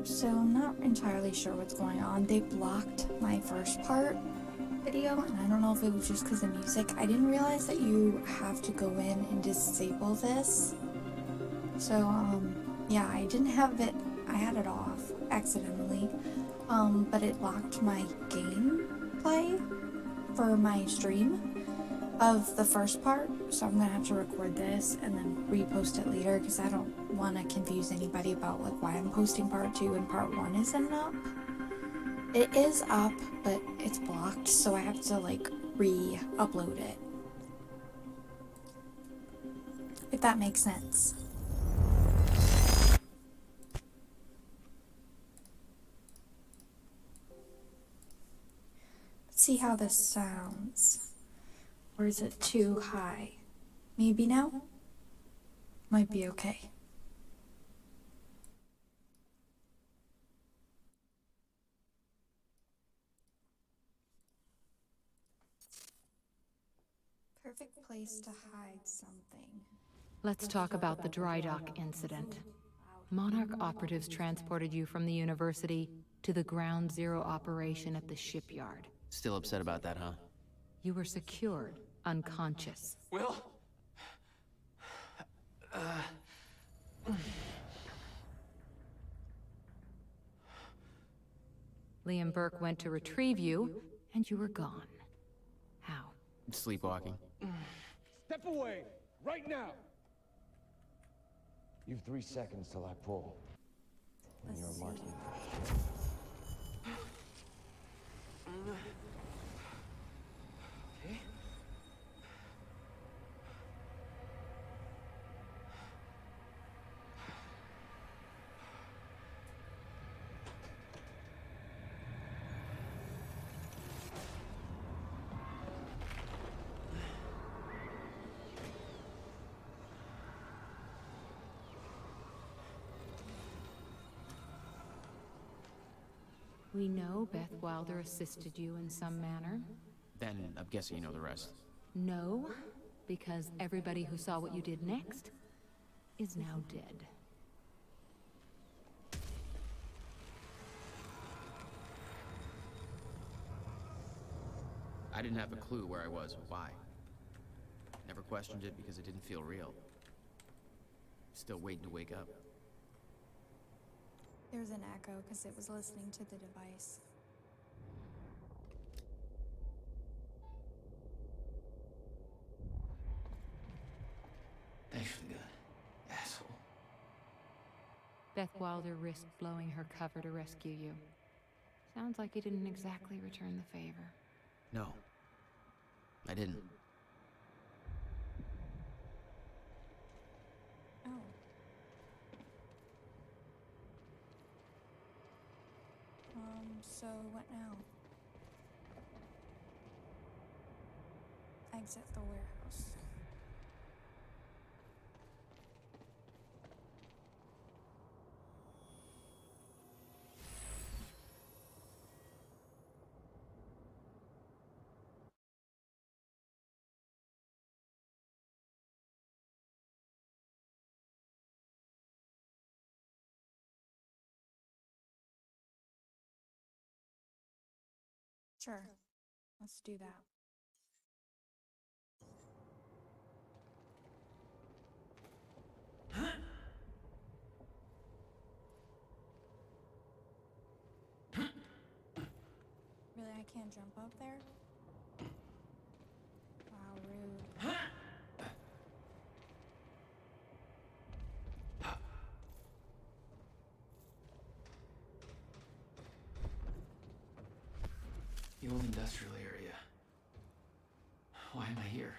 So I'm not entirely sure what's going on. They blocked my first part video, and I don't know if it was just because of music. I didn't realize that you have to go in and disable this. So, yeah, I didn't have it, I had it off accidentally, but it blocked my gameplay for my stream of the first part, so I'm gonna have to record this and then repost it later because I don't want to confuse anybody about like why I'm posting part 2 and part 1 isn't up. It is up, but it's blocked, so I have to like re-upload it. If that makes sense. Let's see how this sounds. Or is it too high? Maybe now? Might be okay. Perfect place to hide something. Let's talk about the dry dock incident. Monarch operatives transported you from the university to the Ground Zero operation at the shipyard. Still upset about that, huh? You were secured, unconscious. Will? Liam Burke went to retrieve you, and you were gone. How? Sleepwalking. Step away! Right now! You've 3 seconds till I pull. And you're a marksman. Okay. We know Beth Wilder assisted you in some manner. Then I'm guessing you know the rest. No, because everybody who saw what you did next is now dead. I didn't have a clue where I was or why. Never questioned it because it didn't feel real. Still waiting to wake up. There's an echo because it was listening to the device. Thanks for the gun, asshole. Beth Wilder risked blowing her cover to rescue you. Sounds like you didn't exactly return the favor. No. I didn't. Oh. So what now? Exit the warehouse. Sure. Let's do that. Really, I can't jump up there? Wow, rude. The old industrial area. Why am I here?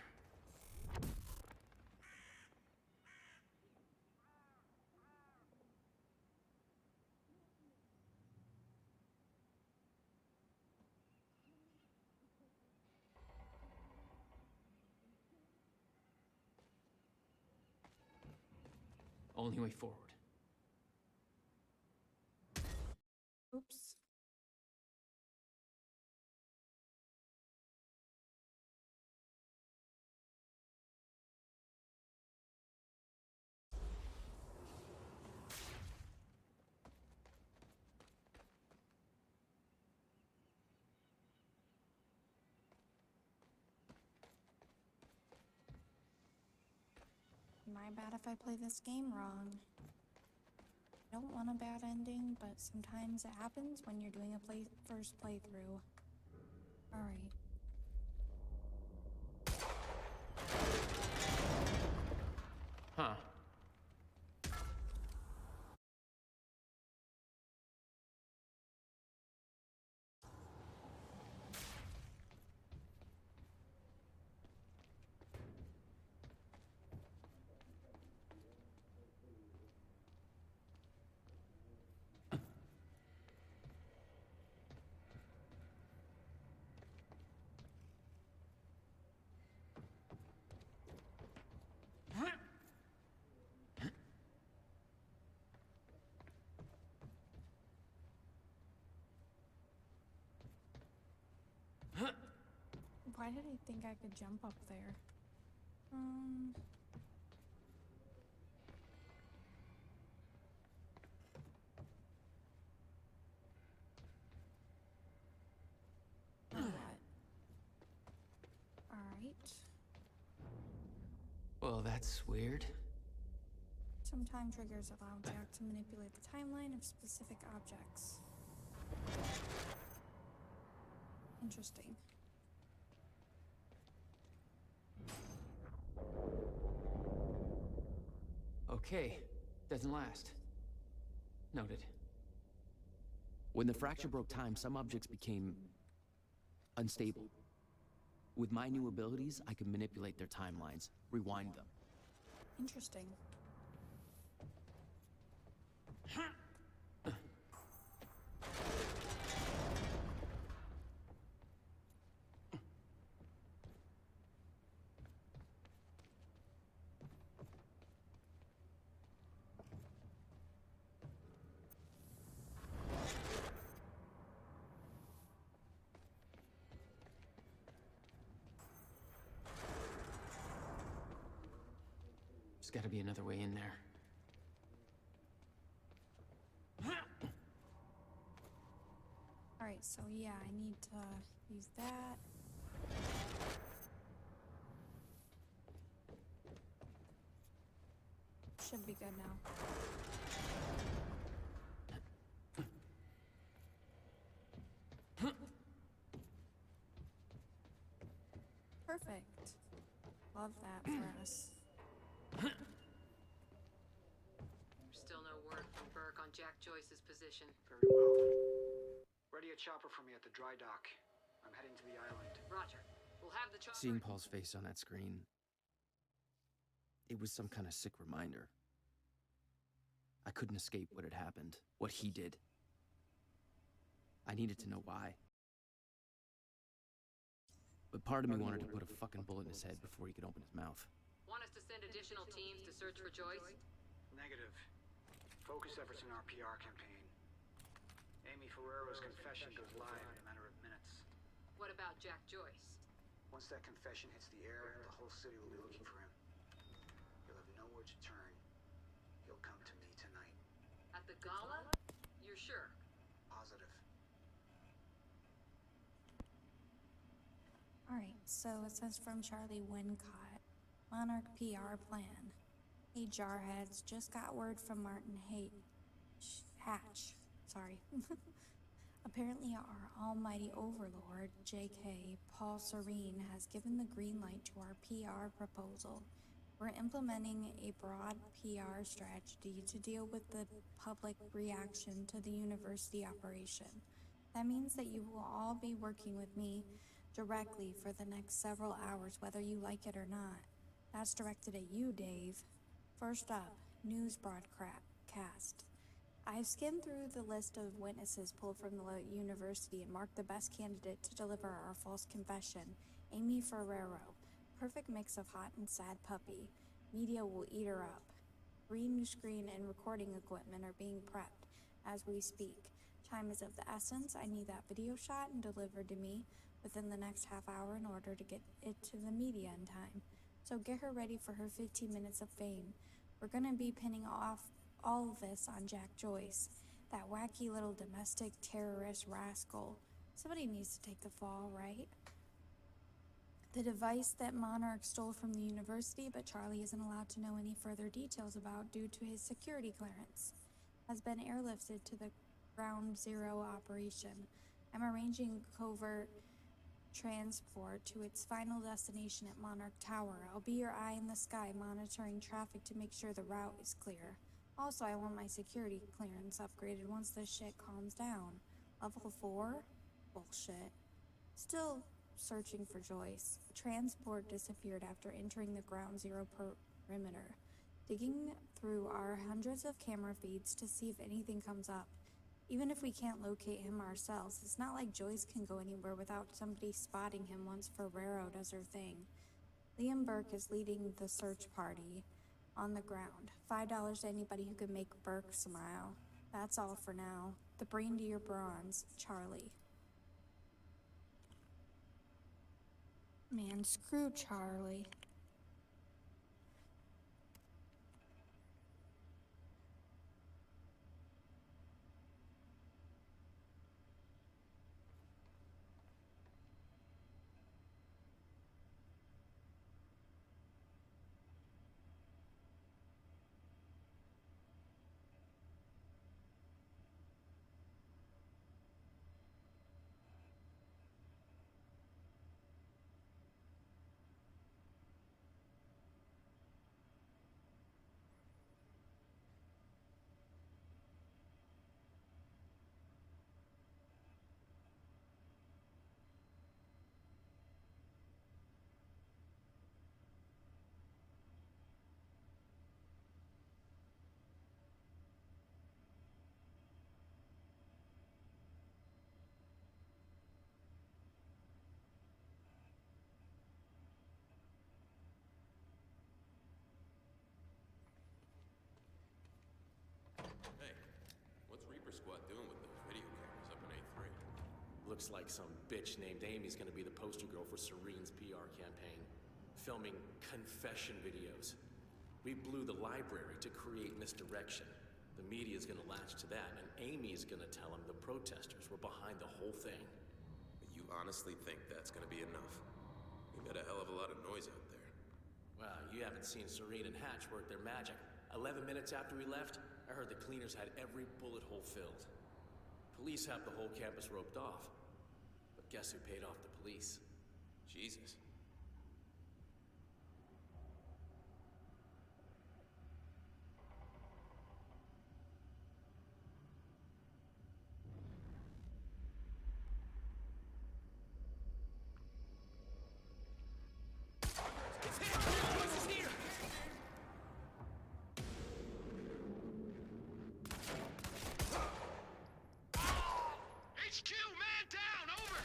Only way forward. Oops. My bad if I play this game wrong. I don't want a bad ending, but sometimes it happens when you're doing a first playthrough. Alright. Huh. Why did I think I could jump up there? Not yet. Alright. Well, that's weird. Some time triggers allow Jack to manipulate the timeline of specific objects. Interesting. Okay, doesn't last. Noted. When the fracture broke time, some objects became unstable. With my new abilities, I could manipulate their timelines, rewind them. Interesting. There's gotta be another way in there. Alright, so yeah, I need to use that. Should be good now. Perfect. Love that for us. Still no word from Burke on Jack Joyce's position. Very well. Ready a chopper for me at the dry dock. I'm heading to the island. Roger. We'll have the chopper. Seeing Paul's face on that screen, it was some kind of sick reminder. I couldn't escape what had happened, what he did. I needed to know why. But part of me wanted to put a fucking bullet in his head before he could open his mouth. Want us to send additional teams to search for Joyce? Negative. Focus efforts in our PR campaign. Amy Ferrero's confession goes live in a matter of minutes. What about Jack Joyce? Once that confession hits the air, the whole city will be looking for him. He'll have nowhere to turn. He'll come to me tonight. At the gala? You're sure? Positive. Alright, so it says from Charlie Wincott, Monarch PR plan. Hey Jarheads, just got word from Martin Hatch. Sorry. Apparently our almighty overlord, JK, Paul Serene, has given the green light to our PR proposal. We're implementing a broad PR strategy to deal with the public reaction to the university operation. That means that you will all be working with me directly for the next several hours, whether you like it or not. That's directed at you, Dave. First up, news broadcast. I've skimmed through the list of witnesses pulled from the university and marked the best candidate to deliver our false confession, Amy Ferrero. Perfect mix of hot and sad puppy. Media will eat her up. Green screen and recording equipment are being prepped as we speak. Time is of the essence. I need that video shot and delivered to me within the next half hour in order to get it to the media in time. So get her ready for her 15 minutes of fame. We're gonna be pinning off all of this on Jack Joyce, that wacky little domestic terrorist rascal. Somebody needs to take the fall, right? The device that Monarch stole from the university, but Charlie isn't allowed to know any further details about due to his security clearance, has been airlifted to the Ground Zero operation. I'm arranging covert transport to its final destination at Monarch Tower. I'll be your eye in the sky, monitoring traffic to make sure the route is clear. Also, I want my security clearance upgraded once this shit calms down. Level 4? Bullshit. Still searching for Joyce. Transport disappeared after entering the Ground Zero perimeter. Digging through our hundreds of camera feeds to see if anything comes up. Even if we can't locate him ourselves, it's not like Joyce can go anywhere without somebody spotting him once Ferrero does her thing. Liam Burke is leading the search party on the ground. $5 to anybody who can make Burke smile. That's all for now. The brain to your bronze, Charlie. Man, screw Charlie. Hey, what's Reaper Squad doing with those video cameras up in A3? Looks like some bitch named Amy's gonna be the poster girl for Serene's PR campaign. Filming confession videos. We blew the library to create misdirection. The media's gonna latch to that, and Amy's gonna tell them the protesters were behind the whole thing. You honestly think that's gonna be enough? We got a hell of a lot of noise out there. Well, you haven't seen Serene and Hatch work their magic. 11 minutes after we left, I heard the cleaners had every bullet hole filled. Police have the whole campus roped off. But guess who paid off the police? Jesus. HQ, man down, over!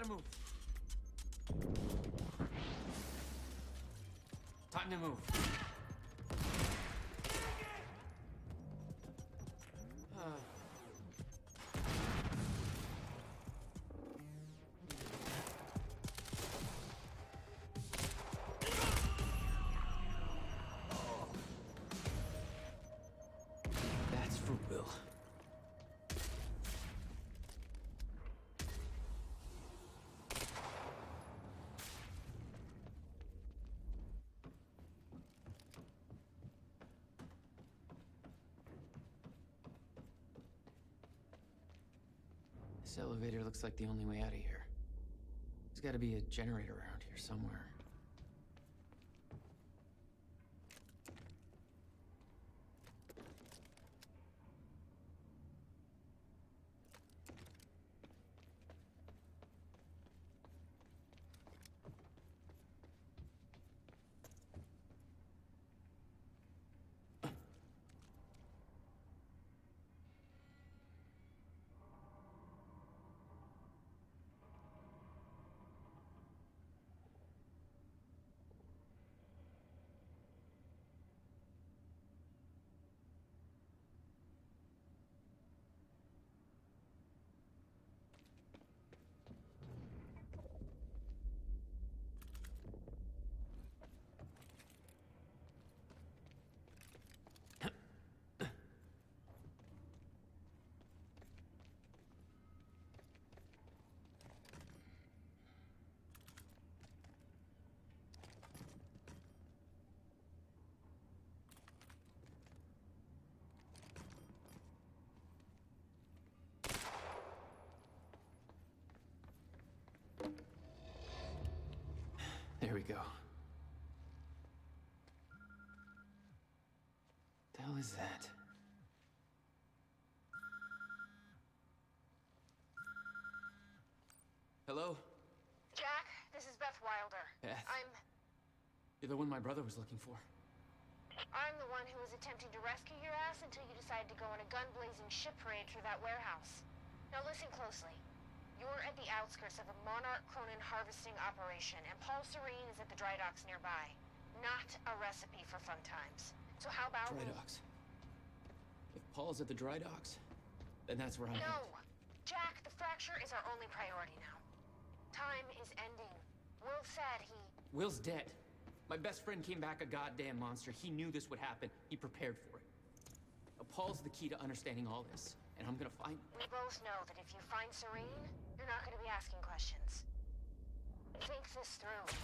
Gotta move. Time to move. That's for Will. This elevator looks like the only way out of here. There's gotta be a generator around here somewhere. There we go. The hell is that? Hello? Jack, this is Beth Wilder. Beth? I'm You're the one my brother was looking for. the one who was attempting to rescue your ass until you decided to go on a gun-blazing ship parade through that warehouse. Now listen closely. You're at the outskirts of a Monarch Cronin harvesting operation, and Paul Serene is at the dry docks nearby. Not a recipe for fun times. So how about Dry docks. If Paul's at the dry docks, then that's where I'm No! headed. Jack, the fracture is our only priority now. Time is ending. Will said he... Will's dead. My best friend came back a goddamn monster. He knew this would happen. He prepared for it. Now, Paul's the key to understanding all this, and I'm gonna find him. We both know that if you find Serene, you're not going to be asking questions. Think this through.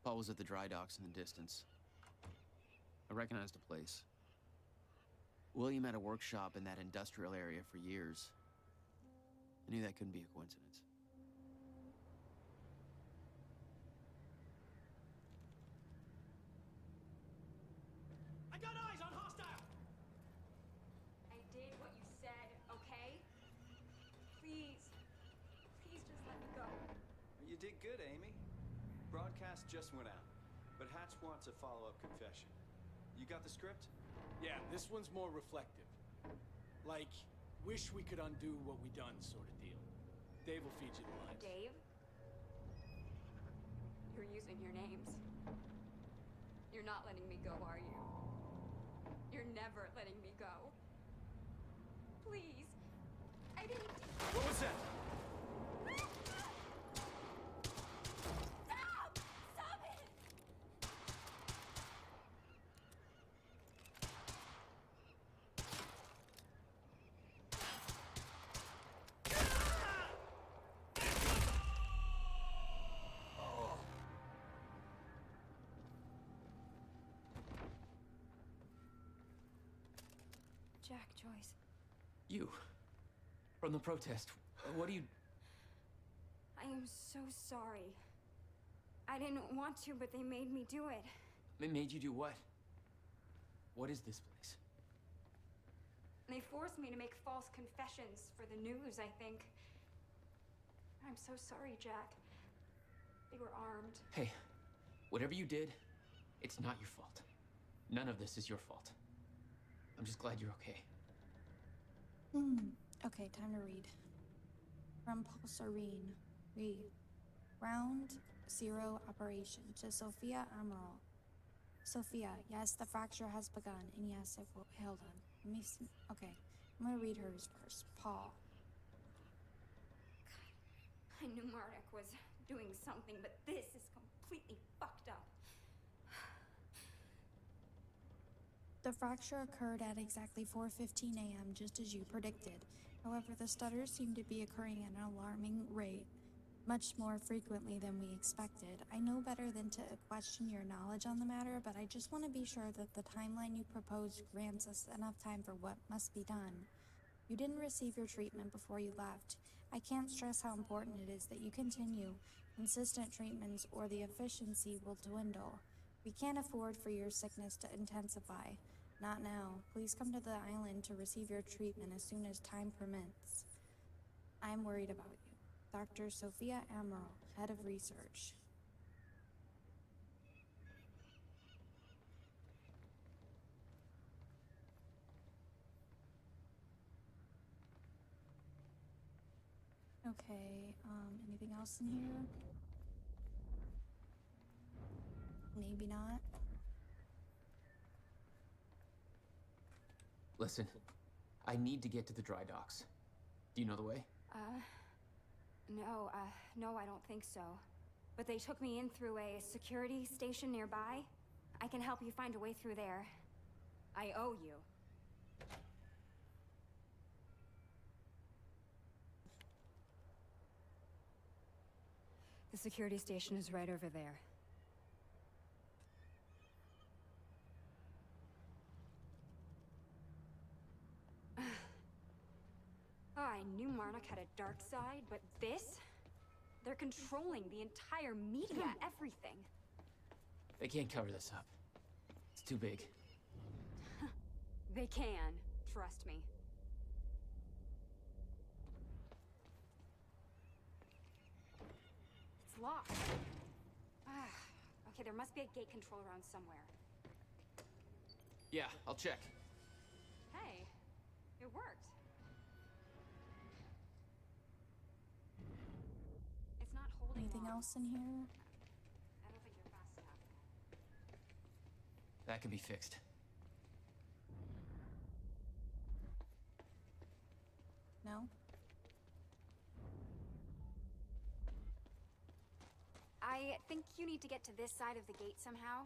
Paul was at the dry docks in the distance. I recognized the place. William had a workshop in that industrial area for years. I knew that couldn't be a coincidence. I got eyes on hostile! I You did good, Amy. Broadcast just went out, but Hatch wants a follow-up confession. You got the script? Yeah, this one's more reflective. Like, wish we could undo what we done sort of deal. Dave will feed you the lines. Dave? You're using your names. You're not letting me go, are you? You're never letting me go. Please. I didn't... What was that? Stop! Stop it! Jack, Joyce. You. From the protest. What do you... I am so sorry. I didn't want to, but they made me do it. It made you do what? What is this place? They forced me to make false confessions for the news, I think. I'm so sorry, Jack. They were armed. Hey, whatever you did, it's not your fault. None of this is your fault. I'm just glad you're okay. Okay, time to read. From Paul Serene. Read. Round 0 operation to Sophia Amaral. Sophia, yes, the fracture has begun, and yes, it will. Hold on. Let me see. Okay, I'm gonna read hers first. Paul. I knew Marduk was doing something, but this is completely fucked up. The fracture occurred at exactly 4:15 a.m., just as you predicted. However, the stutters seem to be occurring at an alarming rate, much more frequently than we expected. I know better than to question your knowledge on the matter, but I just want to be sure that the timeline you proposed grants us enough time for what must be done. You didn't receive your treatment before you left. I can't stress how important it is that you continue. Consistent treatments or the efficiency will dwindle. We can't afford for your sickness to intensify. Not now. Please come to the island to receive your treatment as soon as time permits. I'm worried about you. Dr. Sophia Amaral, Head of Research. Okay, anything else in here? Maybe not. Listen, I need to get to the dry docks. Do you know the way? No, I don't think so. But they took me in through a security station nearby. I can help you find a way through there. I owe you. The security station is right over there. Oh, I knew Marduk had a dark side, but this? They're controlling the entire media, everything. They can't cover this up. It's too big. They can, trust me. It's locked. Okay, there must be a gate control around somewhere. Yeah, I'll check. Hey, it worked. It's not holding Anything long. else in here? I don't think you're fast enough. That can be fixed. No? I think you need to get to this side of the gate somehow.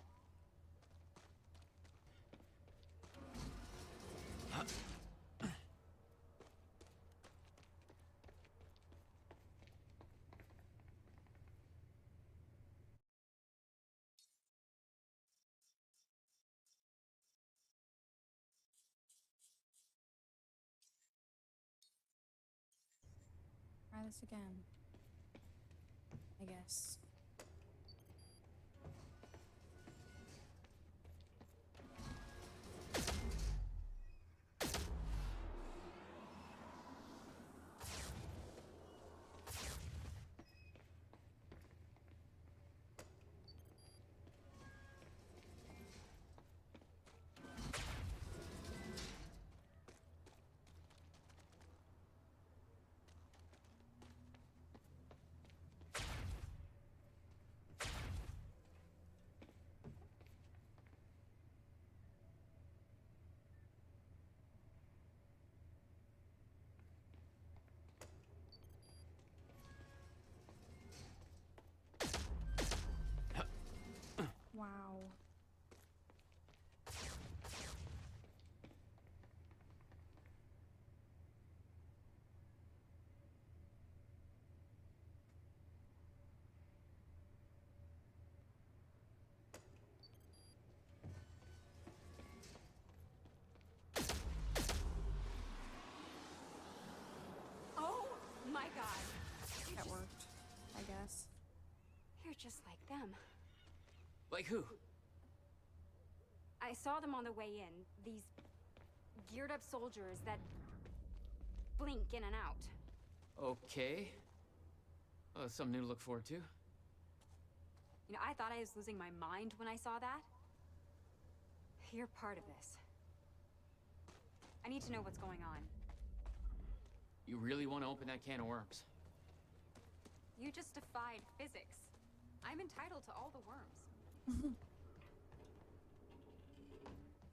Try this again. I guess. just like them. Like who? I saw them on the way in. These geared up soldiers that blink in and out. Okay. Something new to look forward to. You know, I thought I was losing my mind when I saw that. You're part of this. I need to know what's going on. You really want to open that can of worms? You just defied physics. I'm entitled to all the worms.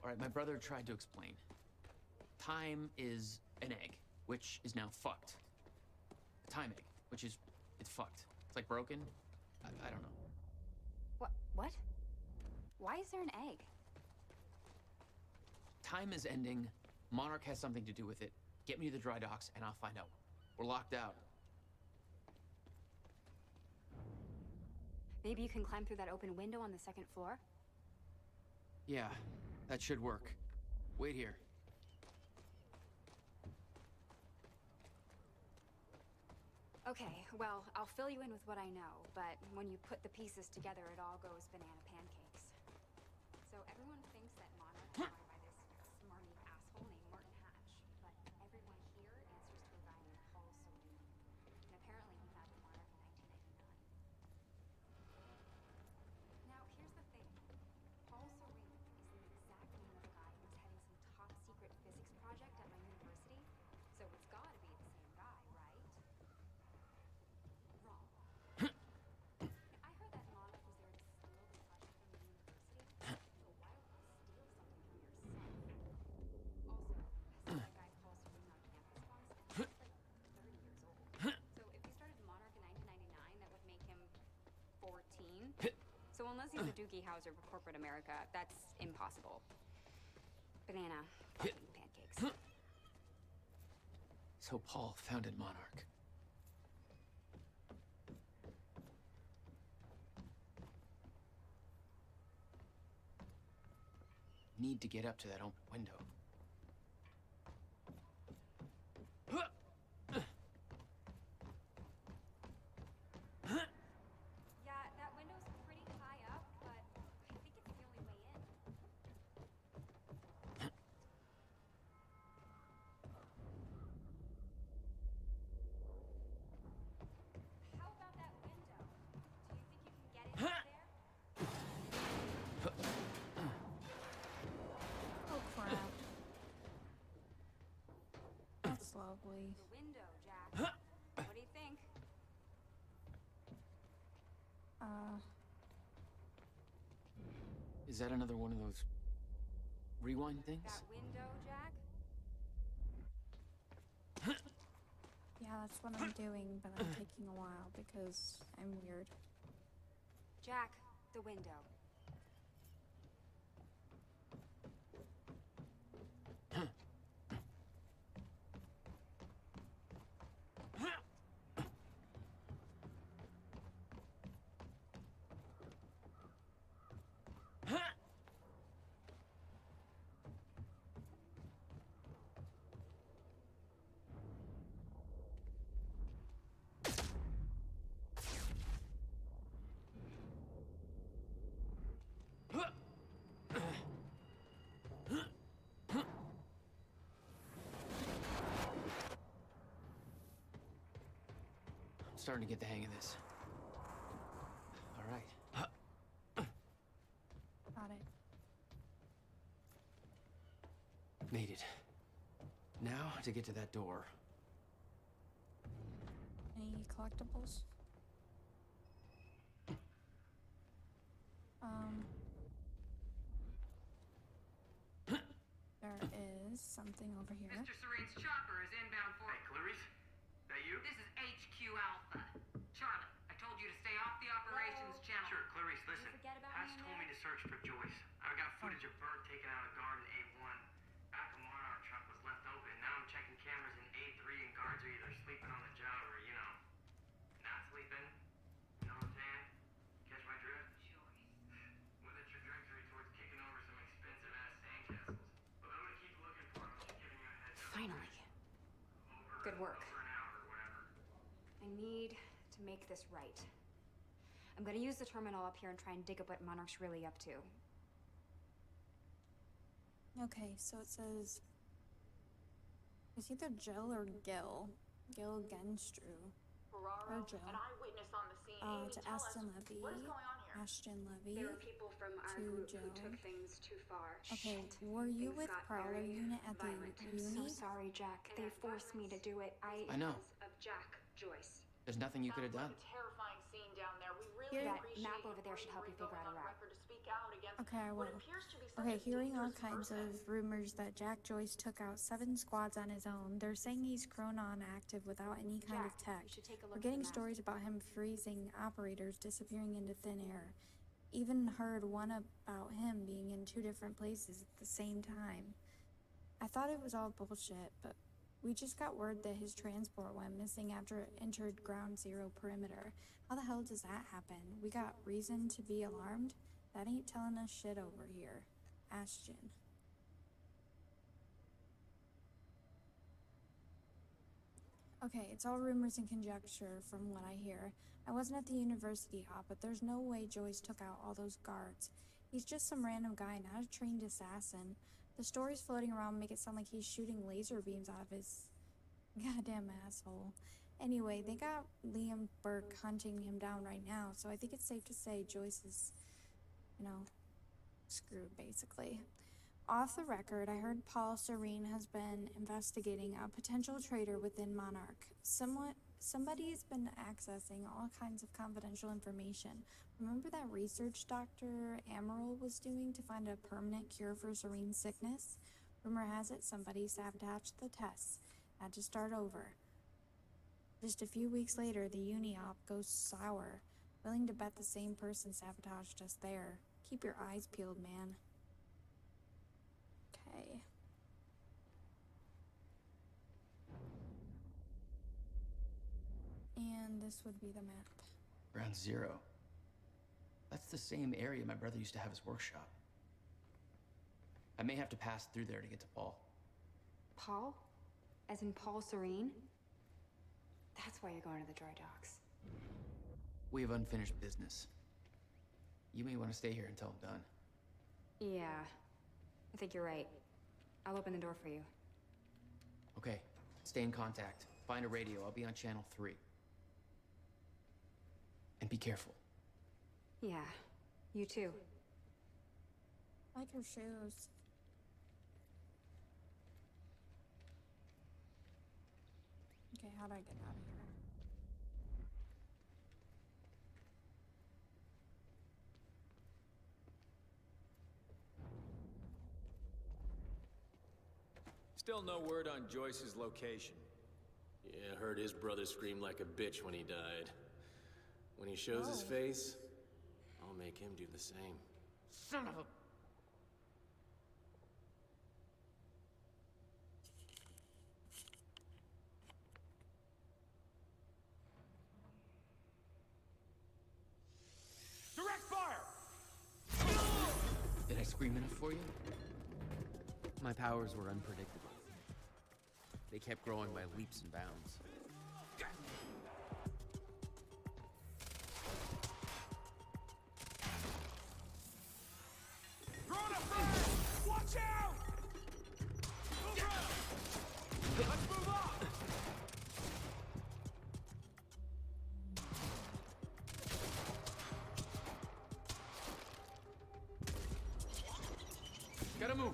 All right, my brother tried to explain. Time is an egg, which is now fucked. A time egg, which is... it's fucked. It's like broken. I don't know. What? Why is there an egg? Time is ending. Monarch has something to do with it. Get me to the dry docks and I'll find out. We're locked out. Maybe you can climb through that open window on the second floor? Yeah, that should work. Wait here. Okay, well, I'll fill you in with what I know, but when you put the pieces together, it all goes banana pancakes. So everyone thinks that Monarch is run by this smarmy asshole named Martin Hatch, but everyone here answers to a guy named Paul Serene. And apparently he founded Monarch in 1999. Now, here's the thing. Paul Serene is the exact name of a guy who was heading some top secret physics project at my university, so it's gotta be the same guy, right? Wrong. I heard that Monarch was there to steal the project from the university, so why don't you steal something from yourself? Also, has that guy Paul Serene on campus once? He's like 30 years old. So if he started Monarch in 1999, that would make him 14. So unless he's a Doogie Howser of corporate America, that's impossible. Banana fucking pancakes. So Paul founded Monarch. Need to get up to that open window. Yeah, that window's pretty high up, but I think it's the only way in. How about that window? Do you think you can get in there? Oh crap. That's lovely. The window, Jack. What do you think? Is that another one of those rewind things? That window, Jack? Yeah, that's what I'm doing, but I'm taking a while because I'm weird. Jack, the window. I'm starting to get the hang of this. All right. Got it. Made it. Now to get to that door. Any collectibles? There is something over here. Mr. Serene's chopper is inbound for... Hey, Clarice? That you? This is HQ Alpha. Charlie, I told you to stay off the operations channel. Sure, Clarice, listen. forget about Hatch me in told there? me to search for Joyce. I've got footage of Bert taking out a guard in A1. Back when Monarch truck was left open. Now I'm checking cameras in A3 and guards are either sleeping on the job or, you know, not sleeping. You know what I'm saying? Catch my drift? With a trajectory towards kicking over some expensive-ass sandcastles. But I'm gonna keep looking for him. Just giving you a heads up. Finally. Good work. Over an hour or whatever. I need to make this right. I'm gonna use the terminal up here and try and dig up what Monarch's really up to. Okay, so it says it's either Jill or Gil. Gil Genstru. Or Jill. An eyewitness on the scene. Amy, To tell us, Aston Levy. what is going on here? Ashton Levy. There were people from our to group Jill. who took things too far. Okay, Shit. were you Things with got Prowler very Unit at the violent. I'm so uni? sorry, Jack. They forced me to do it. I know. Of Jack Joyce. There's nothing you could have done. Sounds like a terrifying scene down there. We really Here- That appreciate map you over there should help you going figure out a on route. record to speak out against Okay, I what will. appears to be such Okay, a hearing all dangerous kinds person. of rumors that Jack Joyce took out 7 squads on his own. They're saying he's Chronon active without any kind of Jack, tech. you should take a look We're at getting the map. stories about him freezing operators, disappearing into thin air. Even heard one about him being in 2 different places at the same time. I thought it was all bullshit, but we just got word that his transport went missing after it entered Ground Zero perimeter. How the hell does that happen? We got reason to be alarmed? That ain't telling us shit over here. Ashton. Okay, it's all rumors and conjecture from what I hear. I wasn't at the university hop, but there's no way Joyce took out all those guards. He's just some random guy, not a trained assassin. The stories floating around make it sound like he's shooting laser beams out of his goddamn asshole. Anyway, they got Liam Burke hunting him down right now, so I think it's safe to say Joyce is, screwed basically. Off the record, I heard Paul Serene has been investigating a potential traitor within Monarch. Somebody's been accessing all kinds of confidential information. Remember that research Dr. Amaral was doing to find a permanent cure for Serene's sickness? Rumor has it somebody sabotaged the tests. Had to start over. Just a few weeks later, the uni-op goes sour. Willing to bet the same person sabotaged us there. Keep your eyes peeled, man. Okay. And this would be the map. Ground Zero. That's the same area my brother used to have his workshop. I may have to pass through there to get to Paul. Paul? As in Paul Serene? That's why you're going to the dry docks. We have unfinished business. You may want to stay here until I'm done. Yeah, I think you're right. I'll open the door for you. Okay, stay in contact. Find a radio. I'll be on channel 3. And be careful. Yeah, you too. I like her shoes. Okay, how do I get out of here? Still no word on Joyce's location. Yeah, heard his brother scream like a bitch when he died. When he shows his face, I'll make him do the same. Son of a... Direct fire! Did I scream enough for you? My powers were unpredictable. They kept growing by leaps and bounds. Throwing a fire! Watch out! Let's move on! Gotta move!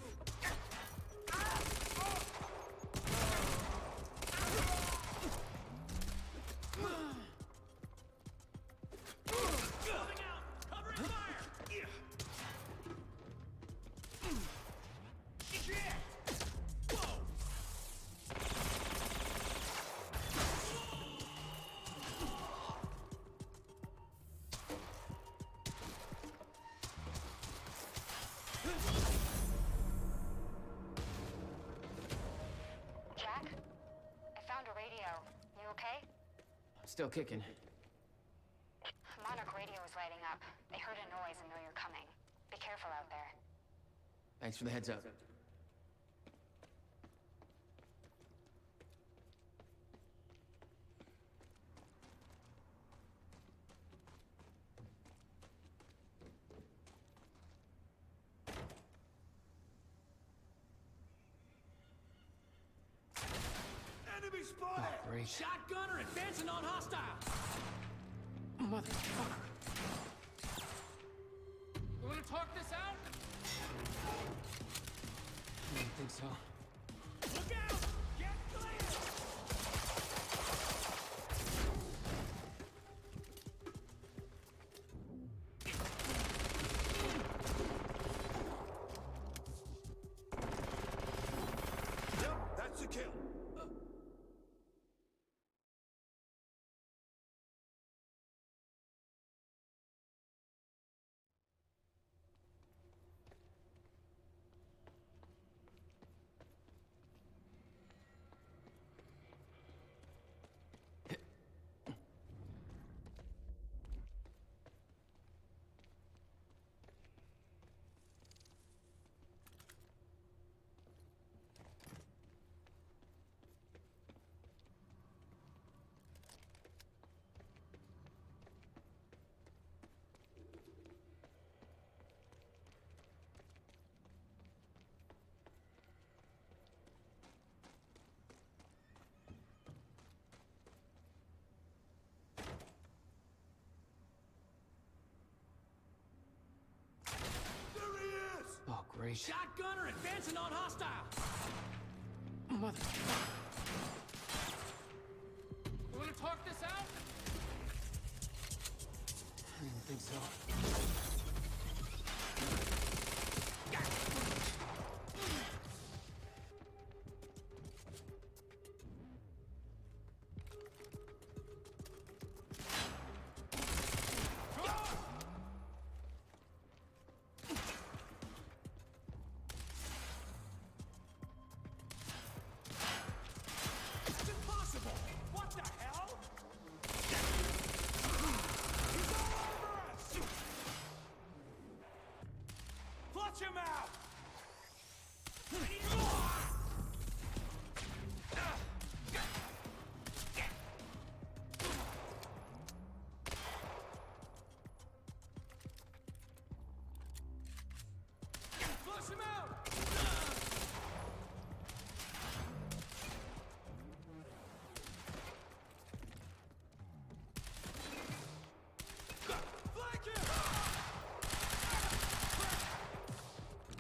Jack? I found a radio. You okay? Still kicking. Monarch radio is lighting up. They heard a noise and know you're coming. Be careful out there. Thanks for the heads up. great. Shotgunner advancing on hostile! Motherfucker. You wanna talk this out? I don't think so. Look out! Get clear! Yep, that's a kill. Oh, great. Shotgunner advancing on hostile! Motherfucker. You wanna talk this out? I didn't think so. It's impossible! What the hell? He's all over us! Clutch him out! Flush him out! Flank him!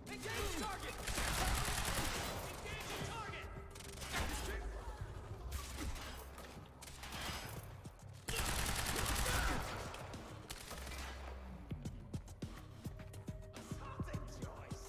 Engage target! Engage target! Assaulting choice!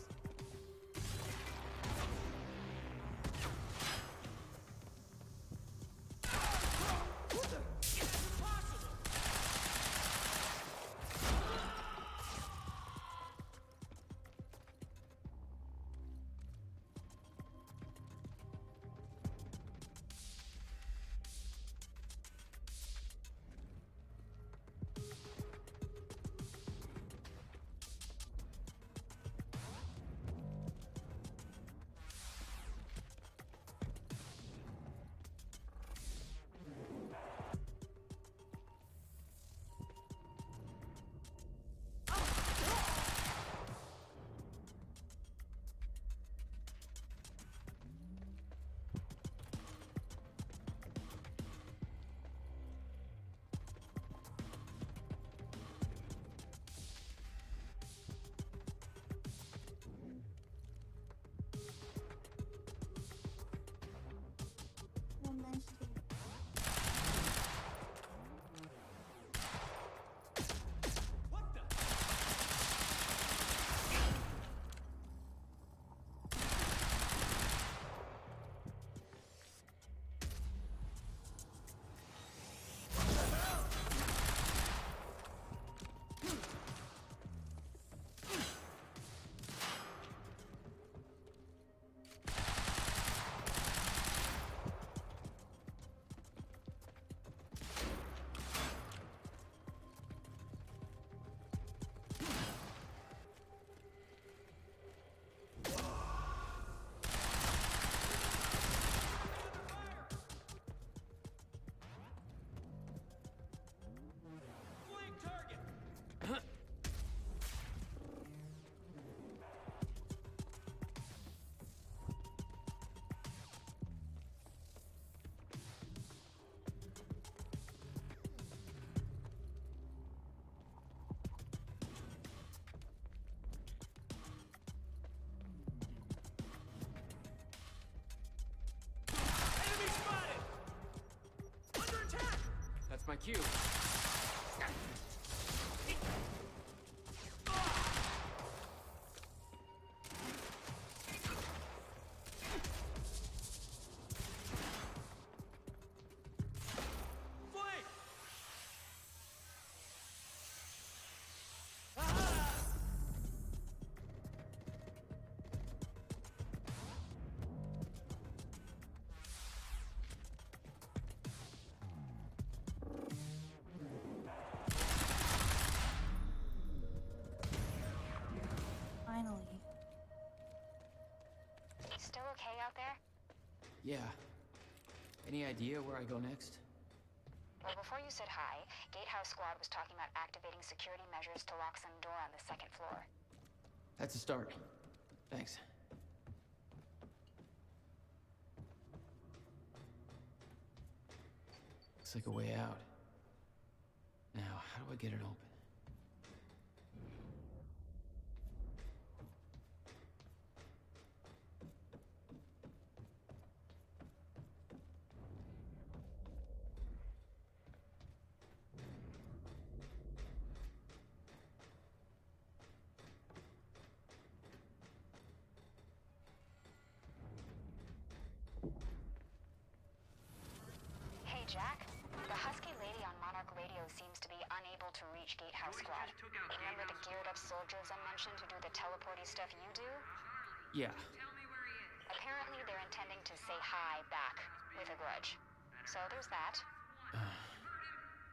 my cue. Finally. Still okay out there? Yeah. Any idea where I go next? Well, before you said hi, Gatehouse Squad was talking about activating security measures to lock some door on the second floor. That's a start. Thanks. Looks like a way out. Now, how do I get it open? Hey, Jack. The husky lady on Monarch Radio seems to be unable to reach Gatehouse Squad. Remember the geared-up soldiers I mentioned who do the teleporty stuff you do? Yeah. Apparently they're intending to say hi back, with a grudge. So there's that.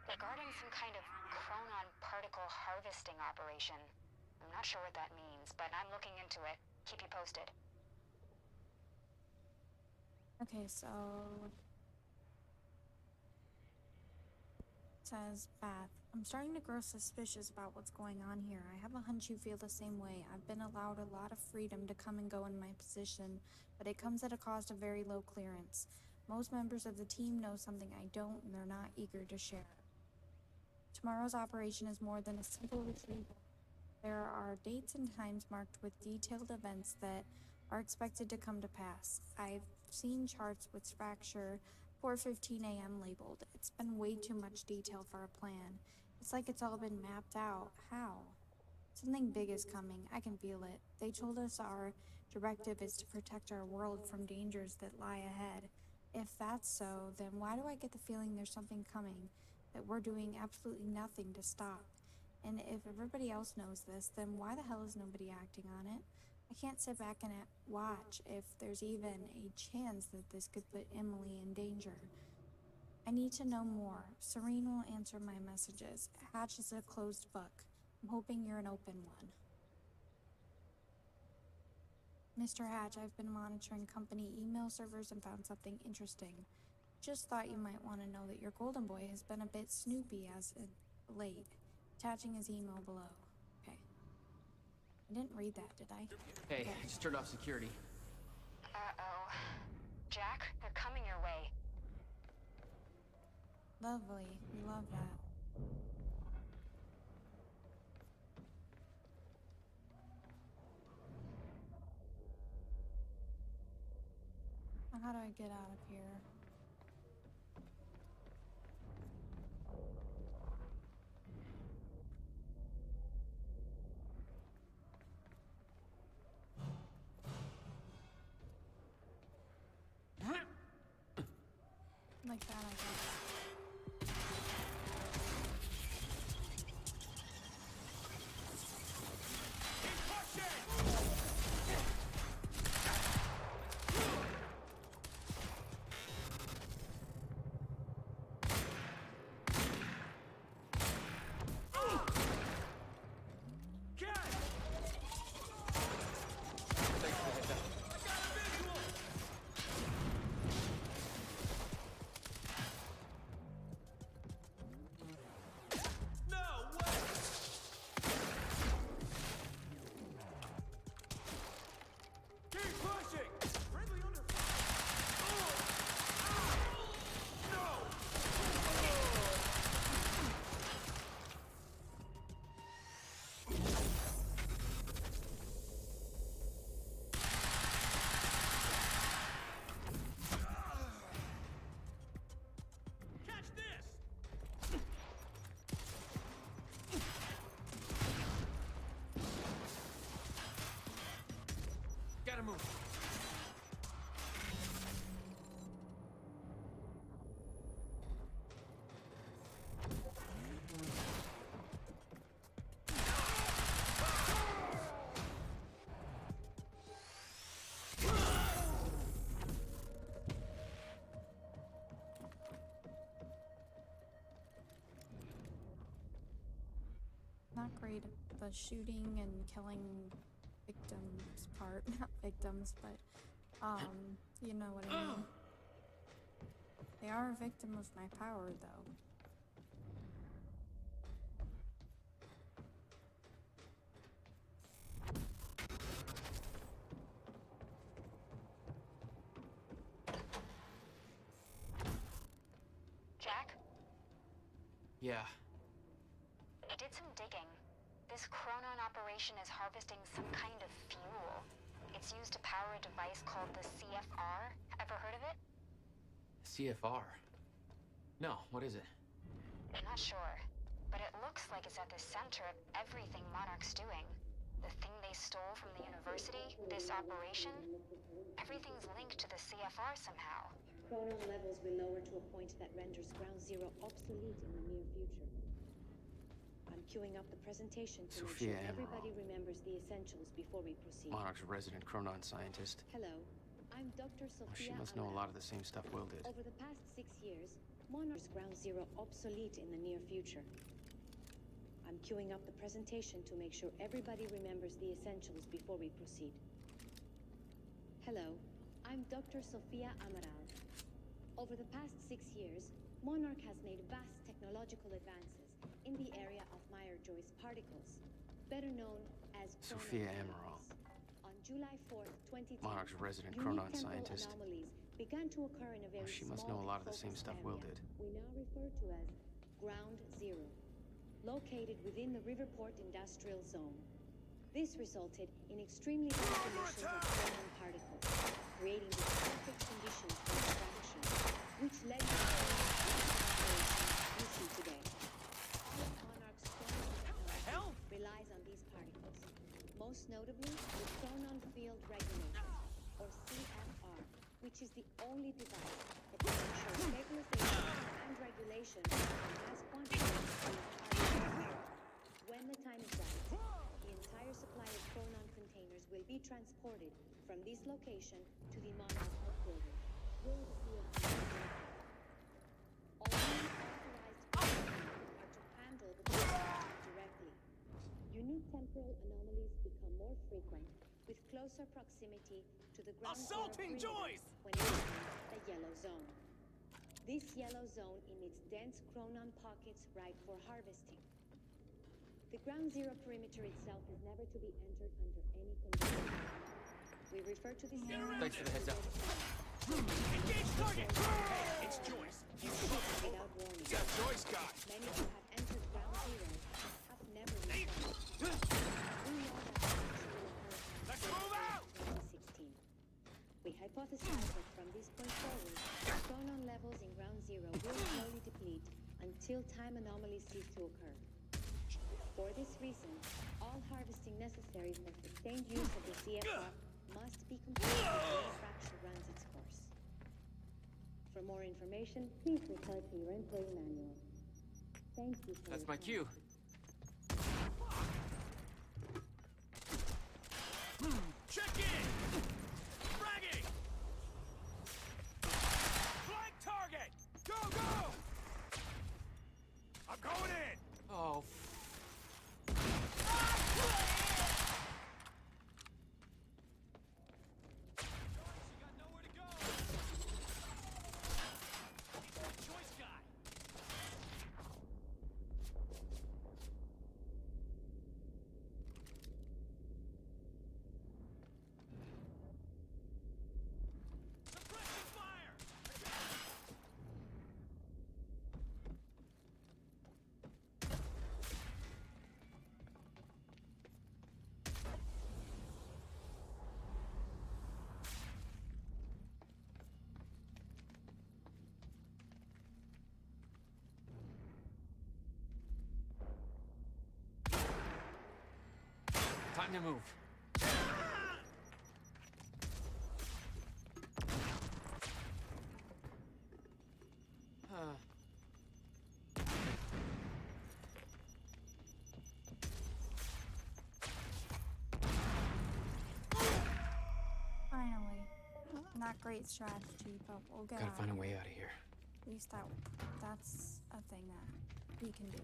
Regarding some kind of chronon particle harvesting operation. I'm not sure what that means, but I'm looking into it. Keep you posted. Okay, so... Says Beth, I'm starting to grow suspicious about what's going on here. I have a hunch you feel the same way. I've been allowed a lot of freedom to come and go in my position, but it comes at a cost of very low clearance. Most members of the team know something I don't, and they're not eager to share. Tomorrow's operation is more than a simple retrieval. There are dates and times marked with detailed events that are expected to come to pass. I've seen charts with Fracture 4:15 a.m. labeled. It's been way too much detail for a plan. It's like it's all been mapped out. How? Something big is coming. I can feel it. They told us our directive is to protect our world from dangers that lie ahead. If that's so, then why do I get the feeling there's something coming that we're doing absolutely nothing to stop? And if everybody else knows this, then why the hell is nobody acting on it? I can't sit back and watch if there's even a chance that this could put Emily in danger. I need to know more. Serene will answer my messages. Hatch is a closed book. I'm hoping you're an open one. Mr. Hatch, I've been monitoring company email servers and found something interesting. Just thought you might want to know that your golden boy has been a bit snoopy as of late. Attaching his email below. Okay. I didn't read that, did I? Hey, Okay. I just turned off security. Uh-oh. Jack, they're coming your way. Lovely. We love that. How do I get out of here? Like that, I guess. to move. Not great at the shooting and killing victims part. Not victims, but, you know what I mean. They are a victim of my power, though. Jack? Yeah. I did some digging. This Chronon operation is harvesting some kind of fuel. It's used to power a device called the CFR. Ever heard of it? CFR? No, what is it? I'm not sure, but it looks like it's at the center of everything Monarch's doing. The thing they stole from the university, this operation, everything's linked to the CFR somehow. Chronon levels will lower to a point that renders Ground Zero obsolete in the near future. I'm queuing up the presentation to make Sophia sure Emerald. everybody remembers the essentials before we proceed. Monarch's resident Chronon scientist. Hello, I'm Dr. Sophia She must know a lot of the same stuff Will did. Over the past 6 years, Monarch's Ground Zero obsolete in the near future. I'm queuing up the presentation to make sure everybody remembers the essentials before we proceed. Hello, I'm Dr. Sophia Amaral. Over the past 6 years, Monarch has made vast technological advances in the area of Meyer-Joyce particles, better known as Sophia Chronon Emerald. particles. On July 4th, 2010, Monarch's resident unique Chronon temporal scientist. anomalies began to occur in a very She must small know a lot of the and same stuff focused Will area did. we now refer to as Ground Zero, located within the Riverport Industrial Zone. This resulted in extremely large emissions of chronon particles, creating the perfect conditions for extraction, which led to the operations you see today. All of Monarch's chronon technology relies on these particles, most notably the Chronon Field Regulator, or CFR, which is the only device that can ensure stabilization and regulation as quantities of these particles. When the time is right, the entire supply of Chronon containers will be transported from this location to the Monarch headquarters, where the CFR is located. Only authorized personnel are to handle the process directly. Unique temporal anomalies become more frequent with closer proximity to the ground zero Assaulting perimeter Joyce! when entering the yellow zone. This yellow zone emits dense chronon pockets ripe for harvesting. The ground zero perimeter itself is never to be entered under any conditions. We refer to this area Thanks for the heads up. Engage target! It's Joyce! without warning. That Joyce guy! Many who have entered ground zero have never returned. We know that Let's move out! 2016. We hypothesize that from this point forward, chronon levels in ground zero will slowly deplete until time anomalies cease to occur. For this reason, all harvesting necessary for sustained use of the CFR must be completed before the fracture runs its course. For more information, please refer to your employee manual. Thank you for That's your my time. cue. Check in! Fragging! Flank target! Go, go! I'm going in! Oh, You got nowhere to go! Choice guy! Suppression fire! time to move. not great strategy, but we'll get Gotta out find a of way here. out of here. At least that's a thing that we can do.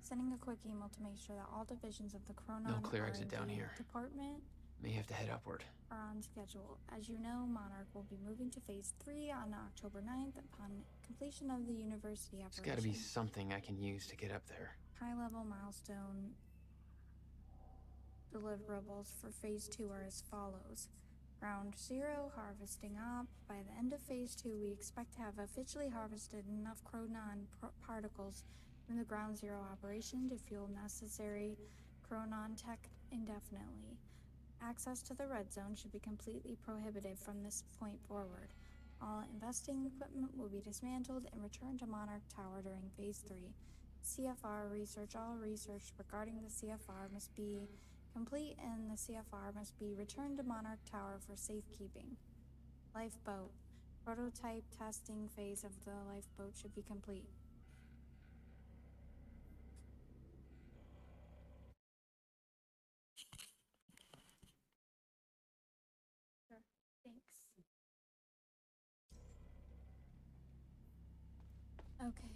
Sending a quick email to make sure that all divisions of the Chronon No clear exit R&D down here. department May have to head upward. are on schedule. As you know, Monarch will be moving to Phase 3 on October 9th upon completion of the university There's operation. gotta be something I can use to get up there. High-level milestone deliverables for Phase 2 are as follows. Ground 0, harvesting up. By the end of Phase 2, we expect to have officially harvested enough Chronon particles from the Ground 0 operation to fuel necessary Chronon tech indefinitely. Access to the red zone should be completely prohibited from this point forward. All investing equipment will be dismantled and returned to Monarch Tower during Phase 3. CFR research. All research regarding the CFR must be complete and the CFR must be returned to Monarch Tower for safekeeping. Lifeboat. Prototype testing phase of the lifeboat should be complete. Sure. Thanks. Okay.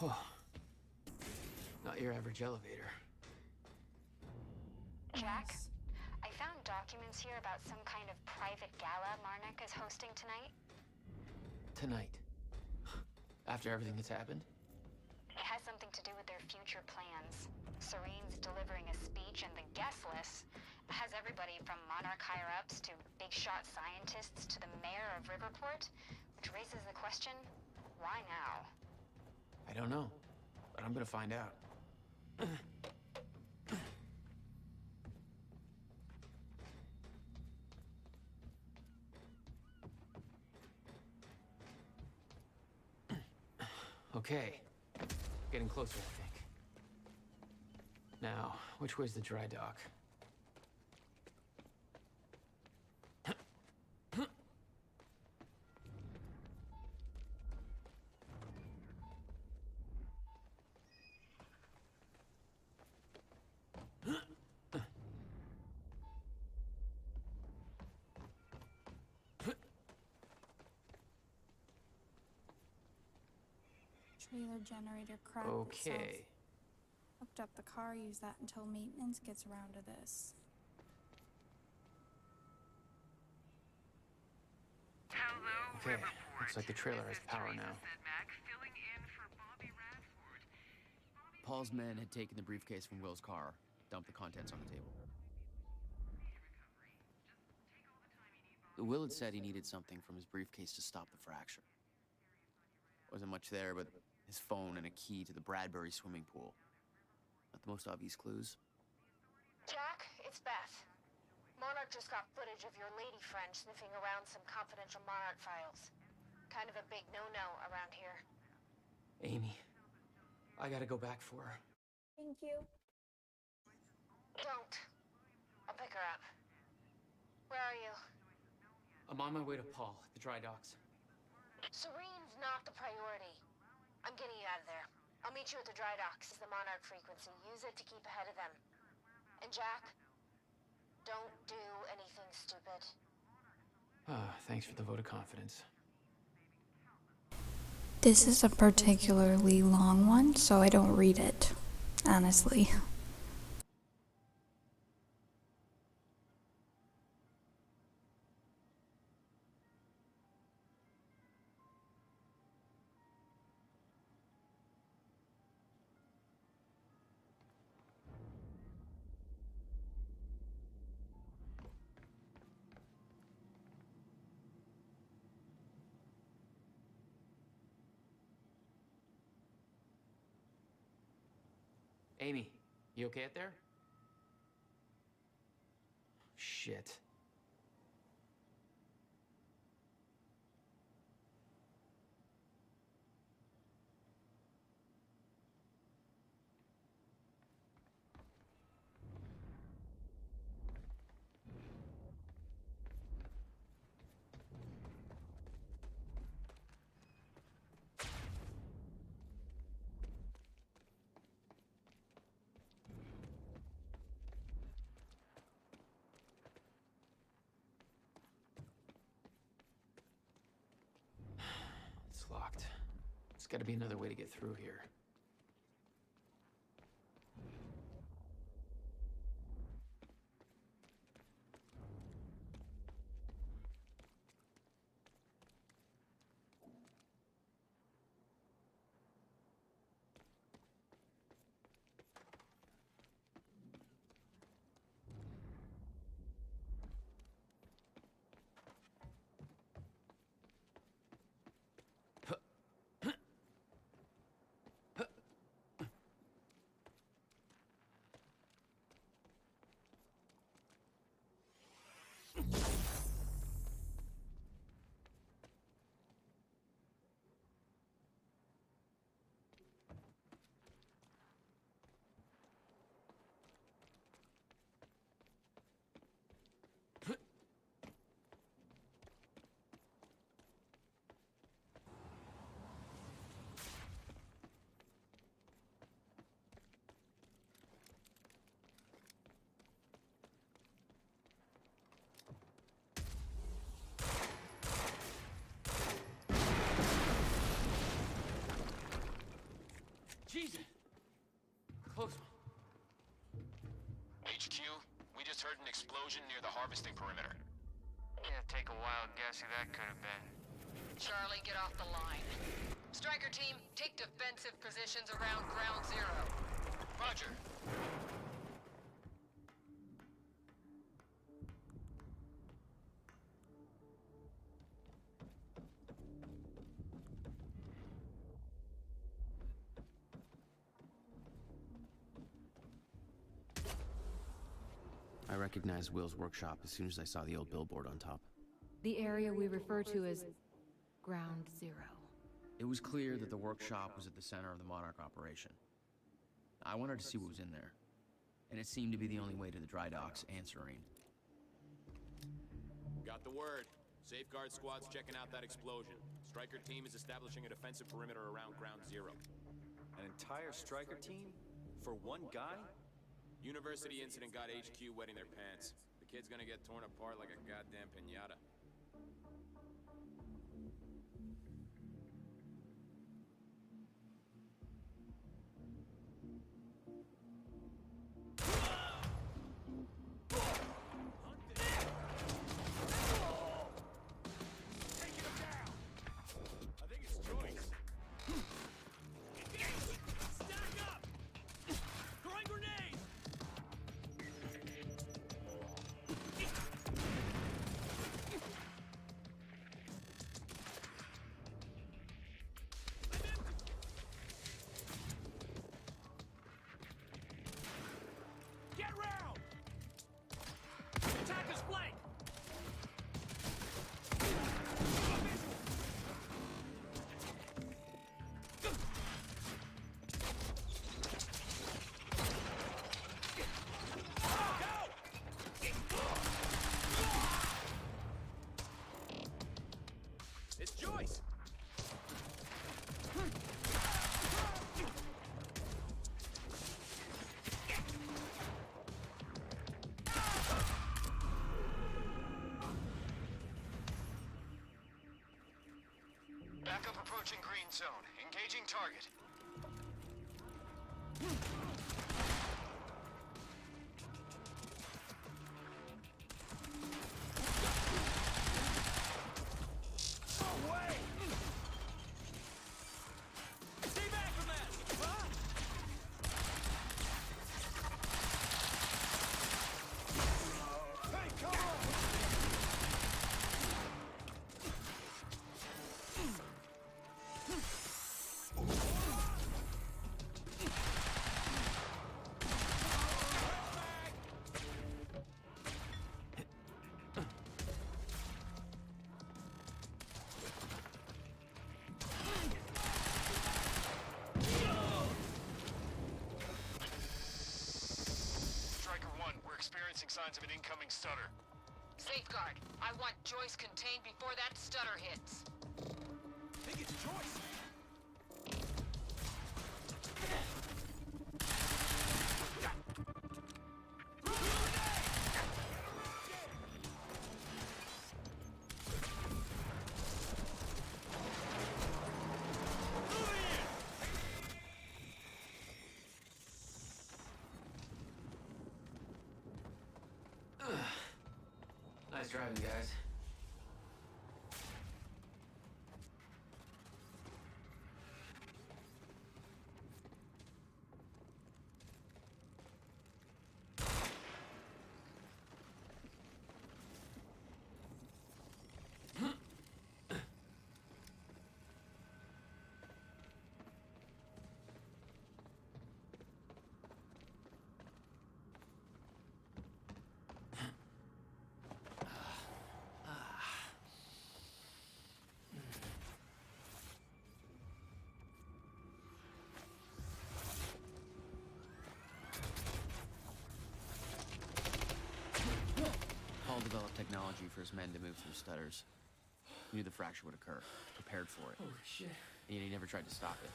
Oh. Not your average elevator. Jack, I found documents here about some kind of private gala Marnik is hosting tonight. Tonight. After everything that's happened? It has something to do with their future plans. Serene's delivering a speech, and the guest list has everybody from Monarch higher-ups to big-shot scientists to the mayor of Riverport, which raises the question, why now? I don't know, but I'm gonna find out. Okay. Getting closer, I think. Now, which way's the dry dock? Trailer generator cracked itself. Okay. Hooked up the car, use that until maintenance gets around to this. Okay, looks like the trailer has power now. Paul's men had taken the briefcase from Will's car, dumped the contents on the table. Will had said he needed something from his briefcase to stop the fracture. Wasn't much there, but his phone and a key to the Bradbury swimming pool. Not the most obvious clues. Jack, it's Beth. Monarch just got footage of your lady friend sniffing around some confidential Monarch files. Kind of a big no-no around here. Amy, I gotta go back for her. Thank you. Don't. I'll pick her up. Where are you? I'm on my way to Paul at the dry docks. Serene's not the priority. I'm getting you out of there. I'll meet you at the dry docks. It's the Monarch frequency. Use it to keep ahead of them. And Jack, don't do anything stupid. Thanks for the vote of confidence. This is a particularly long one, so I don't read it, honestly. Amy, you okay out there? Shit. It's locked. There's gotta be another way to get through here. Jesus! Close one. HQ, we just heard an explosion near the harvesting perimeter. Yeah, take a wild guess who that could have been. Charlie, get off the line. Striker team, take defensive positions around Ground Zero. Roger. I recognized Will's workshop as soon as I saw the old billboard on top. The area we refer to as Ground Zero. It was clear that the workshop was at the center of the Monarch operation. I wanted to see what was in there, and it seemed to be the only way to the dry docks and Serene. Got the word. Safeguard squad's checking out that explosion. Striker team is establishing a defensive perimeter around Ground Zero. An entire striker team? For one guy? University incident got HQ wetting their pants. The kid's gonna get torn apart like a goddamn piñata. It's Joyce! Backup approaching green zone. Engaging target. signs of an incoming stutter. Safeguard. I want Joyce contained before that stutter hits. Think it's Joyce! Nice driving, guys. Paul developed technology for his men to move through stutters. He knew the fracture would occur, prepared for it. Holy shit. And yet he never tried to stop it.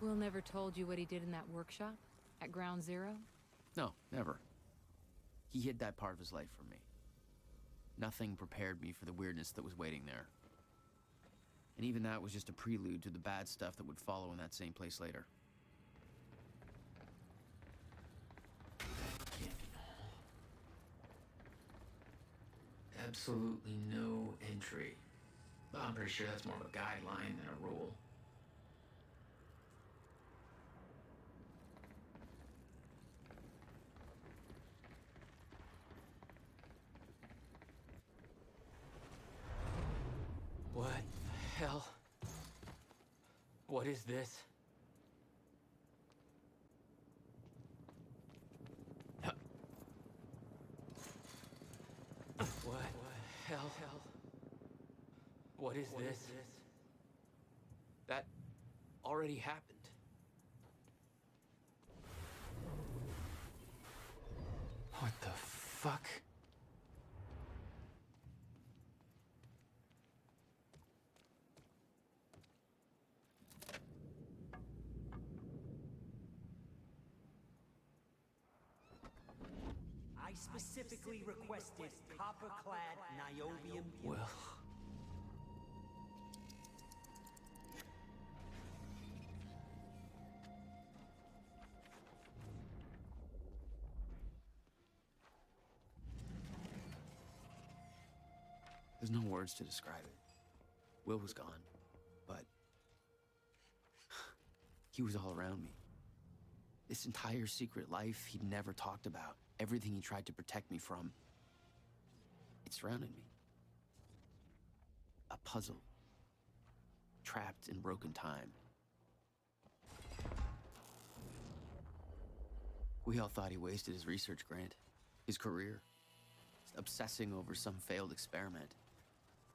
Will never told you what he did in that workshop? At Ground Zero? No, never. He hid that part of his life from me. Nothing prepared me for the weirdness that was waiting there. And even that was just a prelude to the bad stuff that would follow in that same place later. Absolutely no entry. Well, I'm pretty sure that's more of a guideline than a rule. hell? What is this? What hell? What is this? That already happened. What the fuck? I specifically requested copper-clad niobium. Well. There's no words to describe it. Will was gone, but he was all around me. This entire secret life he'd never talked about, everything he tried to protect me from, it surrounded me. A puzzle, trapped in broken time. We all thought he wasted his research grant, his career, obsessing over some failed experiment.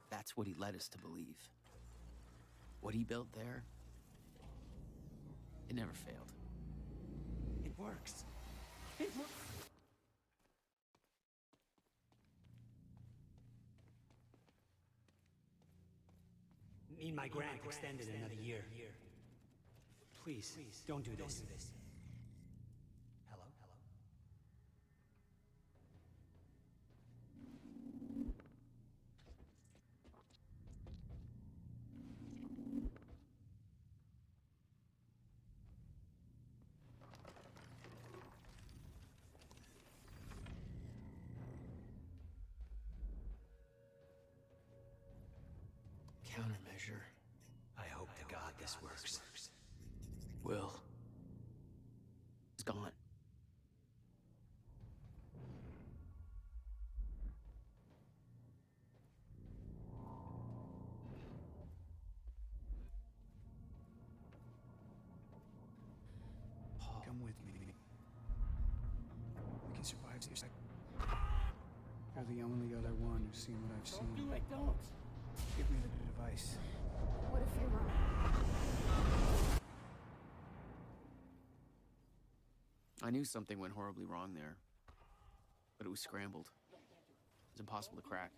That's what he led us to believe. What he built there, it never failed. It works. It works. Need my grant extended another year. Please, don't do this. Hello? Countermeasure. I hope to God this works. Will. It's gone. Come with me. We can survive this. You're the only other one who's seen what I've seen. Don't do it, don't! Give me the device. What if you're wrong? I knew something went horribly wrong there, but it was scrambled. It was impossible to crack.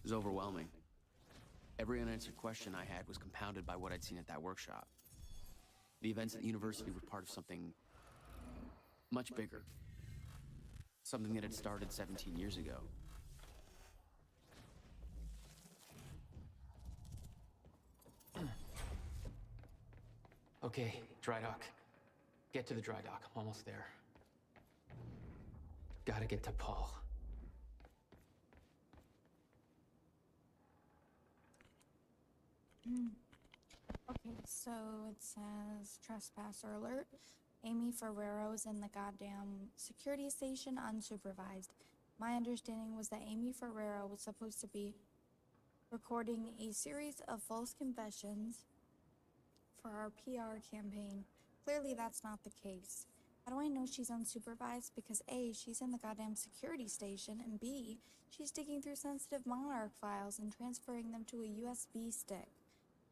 It was overwhelming. Every unanswered question I had was compounded by what I'd seen at that workshop. The events at the university were part of something much bigger. Something that had started 17 years ago. Okay, dry dock. Get to the dry dock. I'm almost there. Gotta get to Paul. Okay, so it says trespasser alert. Amy Ferrero's in the goddamn security station unsupervised. My understanding was that Amy Ferrero was supposed to be recording a series of false confessions for our PR campaign. Clearly that's not the case. How do I know she's unsupervised? Because A, she's in the goddamn security station, and B, she's digging through sensitive Monarch files and transferring them to a USB stick.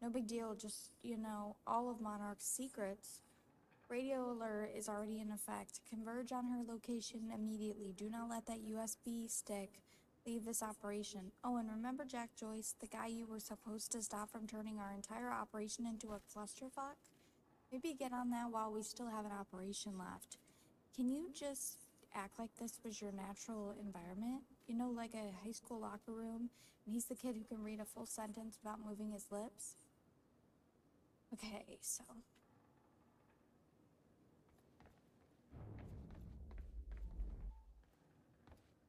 No big deal, just, you know, all of Monarch's secrets. Radio alert is already in effect. Converge on her location immediately. Do not let that USB stick leave this operation. Oh, and remember Jack Joyce, the guy you were supposed to stop from turning our entire operation into a clusterfuck? Maybe get on that while we still have an operation left. Can you just act like this was your natural environment? You know, like a high school locker room, and he's the kid who can read a full sentence without moving his lips? Okay, so...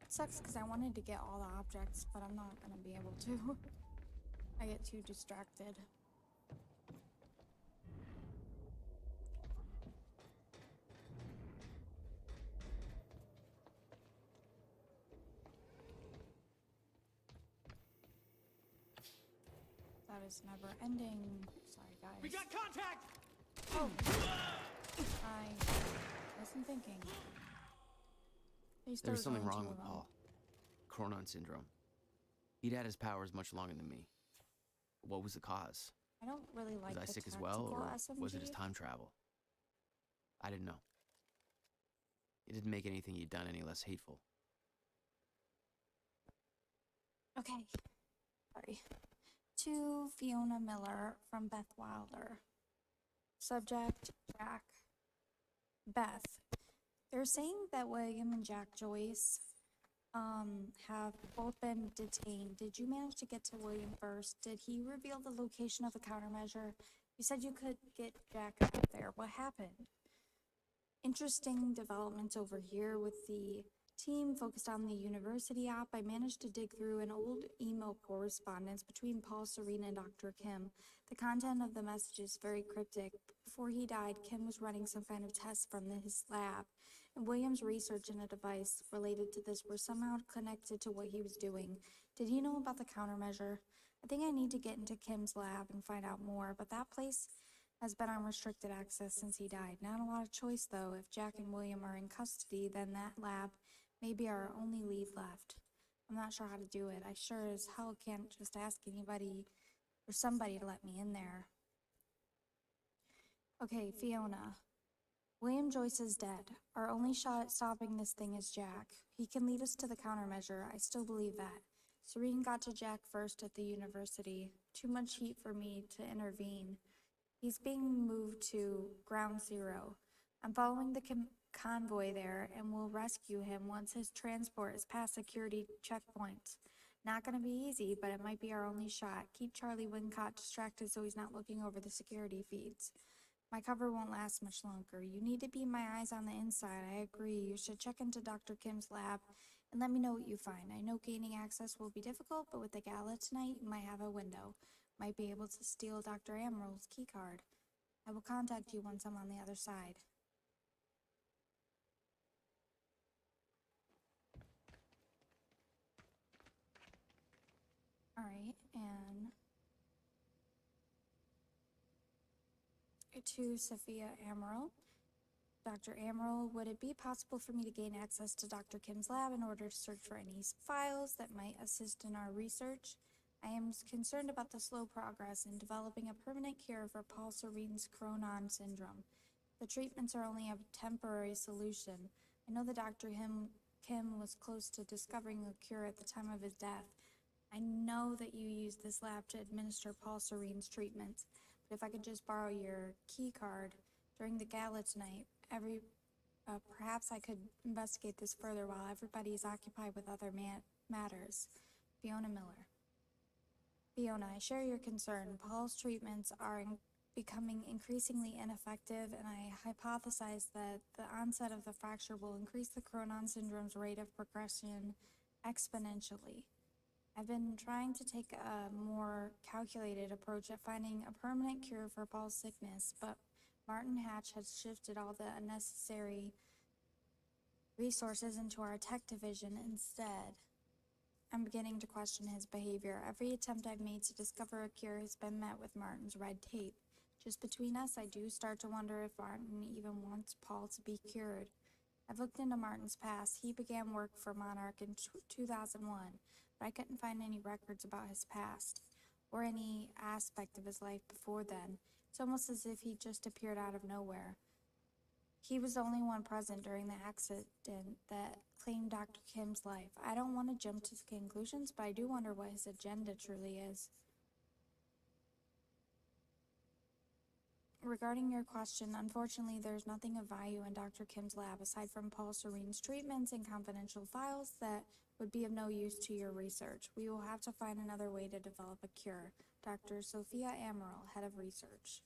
It sucks because I wanted to get all the objects, but I'm not gonna be able to. I get too distracted. That is never ending. Sorry, guys. We got contact! Oh! I wasn't thinking. There was something wrong with Paul. Chronon syndrome. He'd had his powers much longer than me. What was the cause? I don't really like Was I the sick as well, or tactical was it SMG. his time travel? I didn't know. It didn't make anything he'd done any less hateful. Okay. Sorry. To Fiona Miller from Beth Wilder. Subject, Jack. Beth. They're saying that William and Jack Joyce have both been detained. Did you manage to get to William first? Did he reveal the location of the countermeasure? You said you could get Jack out there. What happened? Interesting developments over here with the team focused on the university op. I managed to dig through an old email correspondence between Paul Serene and Dr. Kim. The content of the message is very cryptic. Before he died, Kim was running some kind of test from his lab, and William's research in a device related to this were somehow connected to what he was doing. Did he know about the countermeasure? I think I need to get into Kim's lab and find out more, but that place has been on restricted access since he died. Not a lot of choice, though. If Jack and William are in custody, then that lab may be our only lead left. I'm not sure how to do it. I sure as hell can't just ask anybody or somebody to let me in there. Okay, Fiona. William Joyce is dead. Our only shot at stopping this thing is Jack. He can lead us to the countermeasure. I still believe that. Serene got to Jack first at the university. Too much heat for me to intervene. He's being moved to Ground Zero. I'm following the convoy there and will rescue him once his transport is past security checkpoints. Not gonna be easy, but it might be our only shot. Keep Charlie Wincott distracted so he's not looking over the security feeds. My cover won't last much longer. You need to be my eyes on the inside. I agree. You should check into Dr. Kim's lab and let me know what you find. I know gaining access will be difficult, but with the gala tonight, you might have a window. Might be able to steal Dr. Amaril's keycard. I will contact you once I'm on the other side. Alright, and to Sophia Amaral. Dr. Amaral, would it be possible for me to gain access to Dr. Kim's lab in order to search for any files that might assist in our research? I am concerned about the slow progress in developing a permanent cure for Paul Serene's Chronon syndrome. The treatments are only a temporary solution. I know that Dr. Kim was close to discovering a cure at the time of his death. I know that you used this lab to administer Paul Serene's treatments, but if I could just borrow your key card during the gala tonight, perhaps I could investigate this further while everybody is occupied with other matters. Fiona Miller. Fiona, I share your concern. Paul's treatments are becoming increasingly ineffective, and I hypothesize that the onset of the fracture will increase the Chronon syndrome's rate of progression exponentially. I've been trying to take a more calculated approach at finding a permanent cure for Paul's sickness, but Martin Hatch has shifted all the unnecessary resources into our tech division instead. I'm beginning to question his behavior. Every attempt I've made to discover a cure has been met with Martin's red tape. Just between us, I do start to wonder if Martin even wants Paul to be cured. I've looked into Martin's past. He began work for Monarch in 2001, but I couldn't find any records about his past, or any aspect of his life before then. It's almost as if he just appeared out of nowhere. He was the only one present during the accident that claimed Dr. Kim's life. I don't want to jump to conclusions, but I do wonder what his agenda truly is. Regarding your question, unfortunately, there's nothing of value in Dr. Kim's lab aside from Paul Serene's treatments and confidential files that would be of no use to your research. We will have to find another way to develop a cure. Dr. Sophia Amaral, Head of Research.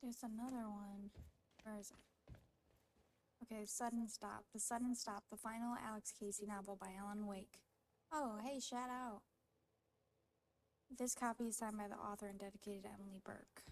There's another one. Where is it? Okay, Sudden Stop. The Sudden Stop, the final Alex Casey novel by Alan Wake. Oh, hey, shout out. This copy is signed by the author and dedicated to Emily Burke.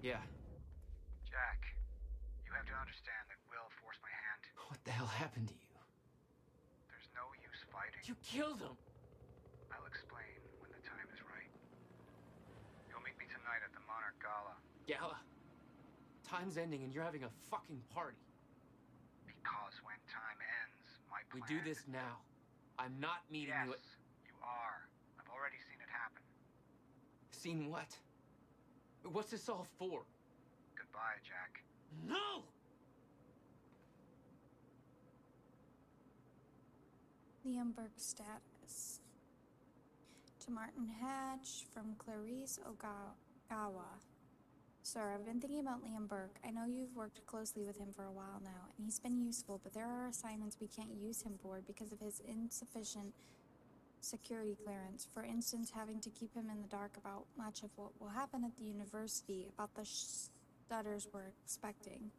Yeah. Jack, you have to understand that Will forced my hand. What the hell happened to you? There's no use fighting. You killed him! I'll explain when the time is right. You'll meet me tonight at the Monarch Gala. Gala? Time's ending and you're having a fucking party. Because when time ends, my plan... We do this now. I'm not meeting you at... Yes, you are. I've already seen it happen. Seen what? What's this all for? Goodbye, Jack. No! Liam Burke status. To Martin Hatch from Clarice Ogawa. Sir, I've been thinking about Liam Burke. I know you've worked closely with him for a while now, and he's been useful, but there are assignments we can't use him for because of his insufficient security clearance. For instance, having to keep him in the dark about much of what will happen at the university, about the stutters we're expecting,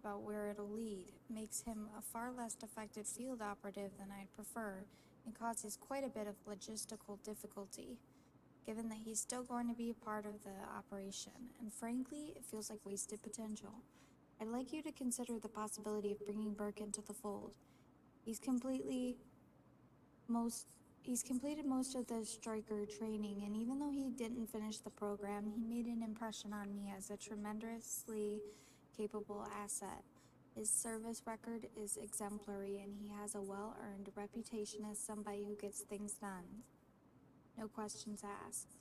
about where it'll lead, makes him a far less effective field operative than I'd prefer, and causes quite a bit of logistical difficulty, given that he's still going to be a part of the operation, and frankly, it feels like wasted potential. I'd like you to consider the possibility of bringing Burke into the fold. He's completed most of the Striker training, and even though he didn't finish the program, he made an impression on me as a tremendously capable asset. His service record is exemplary, and he has a well-earned reputation as somebody who gets things done. No questions asked.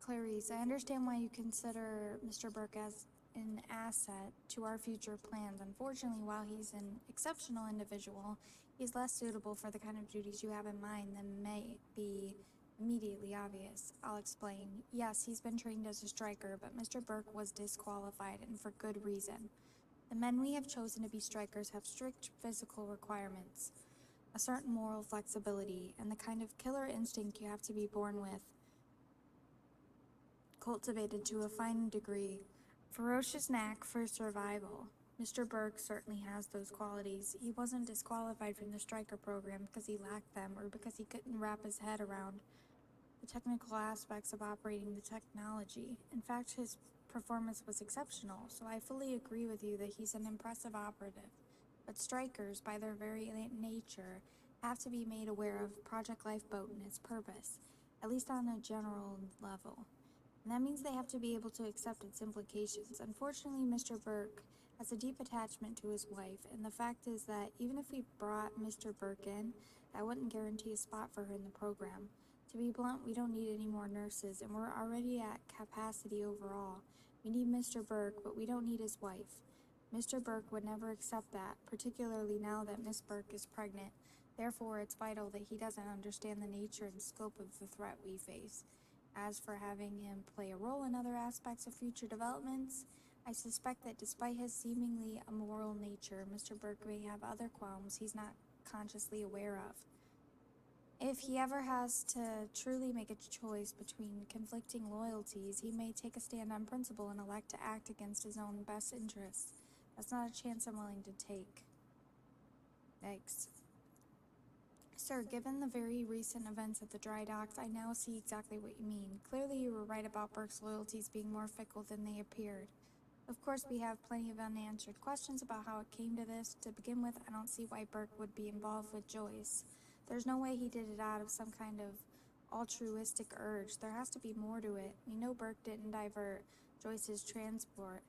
Clarice, I understand why you consider Mr. Burke as an asset to our future plans. Unfortunately, while he's an exceptional individual, he's less suitable for the kind of duties you have in mind than may be immediately obvious. I'll explain. Yes, he's been trained as a striker, but Mr. Burke was disqualified, and for good reason. The men we have chosen to be strikers have strict physical requirements, a certain moral flexibility, and the kind of killer instinct you have to be born with, cultivated to a fine degree. Ferocious knack for survival. Mr. Burke certainly has those qualities. He wasn't disqualified from the striker program because he lacked them or because he couldn't wrap his head around the technical aspects of operating the technology. In fact, his performance was exceptional, so I fully agree with you that he's an impressive operative. But strikers, by their very nature, have to be made aware of Project Lifeboat and its purpose, at least on a general level. And that means they have to be able to accept its implications. Unfortunately, Mr. Burke has a deep attachment to his wife, and the fact is that even if we brought Mr. Burke in, that wouldn't guarantee a spot for her in the program. To be blunt, we don't need any more nurses, and we're already at capacity overall. We need Mr. Burke, but we don't need his wife. Mr. Burke would never accept that, particularly now that Miss Burke is pregnant. Therefore, it's vital that he doesn't understand the nature and scope of the threat we face. As for having him play a role in other aspects of future developments, I suspect that despite his seemingly immoral nature, Mr. Burke may have other qualms he's not consciously aware of. If he ever has to truly make a choice between conflicting loyalties, he may take a stand on principle and elect to act against his own best interests. That's not a chance I'm willing to take. Thanks. Sir, given the very recent events at the dry docks, I now see exactly what you mean. Clearly you were right about Burke's loyalties being more fickle than they appeared. Of course, we have plenty of unanswered questions about how it came to this. To begin with, I don't see why Burke would be involved with Joyce. There's no way he did it out of some kind of altruistic urge. There has to be more to it. We know Burke didn't divert Joyce's transport,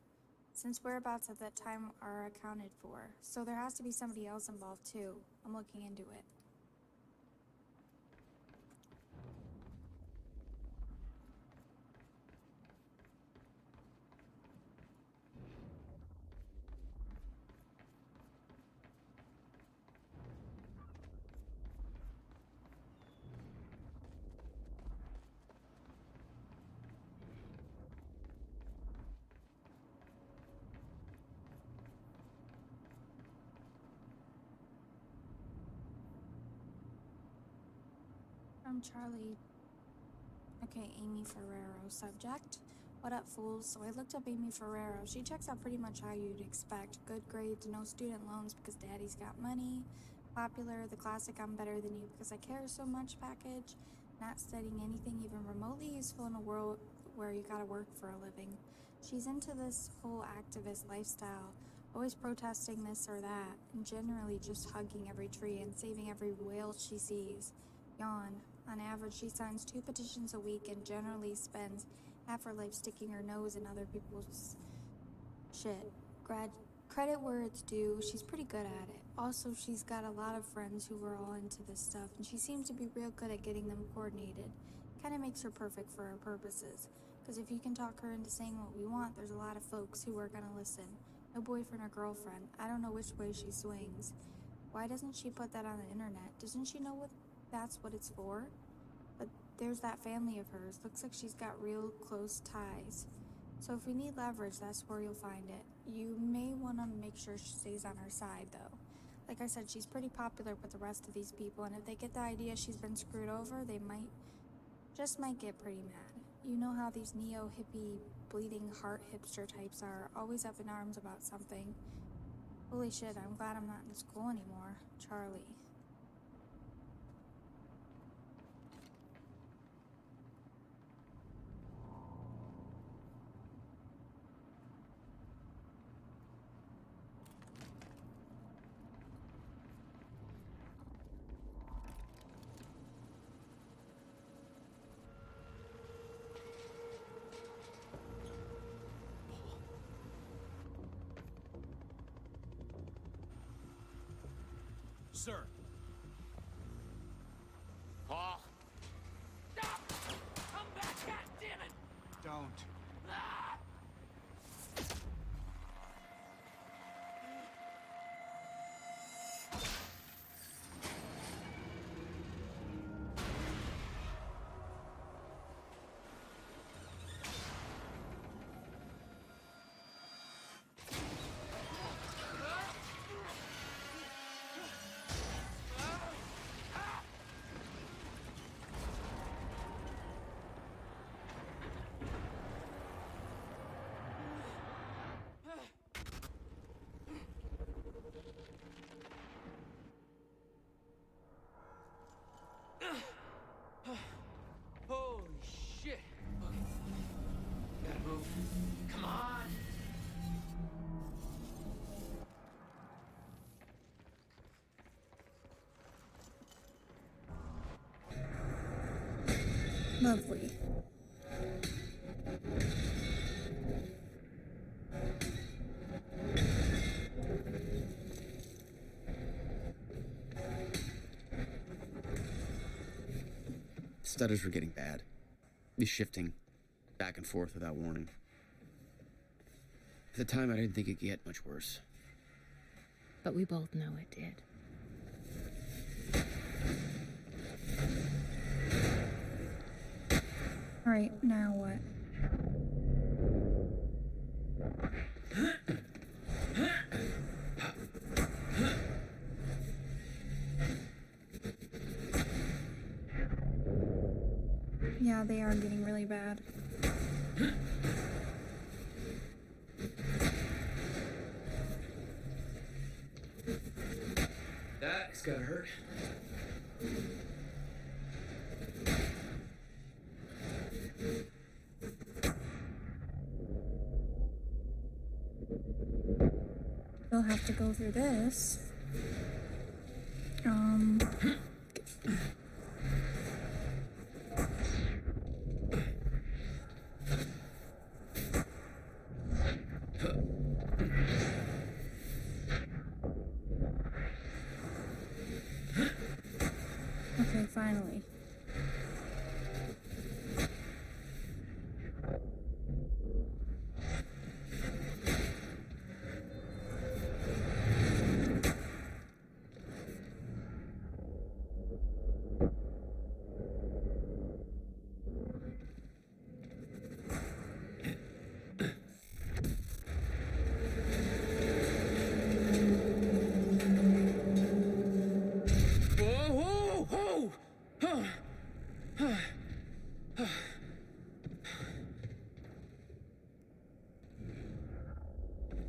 since whereabouts at that time are accounted for. So there has to be somebody else involved too. I'm looking into it. From Charlie. Okay, Amy Ferrero. Subject: what up, fools? So I looked up Amy Ferrero. She checks out pretty much how you'd expect. Good grades, no student loans because daddy's got money. Popular, the classic I'm better than you because I care so much package. Not studying anything even remotely useful in a world where you gotta work for a living. She's into this whole activist lifestyle, always protesting this or that, and generally just hugging every tree and saving every whale she sees. Yawn. On average, she signs 2 petitions a week and generally spends half her life sticking her nose in other people's shit. Credit where it's due, she's pretty good at it. Also, she's got a lot of friends who are all into this stuff, and she seems to be real good at getting them coordinated. Kinda makes her perfect for our purposes. Because if you can talk her into saying what we want, there's a lot of folks who are gonna listen. No boyfriend or girlfriend. I don't know which way she swings. Why doesn't she put that on the internet? Doesn't she know that's what it's for? But there's that family of hers. Looks like she's got real close ties. So if we need leverage, that's where you'll find it. You may want to make sure she stays on her side, though. Like I said, she's pretty popular with the rest of these people, and if they get the idea she's been screwed over, they might get pretty mad. You know how these neo-hippie, bleeding heart hipster types are, always up in arms about something. Holy shit, I'm glad I'm not in school anymore. Charlie. Sir. Paul. Stop! Come back, goddammit! Don't. Holy shit. Okay. Gotta move. Come on. Lovely. Stutters were getting bad. He's shifting back and forth without warning. At the time, I didn't think it could get much worse. But we both know it did. Alright, now what? Yeah, they are getting really bad. That's gotta hurt. We'll have to go through this. Okay, finally.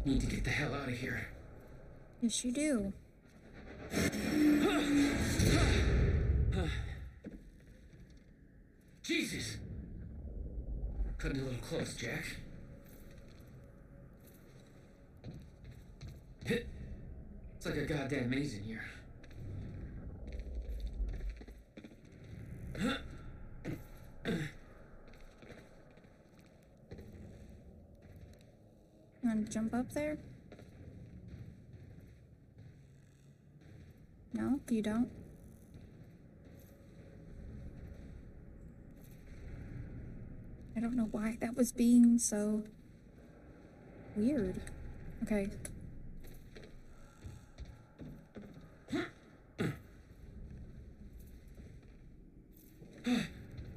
Need to get the hell out of here. Yes, you do. Jesus! Cutting a little close, Jack. It's like a goddamn maze in here. You want to jump up there? No, you don't? I don't know why that was being so weird. Okay.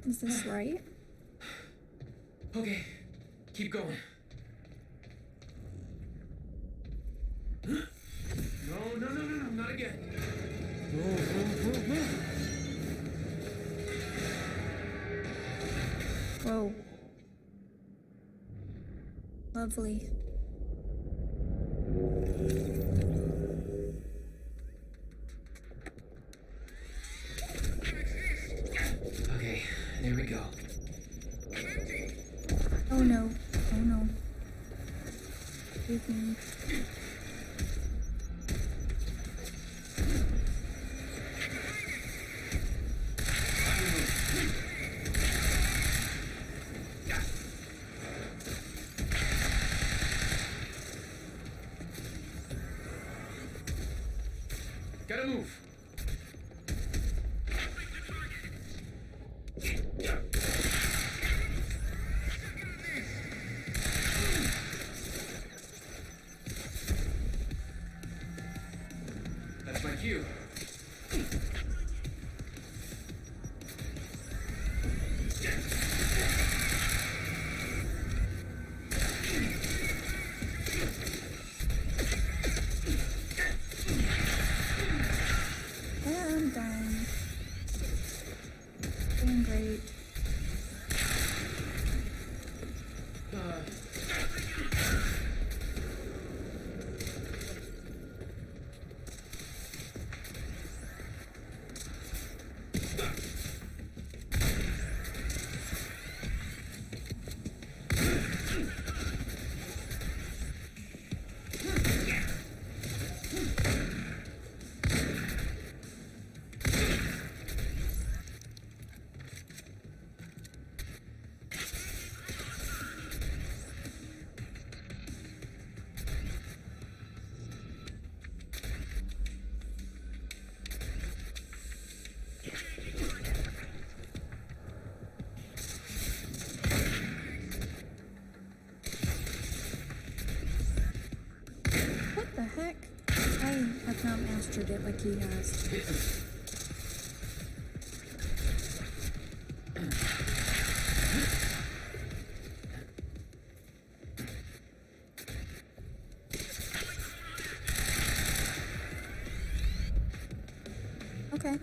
Is this right? Okay, keep going. No, not again. Whoa. Lovely. Okay, there we go. Oh no. Oh no. Excuse me. Gotta move. That's my cue. I'm done. Doing great. mastered it like he has. Okay.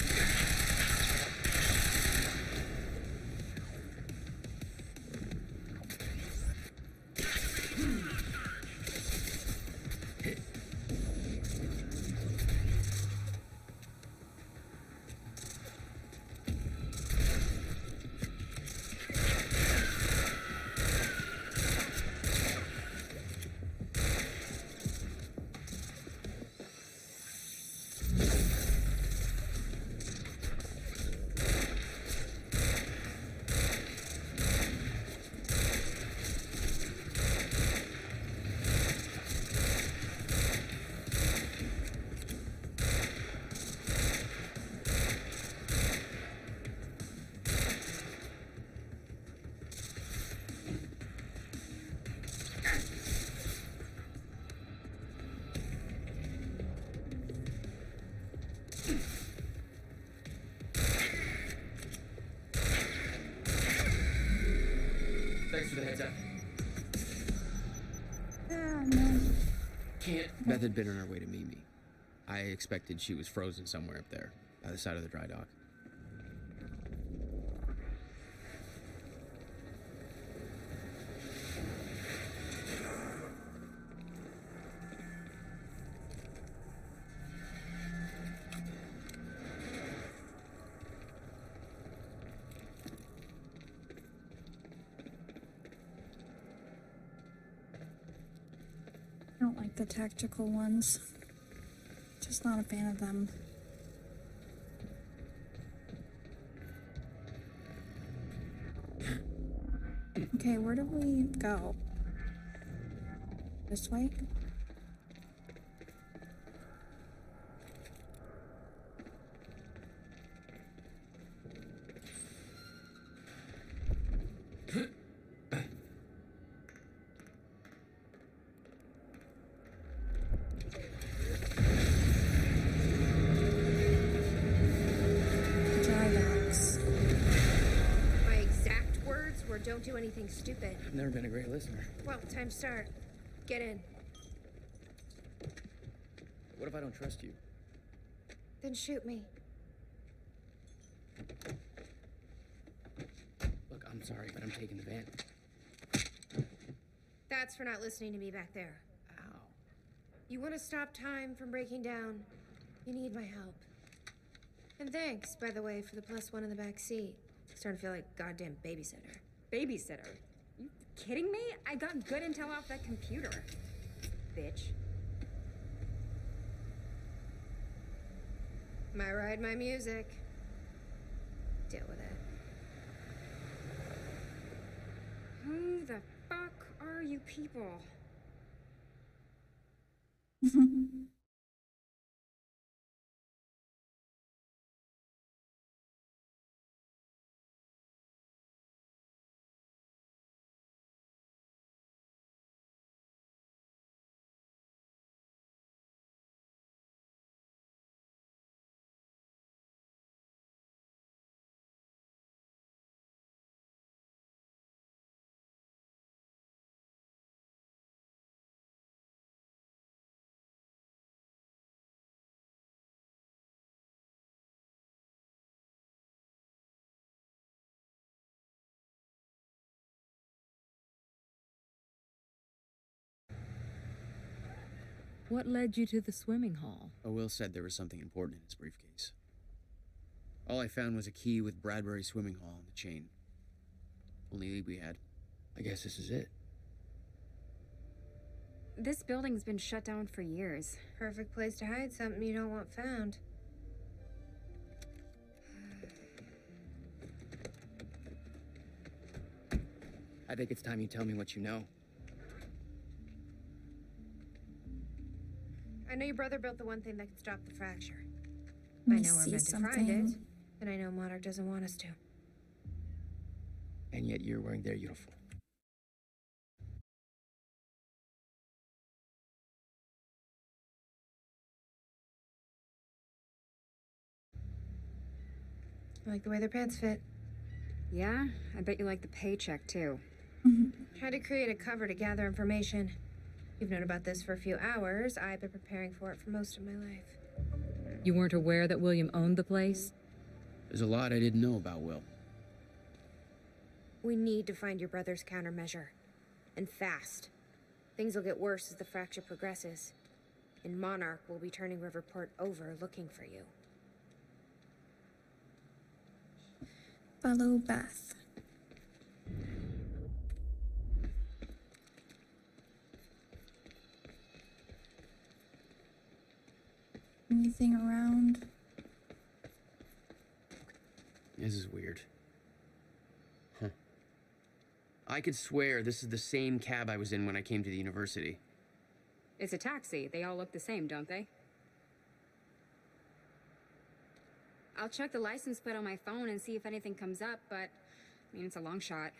Thanks for the heads up. No. Beth had been on her way to meet me. I expected she was frozen somewhere up there, by the side of the dry dock. I don't like the tactical ones. Just not a fan of them. Okay, where do we go? This way? Don't do anything stupid. I've never been a great listener. Well, time to start. Get in. What if I don't trust you? Then shoot me. Look, I'm sorry, but I'm taking the van. That's for not listening to me back there. Ow. You want to stop time from breaking down? You need my help. And thanks, by the way, for the +1 in the back seat. Starting to feel like a goddamn babysitter. Babysitter? You kidding me? I got good intel off that computer. Bitch. My ride, my music. Deal with it. Who the fuck are you people? What led you to the swimming hall? Will said there was something important in his briefcase. All I found was a key with Bradbury Swimming Hall on the chain. Only lead we had. I guess this is it. This building's been shut down for years. Perfect place to hide something you don't want found. I think it's time you tell me what you know. I know your brother built the one thing that could stop the fracture. Let I me know we're see meant to find something. it, and I know Monarch doesn't want us to. And yet you're wearing their uniform. I like the way their pants fit. Yeah? I bet you like the paycheck, too. Had to create a cover to gather information. You've known about this for a few hours. I've been preparing for it for most of my life. You weren't aware that William owned the place? There's a lot I didn't know about Will. We need to find your brother's countermeasure. And fast. Things will get worse as the fracture progresses. And Monarch will be turning Riverport over looking for you. Follow Beth. Anything around? This is weird. Huh. I could swear this is the same cab I was in when I came to the university. It's a taxi. They all look the same, don't they? I'll check the license plate on my phone and see if anything comes up, but, I mean, it's a long shot.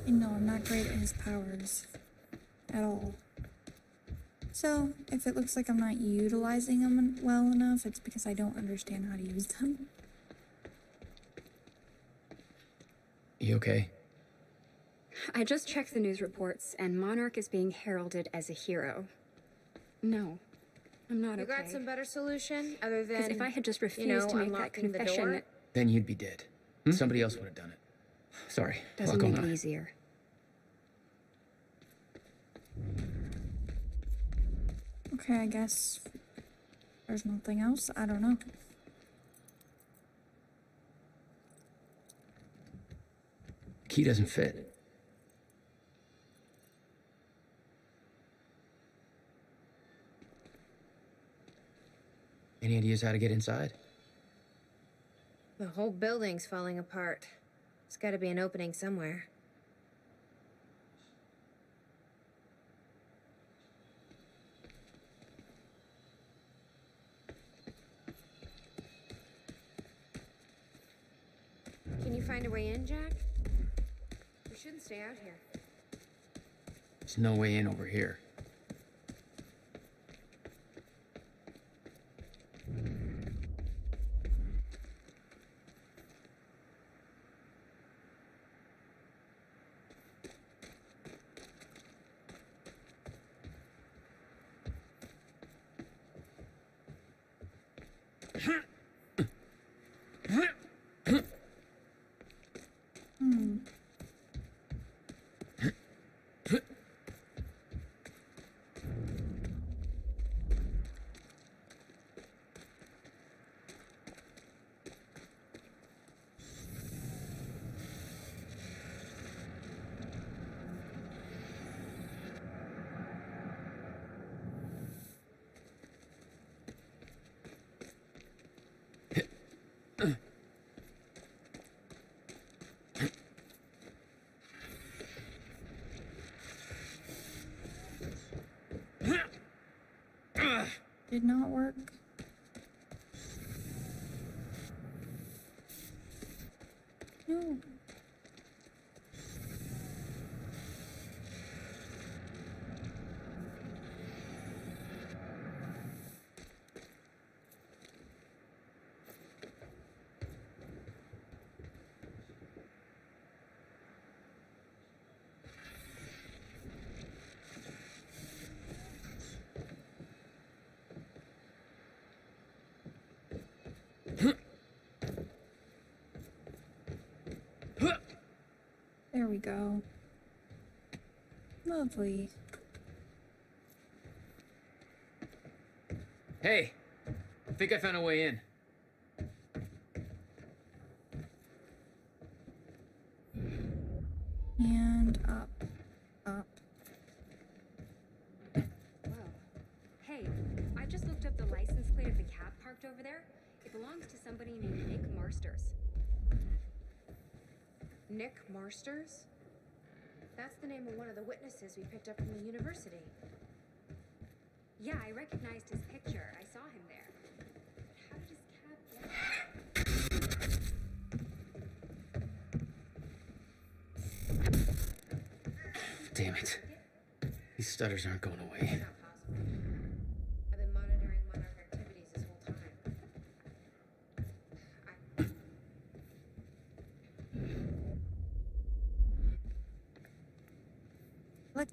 And no, I'm not great at his powers. At all. So, if it looks like I'm not utilizing them well enough, it's because I don't understand how to use them. You okay? I just checked the news reports, and Monarch is being heralded as a hero. No, I'm not You okay. got some better solution other than, Because if I had just refused you know, to make that unlocking the confession, door? it Then you'd be dead. Somebody else would have done it. Sorry. doesn't lot going make it on. easier. Okay, I guess there's nothing else. I don't know. Key doesn't fit. Any ideas how to get inside? The whole building's falling apart. There's gotta be an opening somewhere. Can you find a way in, Jack? We shouldn't stay out here. There's no way in over here. Did not work. No. There we go. Lovely. Hey, I think I found a way in. And up. Up. Whoa. Hey, I just looked up the license plate of the cab parked over there. It belongs to somebody named Nick Marsters. Nick Marsters? That's the name of one of the witnesses we picked up from the university. Yeah, I recognized his picture. I saw him there. But how did his cab get there? damn it. These stutters aren't going away. I've been monitoring Monarch activities this whole time.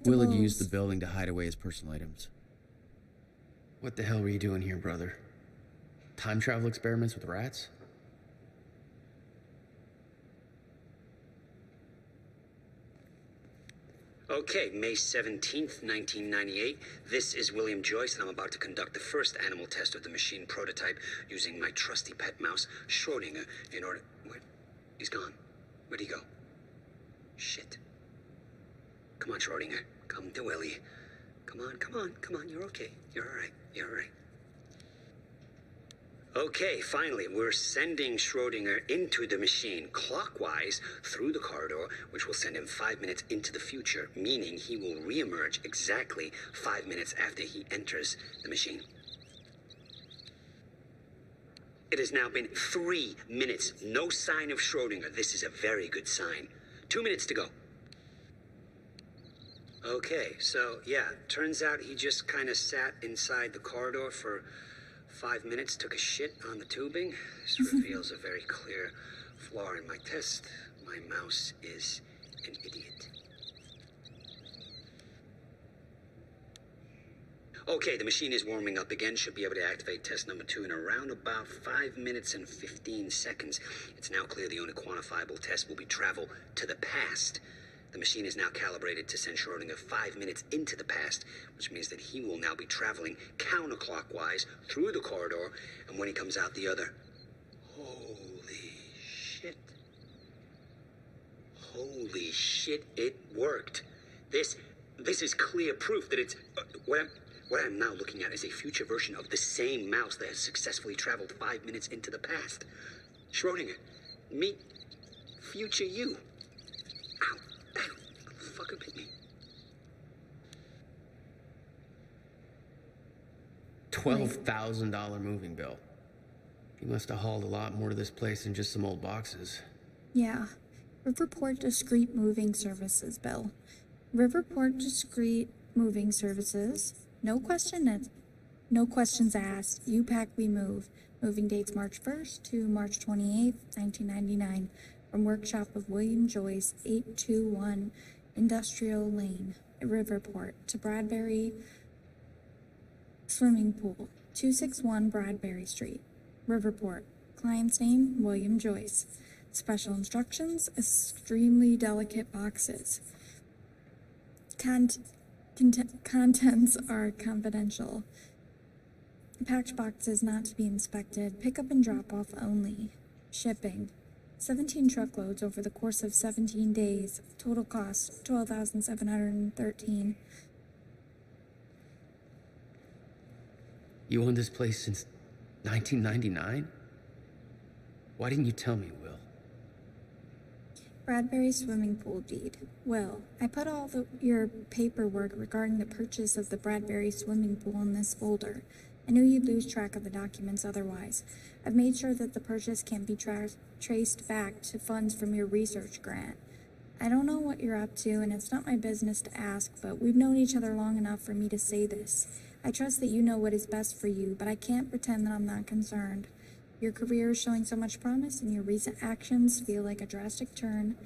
Willard used the building to hide away his personal items. What the hell were you doing here, brother? Time travel experiments with rats? Okay, May 17th, 1998. This is William Joyce, and I'm about to conduct the first animal test of the machine prototype using my trusty pet mouse, Schrodinger, in order... Where? He's gone. Where'd he go? Shit. Come on, Schrodinger. Come to Willie. Come on, come on, come on. You're okay. You're all right. You're all right. Okay, finally, we're sending Schrodinger into the machine clockwise through the corridor, which will send him 5 minutes into the future, meaning he will reemerge exactly 5 minutes after he enters the machine. It has now been 3 minutes. No sign of Schrodinger. This is a very good sign. 2 minutes to go. Okay, so yeah, turns out he just kind of sat inside the corridor for 5 minutes, took a shit on the tubing. This reveals a very clear flaw in my test. My mouse is an idiot. Okay, the machine is warming up again. Should be able to activate test number 2 in around about 5 minutes and 15 seconds. It's now clear the only quantifiable test will be travel to the past. The machine is now calibrated to send Schrodinger 5 minutes into the past, which means that he will now be traveling counterclockwise through the corridor, and when he comes out the other... Holy shit. Holy shit, it worked. This is clear proof that it's... What I'm now looking at is a future version of the same mouse that has successfully traveled 5 minutes into the past. Schrodinger, meet future you. Ow. Fucker bit me. $12,000 moving bill. He must have hauled a lot more to this place than just some old boxes. Yeah. Riverport Discrete Moving Services bill. Riverport Discrete Moving Services. No questions asked. You pack, we move. Moving dates March 1st to March 28th, 1999. From workshop of William Joyce, 821 Industrial Lane, Riverport, to Bradbury Swimming Pool, 261 Bradbury Street, Riverport. Client's name, William Joyce. Special instructions, extremely delicate boxes. Contents are confidential. Packed boxes not to be inspected. Pickup and drop off only. Shipping. 17 truckloads over the course of 17 days. Total cost, $12,713. You owned this place since 1999? Why didn't you tell me, Will? Bradbury Swimming Pool deed. Will, I put all your paperwork regarding the purchase of the Bradbury Swimming Pool in this folder. I knew you'd lose track of the documents otherwise. I've made sure that the purchase can be traced back to funds from your research grant. I don't know what you're up to, and it's not my business to ask, but we've known each other long enough for me to say this. I trust that you know what is best for you, but I can't pretend that I'm not concerned. Your career is showing so much promise, and your recent actions feel like a drastic turn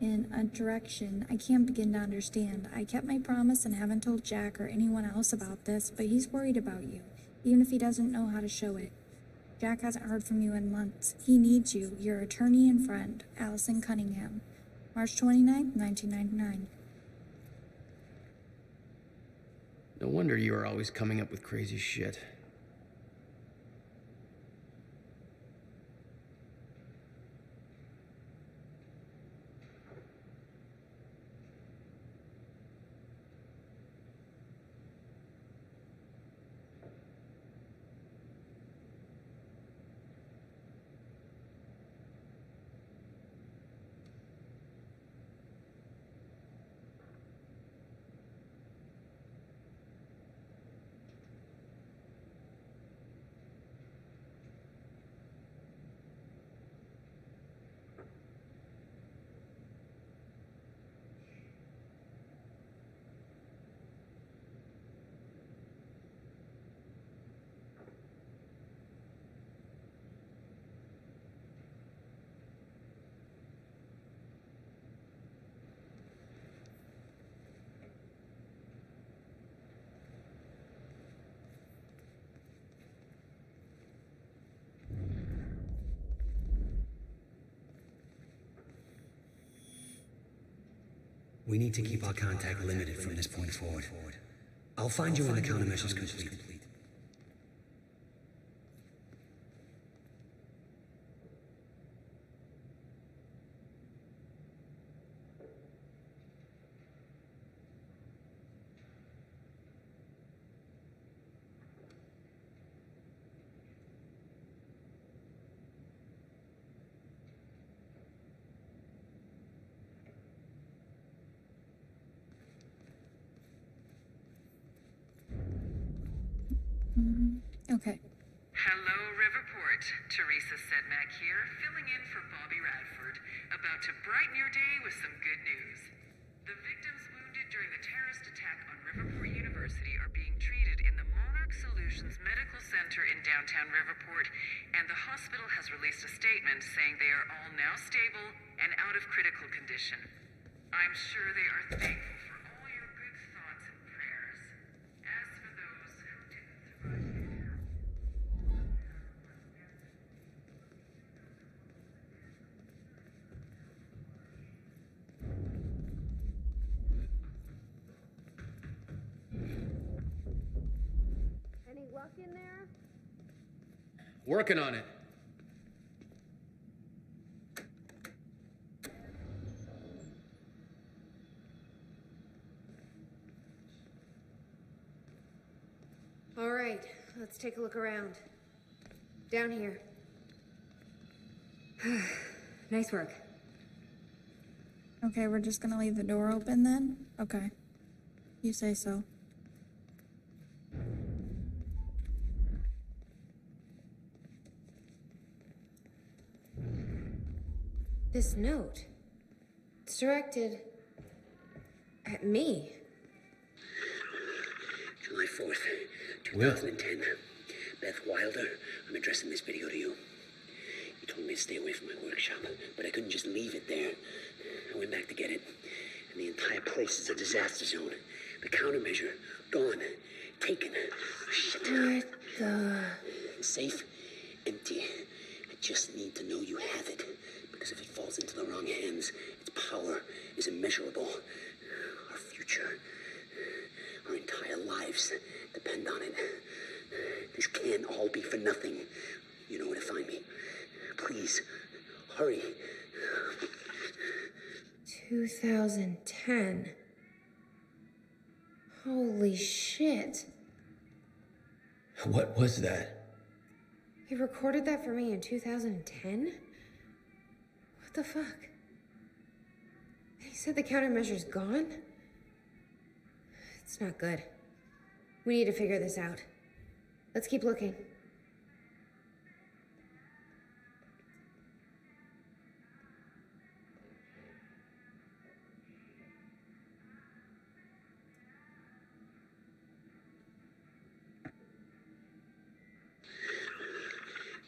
in a direction I can't begin to understand. I kept my promise and haven't told Jack or anyone else about this, but he's worried about you, even if he doesn't know how to show it. Jack hasn't heard from you in months. He needs you, your attorney and friend, Allison Cunningham. March 29th, 1999. No wonder you are always coming up with crazy shit. We need to keep our contact limited from this point forward. I'll find you when the countermeasure's complete. Okay. Hello, Riverport. Teresa Sedmak here, filling in for Bobby Radford, about to brighten your day with some good news. The victims wounded during the terrorist attack on Riverport University are being treated in the Monarch Solutions Medical Center in downtown Riverport, and the hospital has released a statement saying they are all now stable and out of critical condition. I'm sure they are thankful for all your good thoughts and prayers. As for those who didn't survive, Any luck in there? Working on it. All right, let's take a look around. Down here. Nice work. Okay, we're just gonna leave the door open then? Okay. You say so. This note. It's directed at me. July 4th, 2010. Beth Wilder, I'm addressing this video to you. You told me to stay away from my workshop, but I couldn't just leave it there. I went back to get it, and the entire place is a disaster zone. The countermeasure, gone, taken. Shit. What the... Safe, empty. I just need to know you have it, because if it falls into the wrong hands, its power is immeasurable. Our future, our entire lives depend on it. This can't all be for nothing. You know where to find me. Please, hurry. 2010. Holy shit. What was that? He recorded that for me in 2010? What the fuck? He said the countermeasure's gone? It's not good. We need to figure this out. Let's keep looking.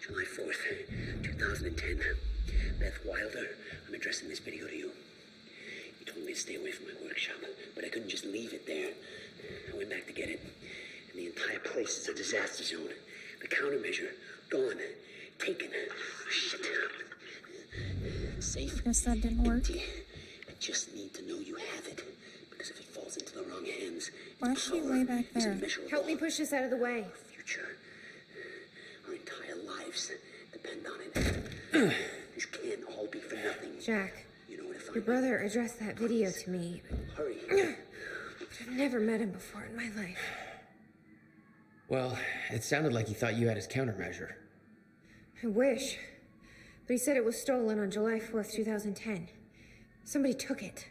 July 4th, 2010. Beth Wilder, I'm addressing this video to you. You told me to stay away from my workshop, but I couldn't just leave it there. I went back to get it, and the entire place is a disaster zone. The countermeasure, gone, taken. Shit. Safe. Guess that didn't work. Empty. I just need to know you have it, because if it falls into the wrong hands, Why is she way back there? Help me push this out of the way. Future. Our entire lives depend on it. This can't all be for nothing. Jack, You know where to find your brother addressed that video to me. Hurry. I've never met him before in my life. Well, it sounded like he thought you had his countermeasure. I wish. But he said it was stolen on July 4th, 2010. Somebody took it.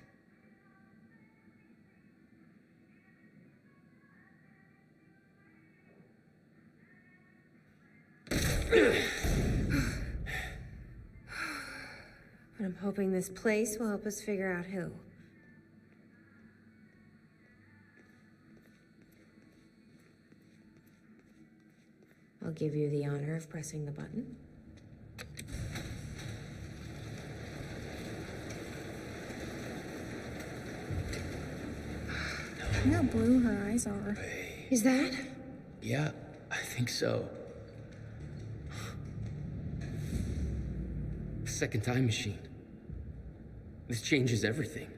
But I'm hoping this place will help us figure out who. I'll give you the honor of pressing the button. Look how blue her eyes are. Is that? Yeah, I think so. Second time machine. This changes everything.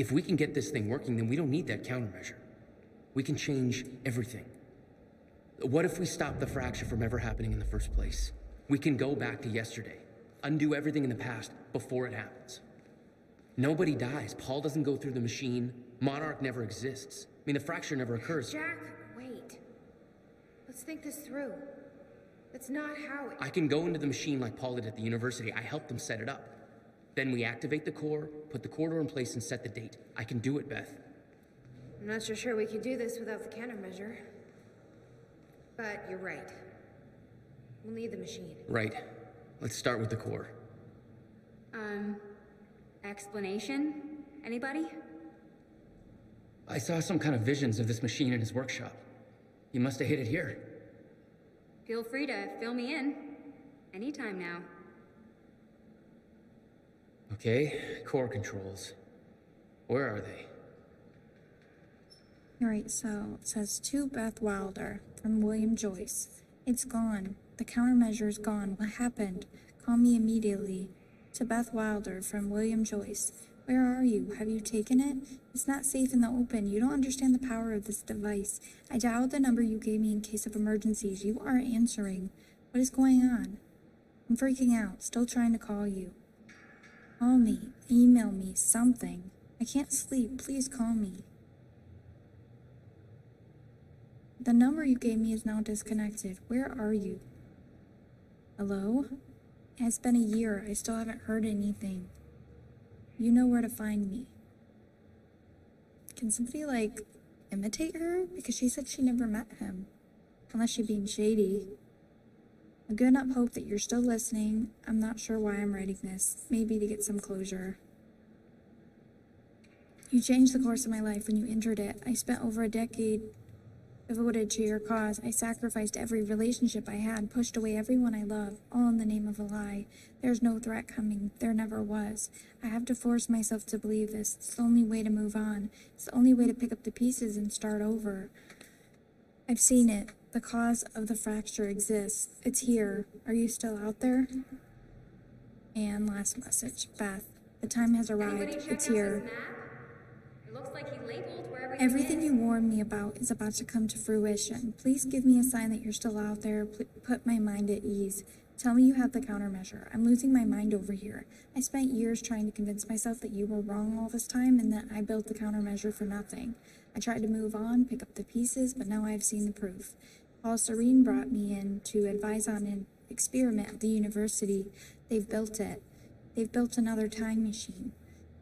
If we can get this thing working, then we don't need that countermeasure. We can change everything. What if we stop the fracture from ever happening in the first place? We can go back to yesterday, undo everything in the past before it happens. Nobody dies. Paul doesn't go through the machine. Monarch never exists. I mean, the fracture never occurs. Jack, wait. Let's think this through. That's not how it... I can go into the machine like Paul did at the university. I helped them set it up. Then we activate the core, put the corridor in place, and set the date. I can do it, Beth. I'm not so sure we could do this without the countermeasure. But you're right. We'll need the machine. Right. Let's start with the core. Explanation? Anybody? I saw some kind of visions of this machine in his workshop. He must have hid it here. Feel free to fill me in. Anytime now. Okay, core controls. Where are they? Alright, so it says to Beth Wilder from William Joyce. It's gone. The countermeasure's gone. What happened? Call me immediately. To Beth Wilder from William Joyce. Where are you? Have you taken it? It's not safe in the open. You don't understand the power of this device. I dialed the number you gave me in case of emergencies. You aren't answering. What is going on? I'm freaking out. Still trying to call you. Call me. Email me. Something. I can't sleep. Please call me. The number you gave me is now disconnected. Where are you? Hello? It's been a year. I still haven't heard anything. You know where to find me. Can somebody, like, imitate her? Because she said she never met him. Unless she's being shady. I'm giving up hope that you're still listening. I'm not sure why I'm writing this. Maybe to get some closure. You changed the course of my life when you injured it. I spent over a decade devoted to your cause. I sacrificed every relationship I had, pushed away everyone I love, all in the name of a lie. There's no threat coming. There never was. I have to force myself to believe this. It's the only way to move on. It's the only way to pick up the pieces and start over. I've seen it. The cause of the fracture exists. It's here. Are you still out there? And last message. Beth, the time has arrived. It's here. It looks like he labeled where Everything you warned me about is about to come to fruition. Please give me a sign that you're still out there. Put my mind at ease. Tell me you have the countermeasure. I'm losing my mind over here. I spent years trying to convince myself that you were wrong all this time and that I built the countermeasure for nothing. I tried to move on, pick up the pieces, but now I've seen the proof. Paul Serene brought me in to advise on an experiment at the university. They've built it. They've built another time machine.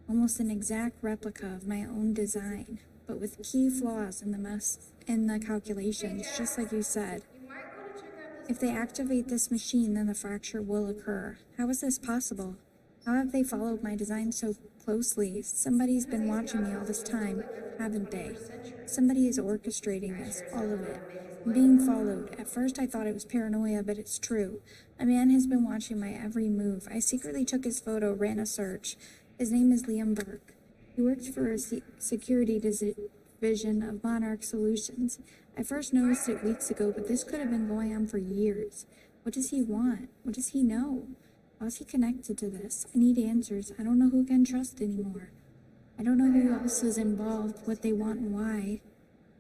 Almost an exact replica of my own design, but with key flaws in the calculations, just like you said. If they activate this machine, then the fracture will occur. How is this possible? How have they followed my design so closely? Somebody's been watching me all this time, haven't they? Somebody is orchestrating this, all of it. I'm being followed. At first I thought it was paranoia, but it's true. A man has been watching my every move. I secretly took his photo, ran a search. His name is Liam Burke. He works for a security division of Monarch Solutions. I first noticed it weeks ago, but this could have been going on for years. What does he want? What does he know? How is he connected to this? I need answers. I don't know who can trust anymore. I don't know who else is involved, what they want and why.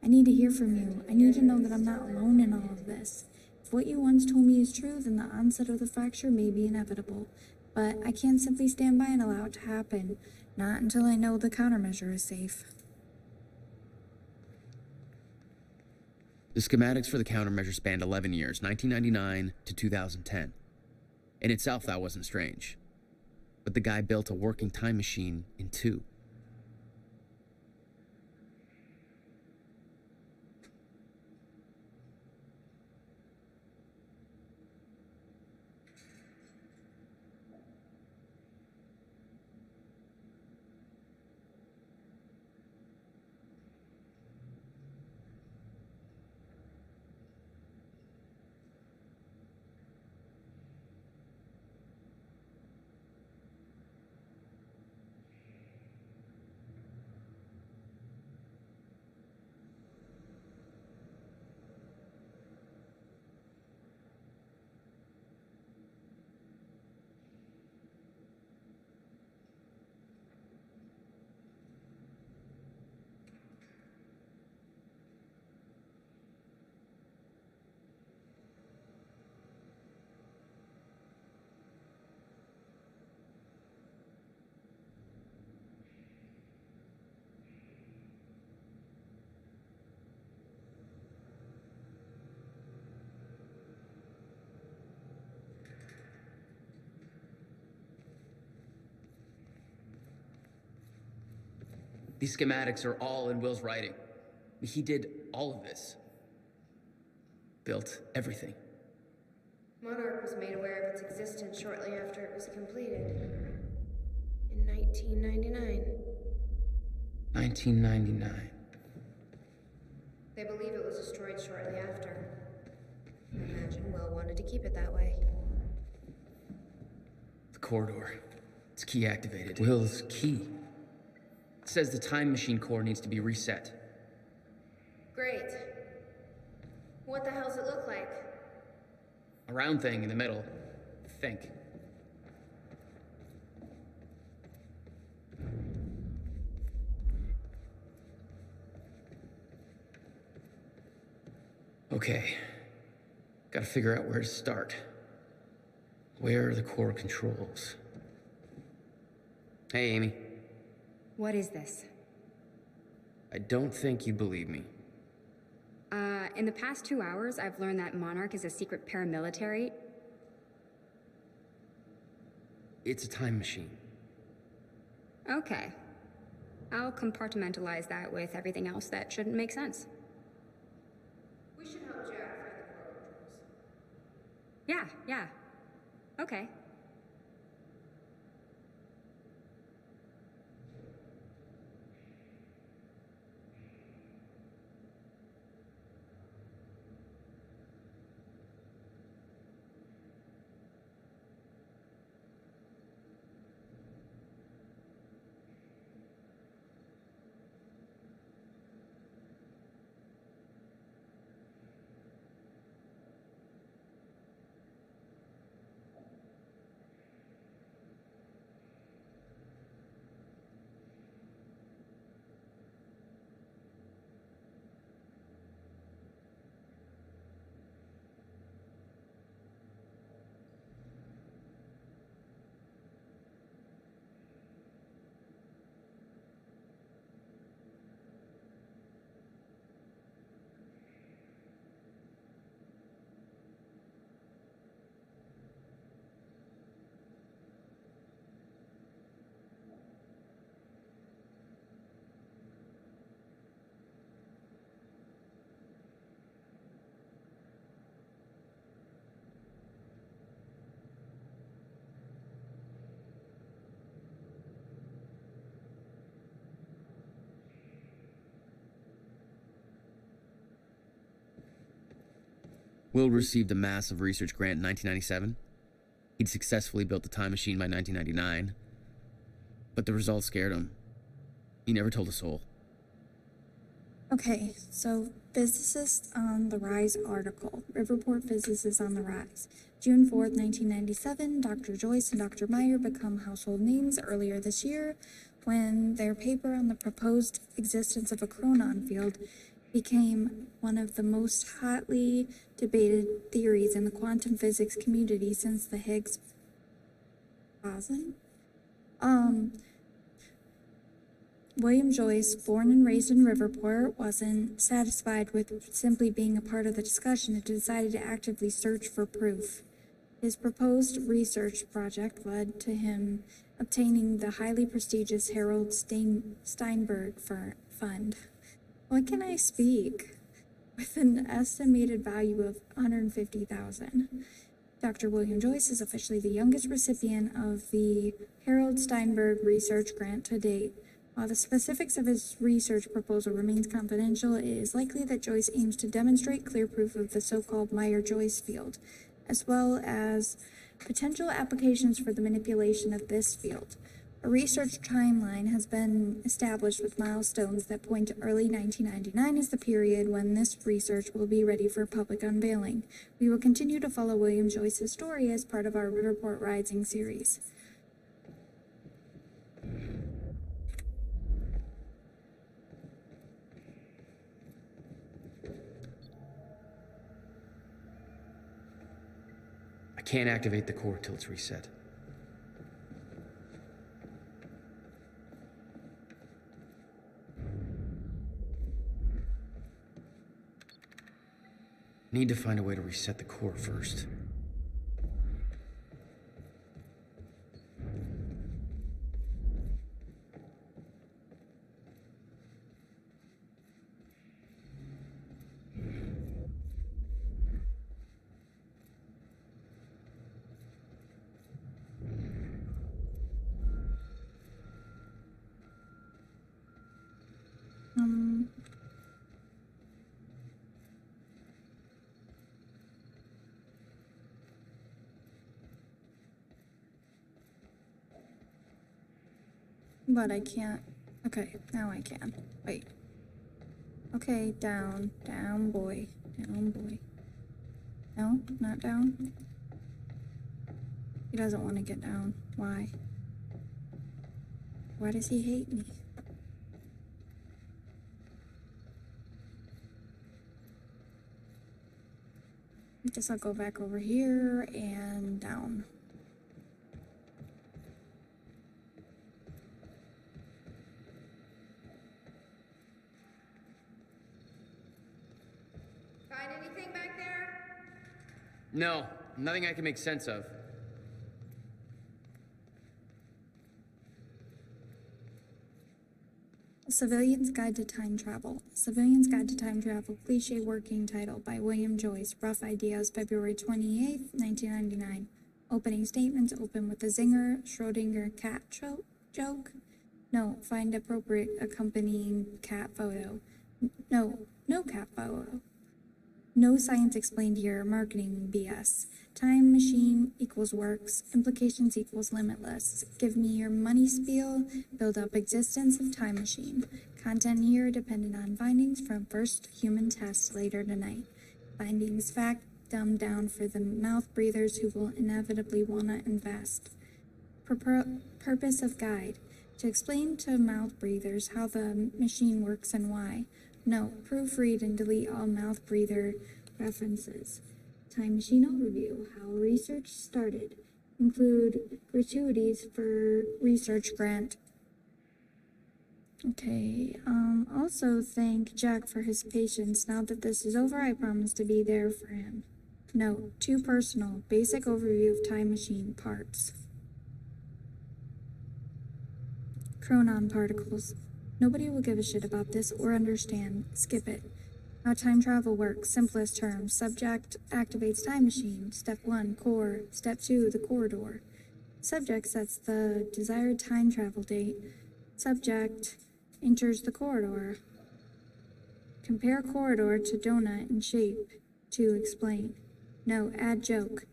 I need to hear from you. I need to know that I'm not alone in all of this. If what you once told me is true, then the onset of the fracture may be inevitable. But I can't simply stand by and allow it to happen. Not until I know the countermeasure is safe. The schematics for the countermeasure spanned 11 years, 1999 to 2010. In itself, that wasn't strange. But the guy built a working time machine in 2. These schematics are all in Will's writing. He did all of this. Built everything. Monarch was made aware of its existence shortly after it was completed. In 1999. 1999. They believe it was destroyed shortly after. I imagine Will wanted to keep it that way. The corridor. It's key activated. Will's key. It says the time machine core needs to be reset. Great. What the hell's it look like? A round thing in the middle. I think. Okay. Gotta figure out where to start. Where are the core controls? Hey, Amy. What is this? I don't think you believe me. In the past 2 hours, I've learned that Monarch is a secret paramilitary. It's a time machine. Okay. I'll compartmentalize that with everything else that shouldn't make sense. We should help Jack find the core controls. Yeah. Okay. Will received a massive research grant in 1997. He'd successfully built the time machine by 1999. But the results scared him. He never told a soul. Okay, so Physicists on the Rise article. Riverport Physicists on the Rise. June 4th, 1997, Dr. Joyce and Dr. Meyer become household names earlier this year when their paper on the proposed existence of a chronon field became one of the most hotly debated theories in the quantum physics community since the Higgs boson. William Joyce, born and raised in Riverport, wasn't satisfied with simply being a part of the discussion and decided to actively search for proof. His proposed research project led to him obtaining the highly prestigious Harold Steinberg Fund. Why can I speak? With an estimated value of $150,000. Dr. William Joyce is officially the youngest recipient of the Harold Steinberg Research Grant to date. While the specifics of his research proposal remains confidential, it is likely that Joyce aims to demonstrate clear proof of the so-called Meyer-Joyce field, as well as potential applications for the manipulation of this field. A research timeline has been established with milestones that point to early 1999 as the period when this research will be ready for public unveiling. We will continue to follow William Joyce's story as part of our Riverport Rising series. I can't activate the core till it's reset. Need to find a way to reset the core first. But I can't. Okay, now I can. Wait. Okay, down. Down, boy. Down, boy. No, not down. He doesn't want to get down. Why? Why does he hate me? I guess I'll go back over here and down. Find anything back there? No, nothing I can make sense of. A Civilian's Guide to Time Travel. Civilian's Guide to Time Travel, cliche working title by William Joyce. Rough ideas, February 28th, 1999. Opening statements open with a zinger, Schrodinger cat joke. No, find appropriate accompanying cat photo. No cat photo. No science explained here, marketing BS. Time machine equals works, implications equals limitless. Give me your money spiel, build up existence of time machine. Content here dependent on findings from first human test later tonight. Findings fact dumbed down for the mouth breathers who will inevitably wanna invest. Purpose of guide, to explain to mouth breathers how the machine works and why. No, proofread and delete all mouth breather references. Time machine overview, how research started. Include gratuities for research grant. Okay, also thank Jack for his patience. Now that this is over, I promise to be there for him. No, too personal. Basic overview of time machine parts. Chronon particles. Nobody will give a shit about this or understand. Skip it. How time travel works. Simplest terms. Subject activates time machine. Step 1, core. Step 2, the corridor. Subject sets the desired time travel date. Subject enters the corridor. Compare corridor to donut in shape. To explain. No, add joke.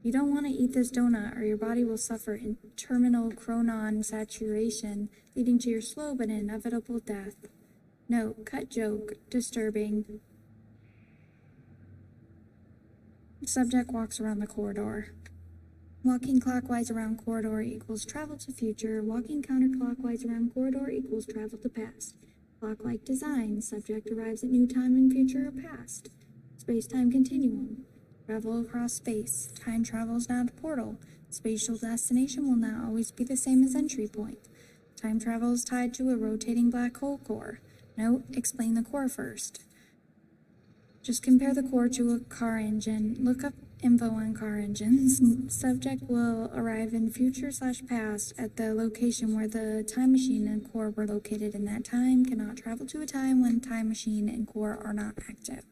You don't want to eat this donut or your body will suffer in terminal chronon saturation, leading to your slow but inevitable death. No, cut joke, disturbing. Subject walks around the corridor. Walking clockwise around corridor equals travel to future. Walking counterclockwise around corridor equals travel to past. Clock-like design. Subject arrives at new time and future or past. Space-time continuum. Travel across space. Time travel is not a portal. Spatial destination will not always be the same as entry point. Time travel is tied to a rotating black hole core. Note, explain the core first. Just compare the core to a car engine. Look up info on car engines. Subject will arrive in future/past at the location where the time machine and core were located in that time. Cannot travel to a time when time machine and core are not active.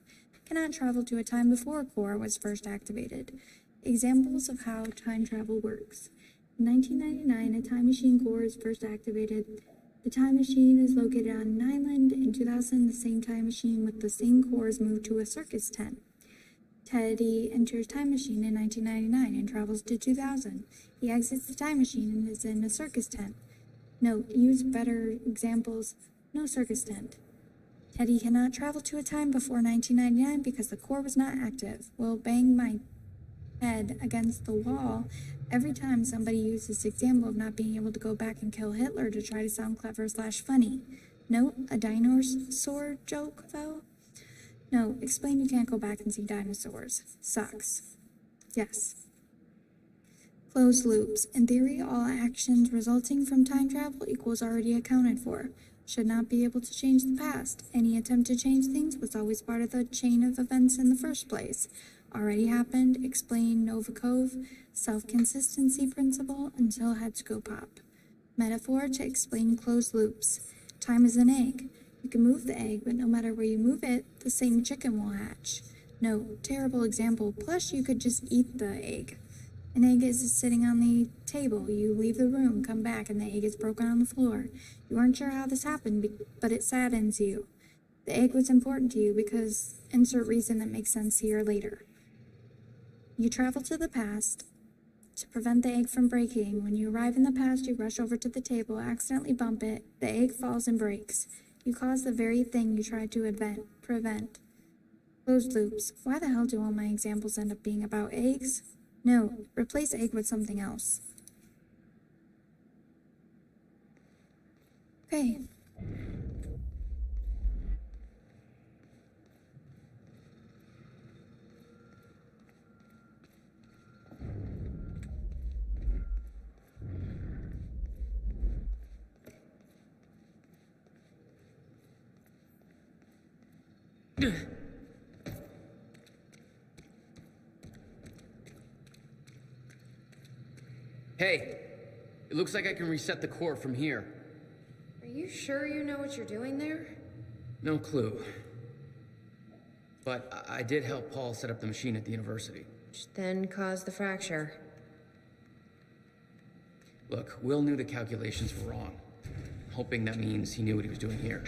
Cannot travel to a time before core was first activated. Examples of how time travel works. In 1999, a time machine core is first activated. The time machine is located on an island. In 2000, the same time machine with the same core is moved to a circus tent. Teddy enters time machine in 1999 and travels to 2000. He exits the time machine and is in a circus tent. Note, use better examples. No circus tent. Teddy cannot travel to a time before 1999 because the core was not active. Will bang my head against the wall every time somebody uses this example of not being able to go back and kill Hitler to try to sound clever/funny. Note, a dinosaur joke, though? No, explain you can't go back and see dinosaurs. Sucks. Yes. Closed loops. In theory, all actions resulting from time travel equals already accounted for. Should not be able to change the past. Any attempt to change things was always part of the chain of events in the first place. Already happened, explain Novikov, self-consistency principle until heads go pop. Metaphor to explain closed loops. Time is an egg. You can move the egg, but no matter where you move it, the same chicken will hatch. No, terrible example, plus you could just eat the egg. An egg is sitting on the table. You leave the room, come back, and the egg is broken on the floor. You aren't sure how this happened, but it saddens you. The egg was important to you because insert reason that makes sense here later. You travel to the past. To prevent the egg from breaking, when you arrive in the past, you rush over to the table, accidentally bump it, the egg falls and breaks. You cause the very thing you tried to prevent. Closed loops. Why the hell do all my examples end up being about eggs? No, replace egg with something else. Okay. Hey, it looks like I can reset the core from here. Are you sure you know what you're doing there? No clue. But I did help Paul set up the machine at the university. Which then caused the fracture. Look, Will knew the calculations were wrong. Hoping that means he knew what he was doing here.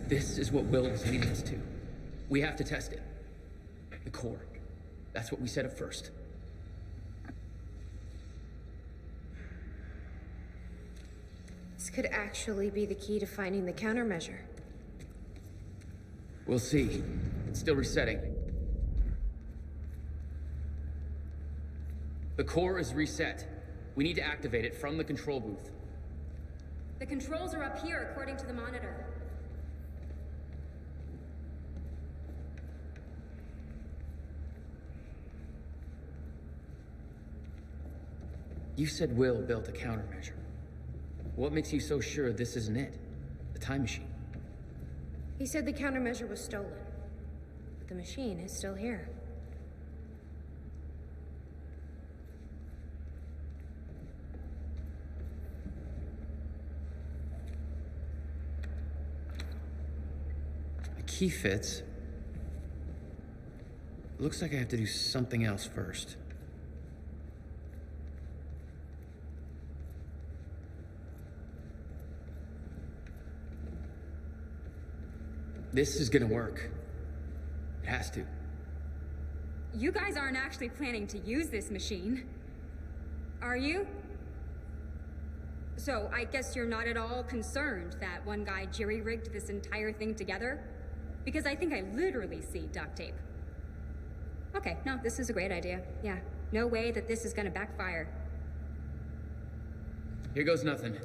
This is what Will was leading us to. We have to test it. The core. That's what we set up first. This could actually be the key to finding the countermeasure. We'll see. It's still resetting. The core is reset. We need to activate it from the control booth. The controls are up here, according to the monitor. You said Will built a countermeasure. What makes you so sure this isn't it? The time machine? He said the countermeasure was stolen. But the machine is still here. The key fits. Looks like I have to do something else first. This is gonna work. It has to. You guys aren't actually planning to use this machine, are you? So, I guess you're not at all concerned that one guy jerry-rigged this entire thing together? Because I think I literally see duct tape. Okay, no, this is a great idea. Yeah, no way that this is gonna backfire. Here goes nothing.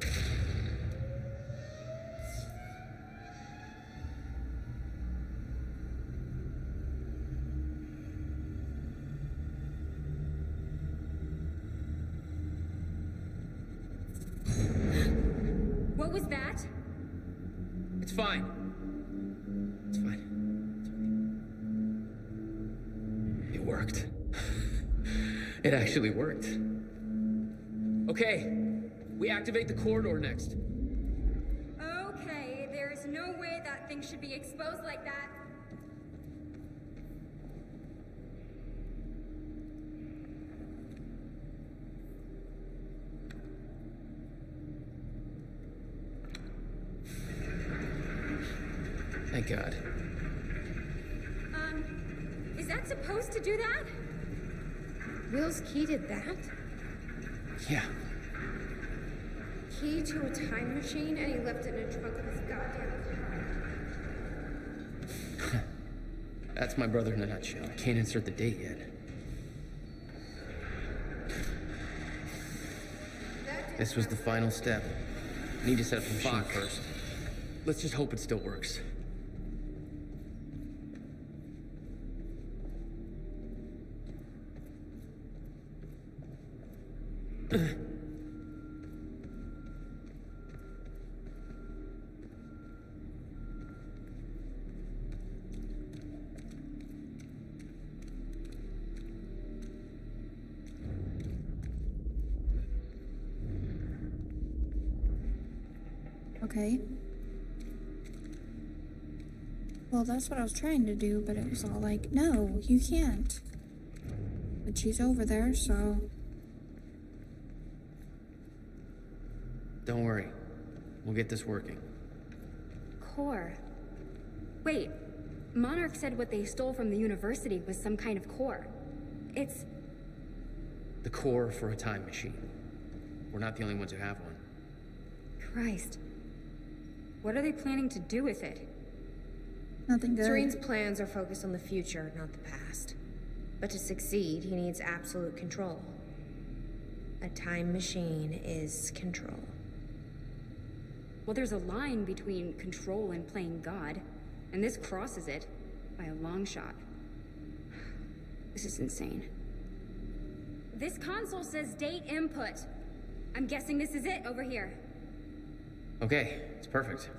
What was that? It's fine. It's fine. It worked. It actually worked. Okay, we activate the corridor next. Okay, there's no way that thing should be exposed like that. Thank God. Is that supposed to do that? Will's key did that? Yeah. Key to a time machine, and he left it in a trunk of his goddamn car. That's my brother in a nutshell. I can't insert the date yet. This was the final step. Need to set up the machine first. Let's just hope it still works. Okay. Well, that's what I was trying to do, but it was all like, no, you can't. But she's over there, so... Don't worry. We'll get this working. Core. Wait, Monarch said what they stole from the university was some kind of core. It's... The core for a time machine. We're not the only ones who have one. Christ. What are they planning to do with it? Nothing good. Serene's plans are focused on the future, not the past. But to succeed, he needs absolute control. A time machine is control. Well, there's a line between control and playing God, and this crosses it by a long shot. This is insane. This console says date input. I'm guessing this is it over here. Okay, it's perfect.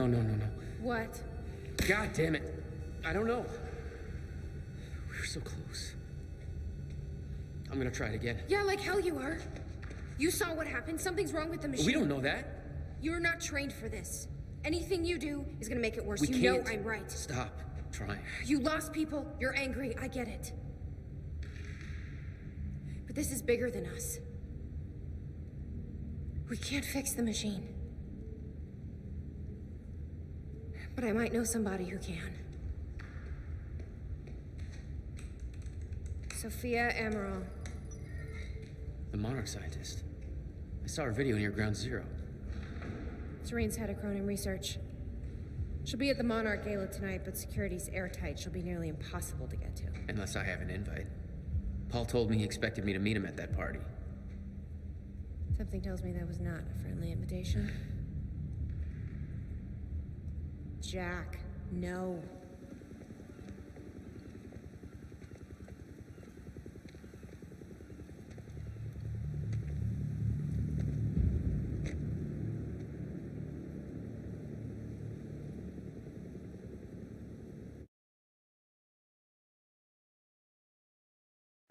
No. What? God damn it. I don't know. We were so close. I'm gonna try it again. Yeah, like hell you are. You saw what happened. Something's wrong with the machine. We don't know that. You're not trained for this. Anything you do is gonna make it worse. We You can't. know I'm right. Stop trying. You lost people. You're angry. I get it. But this is bigger than us. We can't fix the machine. But I might know somebody who can. Sophia Amaral. The Monarch scientist. I saw her video near Ground Zero. Serene's head of Cronin Research. She'll be at the Monarch Gala tonight, but security's airtight. She'll be nearly impossible to get to. Unless I have an invite. Paul told me he expected me to meet him at that party. Something tells me that was not a friendly invitation. Jack, no.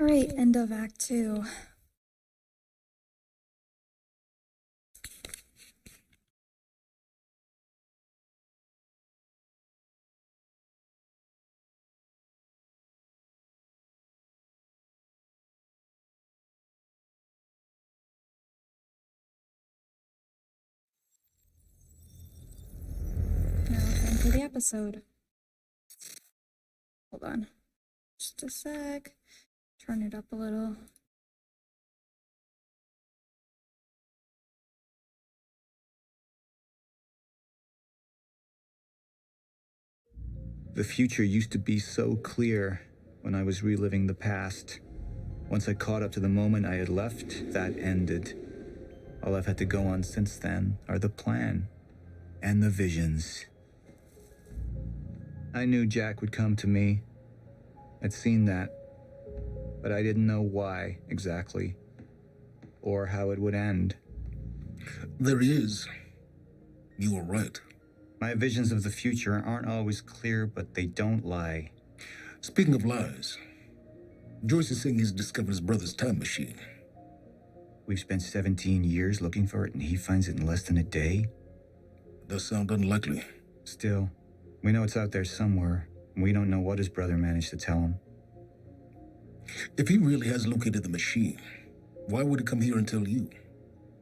Alright, end of Act 2. Now, time for the episode. Hold on. Just a sec. Turn it up a little. The future used to be so clear when I was reliving the past. Once I caught up to the moment I had left, that ended. All I've had to go on since then are the plan and the visions. I knew Jack would come to me. I'd seen that. But I didn't know why exactly, or how it would end. There he is. You were right. My visions of the future aren't always clear, but they don't lie. Speaking of lies, Joyce is saying he's discovered his brother's time machine. We've spent 17 years looking for it, and he finds it in less than a day? Does sound unlikely. Still, we know it's out there somewhere, and we don't know what his brother managed to tell him. If he really has located the machine, why would he come here and tell you?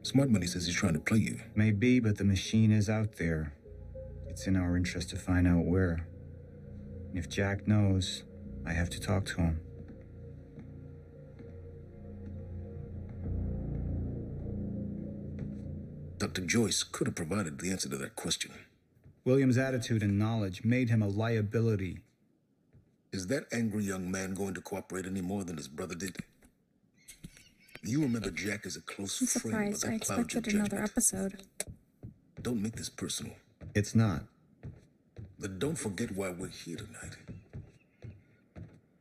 Smart Money says he's trying to play you. Maybe, but the machine is out there. It's in our interest to find out where. And if Jack knows, I have to talk to him. Dr. Joyce could have provided the answer to that question. William's attitude and knowledge made him a liability. Is that angry young man going to cooperate any more than his brother did? You remember Jack as a close I'm friend, but surprised. I that clouds your expected another judgment. episode. Don't make this personal. It's not. But don't forget why we're here tonight.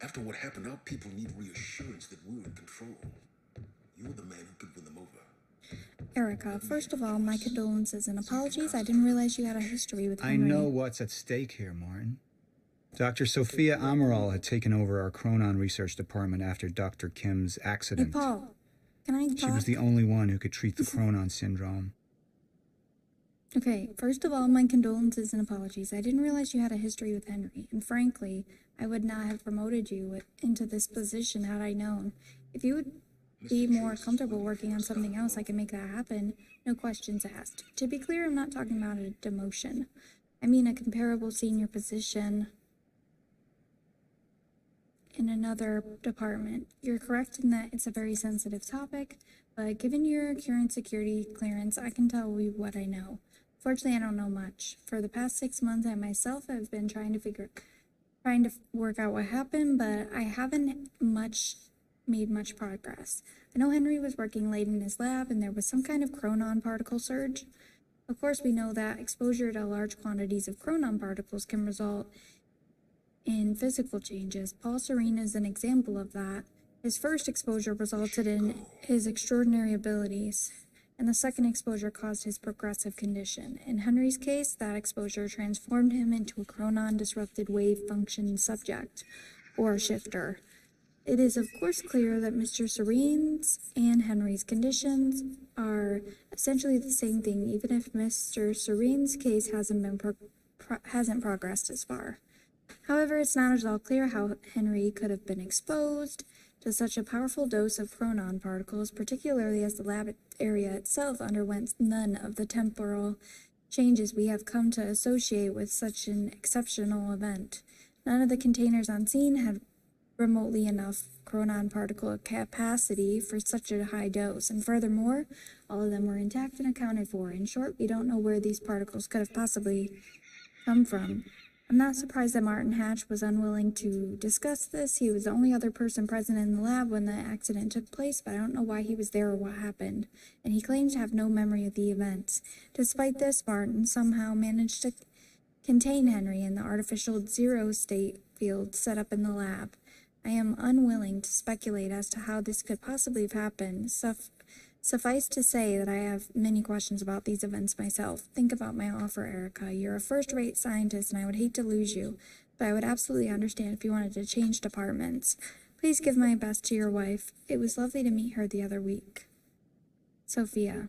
After what happened, our people need reassurance that we're in control. You're the man who could win them over. Erica, first of all, my condolences and apologies. I didn't realize you had a history with I Henry. know what's at stake here, Martin. Dr. Sophia Amaral had taken over our Chronon research department after Dr. Kim's Hey, accident. Paul. Can I talk? She was the only one who could treat the Chronon syndrome. Okay, first of all, my condolences and apologies. I didn't realize you had a history with Henry, and frankly, I would not have promoted you into this position had I known. If you would be more comfortable working on something else, I can make that happen. No questions asked. To be clear, I'm not talking about a demotion. I mean a comparable senior position in another department. You're correct in that it's a very sensitive topic, but given your current security clearance, I can tell you what I know. Fortunately, I don't know much. For the past 6 months, I myself have been trying to work out what happened, but I haven't made much progress. I know Henry was working late in his lab, and there was some kind of chronon particle surge. Of course, we know that exposure to large quantities of chronon particles can result in physical changes. Paul Serene is an example of that. His first exposure resulted in his extraordinary abilities, and the second exposure caused his progressive condition. In Henry's case, that exposure transformed him into a chronon-disrupted wave function subject, or shifter. It is of course clear that Mr. Serene's and Henry's conditions are essentially the same thing, even if Mr. Serene's case hasn't progressed as far. However, it's not at all clear how Henry could have been exposed to such a powerful dose of chronon particles, particularly as the lab area itself underwent none of the temporal changes we have come to associate with such an exceptional event. None of the containers on scene had remotely enough chronon particle capacity for such a high dose. And furthermore, all of them were intact and accounted for. In short, we don't know where these particles could have possibly come from. I'm not surprised that Martin Hatch was unwilling to discuss this. He was the only other person present in the lab when the accident took place, but I don't know why he was there or what happened. And he claims to have no memory of the events. Despite this, Martin somehow managed to contain Henry in the artificial zero state field set up in the lab. I am unwilling to speculate as to how this could possibly have happened. Suffice to say that I have many questions about these events myself. Think about my offer, Erica. You're a first-rate scientist, and I would hate to lose you, but I would absolutely understand if you wanted to change departments. Please give my best to your wife. It was lovely to meet her the other week. Sophia.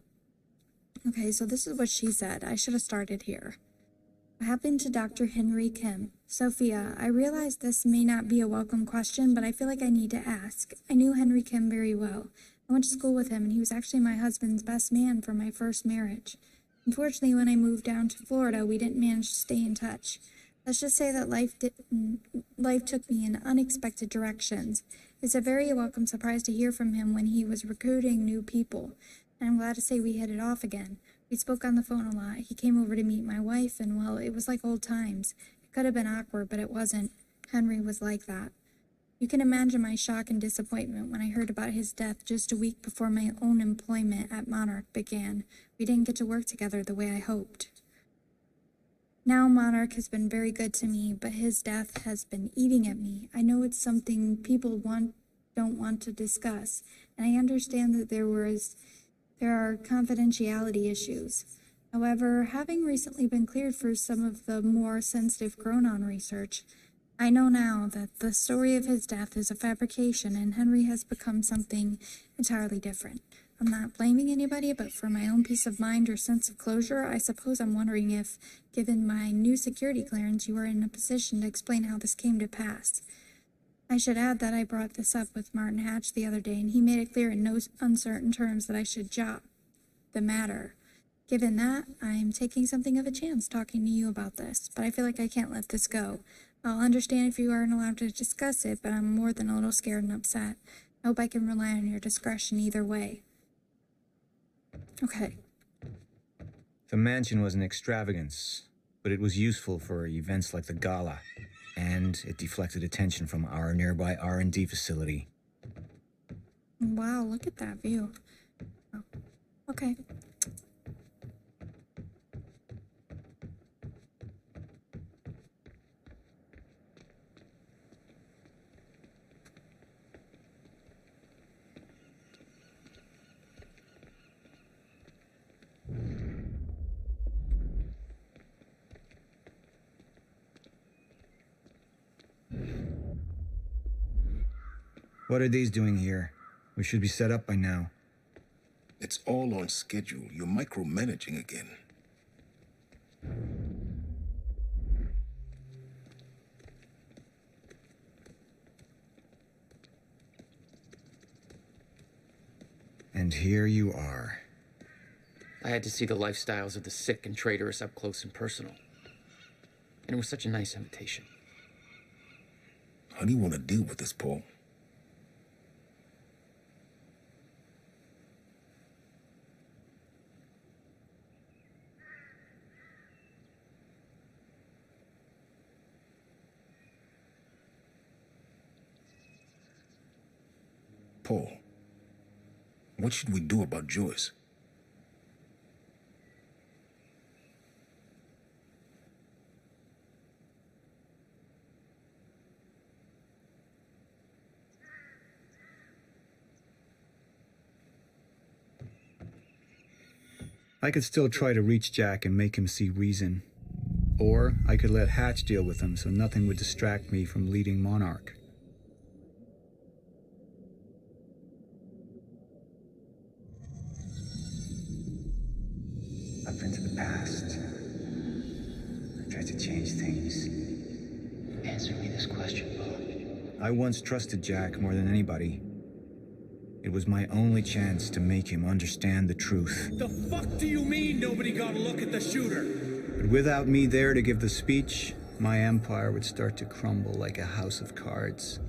Okay, so this is what she said. I should have started here. What happened to Dr. Henry Kim? Sophia, I realize this may not be a welcome question, but I feel like I need to ask. I knew Henry Kim very well. I went to school with him, and he was actually my husband's best man for my first marriage. Unfortunately, when I moved down to Florida, we didn't manage to stay in touch. Let's just say that life took me in unexpected directions. It's a very welcome surprise to hear from him when he was recruiting new people, and I'm glad to say we hit it off again. We spoke on the phone a lot. He came over to meet my wife, and well, it was like old times. It could have been awkward, but it wasn't. Henry was like that. You can imagine my shock and disappointment when I heard about his death just a week before my own employment at Monarch began. We didn't get to work together the way I hoped. Now Monarch has been very good to me, but his death has been eating at me. I know it's something people don't want to discuss, and I understand that there are confidentiality issues. However, having recently been cleared for some of the more sensitive chronon research, I know now that the story of his death is a fabrication and Henry has become something entirely different. I'm not blaming anybody, but for my own peace of mind or sense of closure, I suppose I'm wondering if, given my new security clearance, you are in a position to explain how this came to pass. I should add that I brought this up with Martin Hatch the other day, and he made it clear in no uncertain terms that I should drop the matter. Given that, I'm taking something of a chance talking to you about this, but I feel like I can't let this go. I'll understand if you aren't allowed to discuss it, but I'm more than a little scared and upset. I hope I can rely on your discretion either way. Okay. The mansion was an extravagance, but it was useful for events like the gala, and it deflected attention from our nearby R&D facility. Wow, look at that view. Oh. Okay. What are these doing here? We should be set up by now. It's all on schedule. You're micromanaging again. And here you are. I had to see the lifestyles of the sick and traitorous up close and personal. And it was such a nice invitation. How do you want to deal with this, Paul? Paul, what should we do about Joyce? I could still try to reach Jack and make him see reason. Or I could let Hatch deal with him so nothing would distract me from leading Monarch. Up into the past. I tried to change things. Answer me this question, Bo. I once trusted Jack more than anybody. It was my only chance to make him understand the truth. The fuck do you mean nobody got a look at the shooter? But without me there to give the speech, my empire would start to crumble like a house of cards.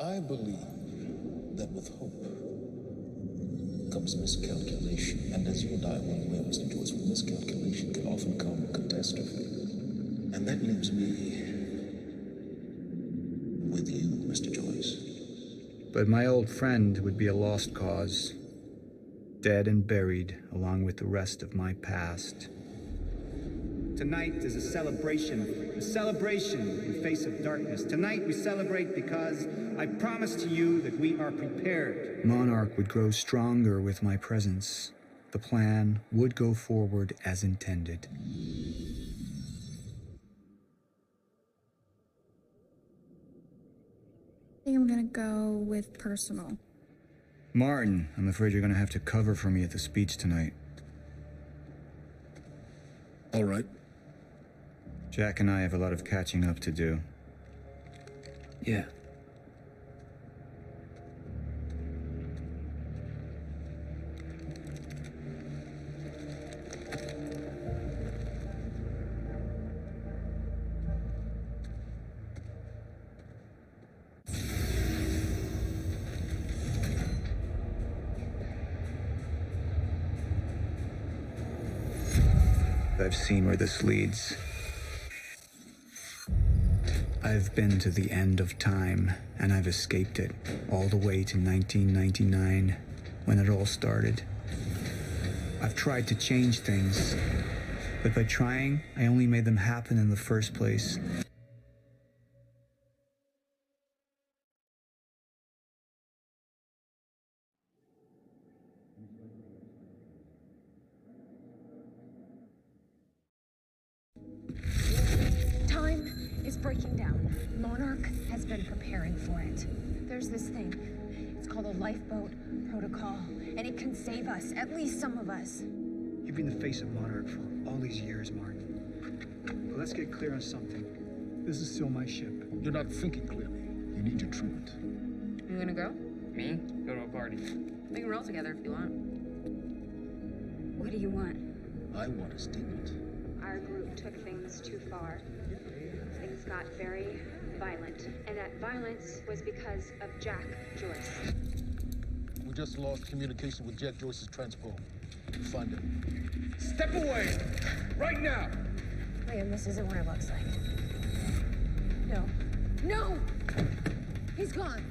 I believe that with hope comes miscalculation. And as you and I well know, Mr. Joyce, with miscalculation can often come catastrophe. And that leaves me with you, Mr. Joyce. But my old friend would be a lost cause, dead and buried along with the rest of my past. Tonight is a celebration in face of darkness. Tonight we celebrate because I promise to you that we are prepared. Monarch would grow stronger with my presence. The plan would go forward as intended. I think I'm gonna go with personal. Martin, I'm afraid you're gonna have to cover for me at the speech tonight. All right. Jack and I have a lot of catching up to do. Yeah. I've seen where this leads. I've been to the end of time, and I've escaped it, all the way to 1999, when it all started. I've tried to change things, but by trying, I only made them happen in the first place. Time is breaking down. Monarch has been preparing for it. There's this thing. It's called a lifeboat protocol, and it can save us, at least some of us. You've been the face of Monarch for all these years, Martin. But let's get clear on something. This is still my ship. You're not thinking clearly. You need your treatment. You gonna go? Me? Go to a party. We can roll together if you want. What do you want? I want a statement. Our group took things too far. Things got very violent. And that violence was because of Jack Joyce. We just lost communication with Jack Joyce's transport. Find him. Step away! Right now! Liam, this isn't what it looks like. No. No! He's gone.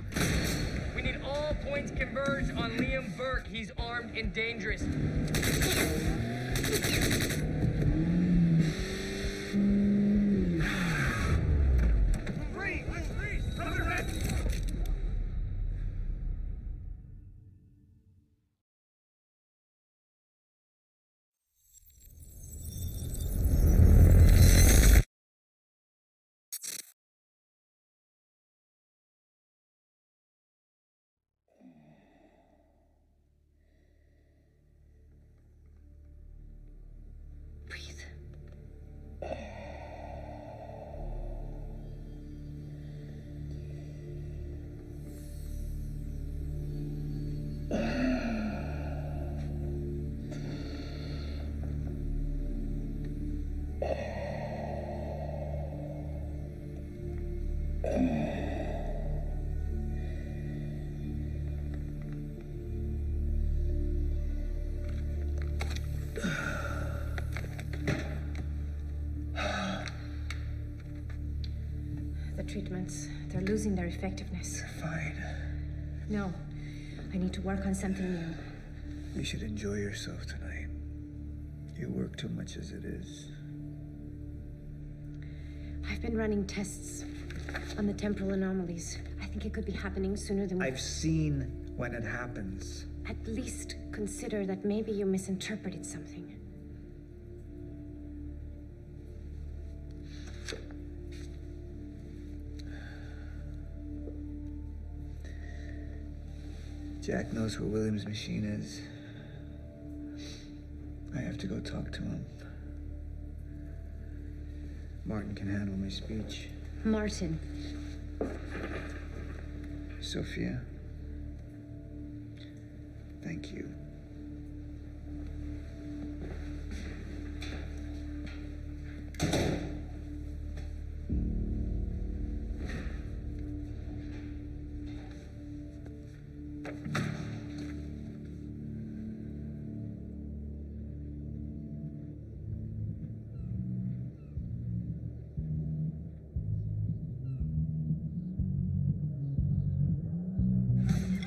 We need all points converged on Liam Burke. He's armed and dangerous. The treatments, they're losing their effectiveness. Fine. No. I need to work on something new. You should enjoy yourself tonight. You work too much as it is. I've been running tests on the temporal anomalies. I think it could be happening sooner than we... I've seen when it happens. At least consider that maybe you misinterpreted something. Jack knows where William's machine is. I have to go talk to him. Martin can handle my speech. Martin. Sophia. Thank you.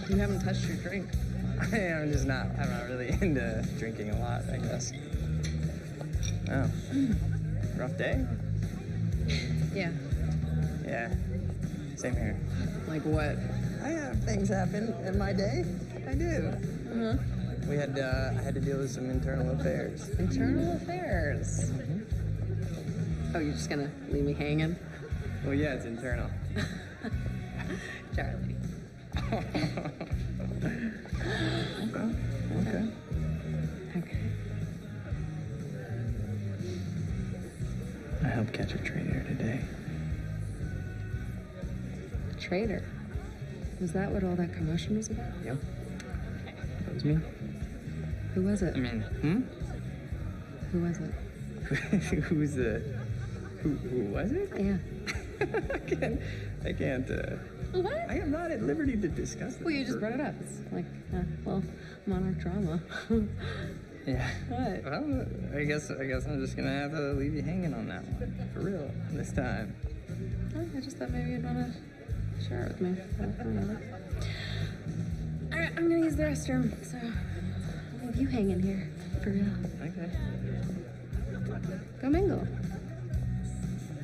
You haven't touched your drink. I'm not really into drinking a lot, I guess. Oh. Rough day? Yeah. Yeah. Same here. Like what? I have things happen in my day. I do. Uh-huh. I had to deal with some internal affairs. Internal affairs? Oh, you're just gonna leave me hanging? Well, yeah, it's internal. Charlie. Okay. I helped catch a traitor today. Traitor? Was that what all that commotion was about? Yep. That was me. Who was it? I mean, Who was it? Who was it? Yeah. I can't, What? I am not at liberty to discuss this. Well, you just brought it up. It's like, Monarch drama. Yeah. What? Well, I guess I'm just gonna have to leave you hanging on that one. For real. This time. Oh, I just thought maybe you'd want to share it with me. Whatever. All right, I'm gonna use the restroom, so I'll leave you hanging here. For real. Okay. Go mingle.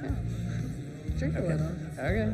Yeah. Drink a little. Okay.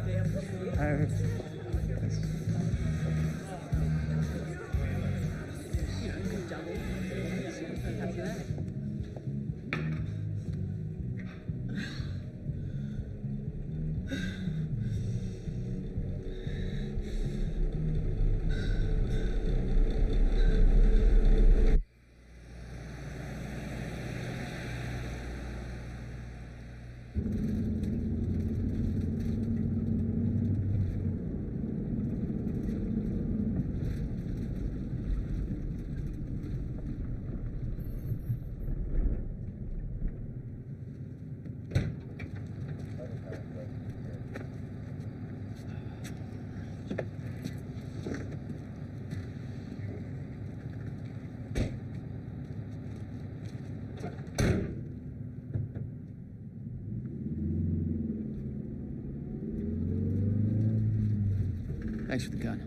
Thanks for the gun.